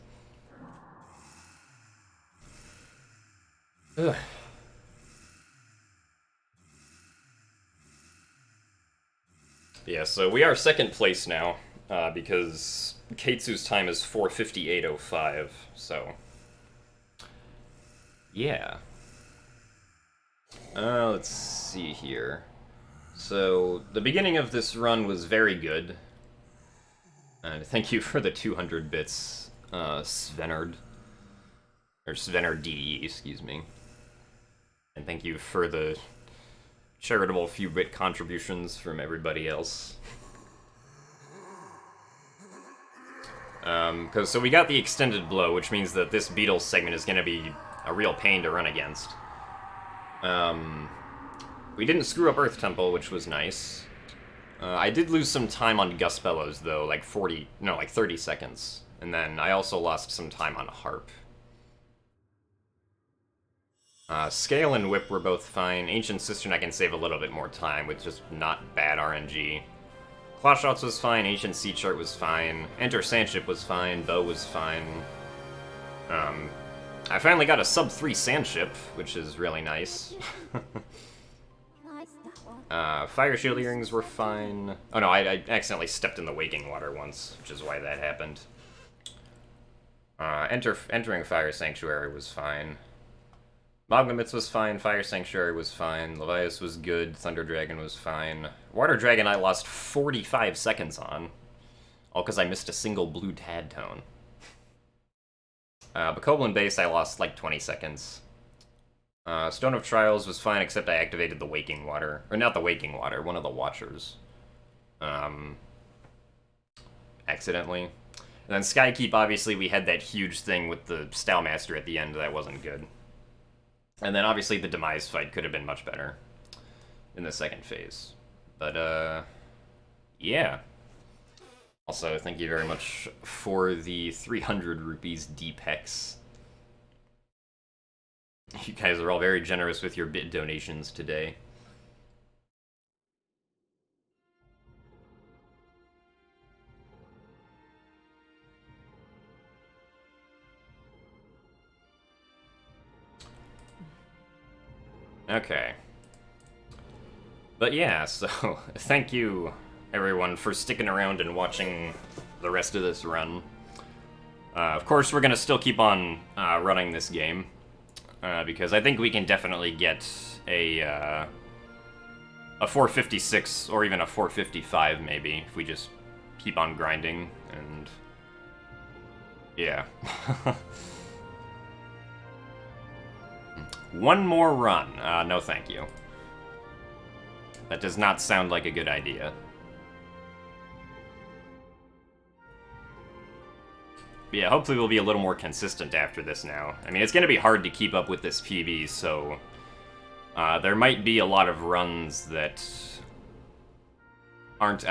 Ugh. Yeah, so we are second place now, because Keitsu's time is 4:58:05, so... Yeah. Let's see here. So, the beginning of this run was very good. Thank you for the 200 bits, Svenard. Or Svenard DE, excuse me. And thank you for the charitable few bit contributions from everybody else. So we got the extended blow, which means that this Beatles segment is going to be a real pain to run against. We didn't screw up Earth Temple, which was nice. I did lose some time on Gus Bellows, though, like 30 seconds. And then I also lost some time on Harp. Scale and Whip were both fine. Ancient Cistern I can save a little bit more time with just not bad RNG. Claw Shots was fine, Ancient Sea Chart was fine, Enter Sandship was fine, Bow was fine. I finally got a sub-3 Sandship, which is really nice. Fire Shield Earrings were fine. Oh no, I accidentally stepped in the Waking Water once, which is why that happened. Entering Fire Sanctuary was fine. Moglamitz was fine, Fire Sanctuary was fine, Levias was good, Thunder Dragon was fine. Water Dragon I lost 45 seconds on, all because I missed a single blue Tad tone. Bokoblin Base I lost like 20 seconds. Stone of Trials was fine, except I activated the Waking Water. Or not the Waking Water, one of the Watchers. Accidentally. And then Skykeep, obviously, we had that huge thing with the Stylemaster at the end that wasn't good. And then, obviously, the Demise fight could have been much better in the second phase. But, yeah. Also, thank you very much for the 300 rupees Deep Hex. You guys are all very generous with your bit donations today. Okay. But yeah, so thank you everyone for sticking around and watching the rest of this run. Of course, we're gonna still keep on running this game. Because I think we can definitely get a 456 or even a 455 maybe if we just keep on grinding and yeah. One more run. No thank you. That does not sound like a good idea. But yeah, hopefully we'll be a little more consistent after this now. I mean, it's going to be hard to keep up with this PB, so there might be a lot of runs that aren't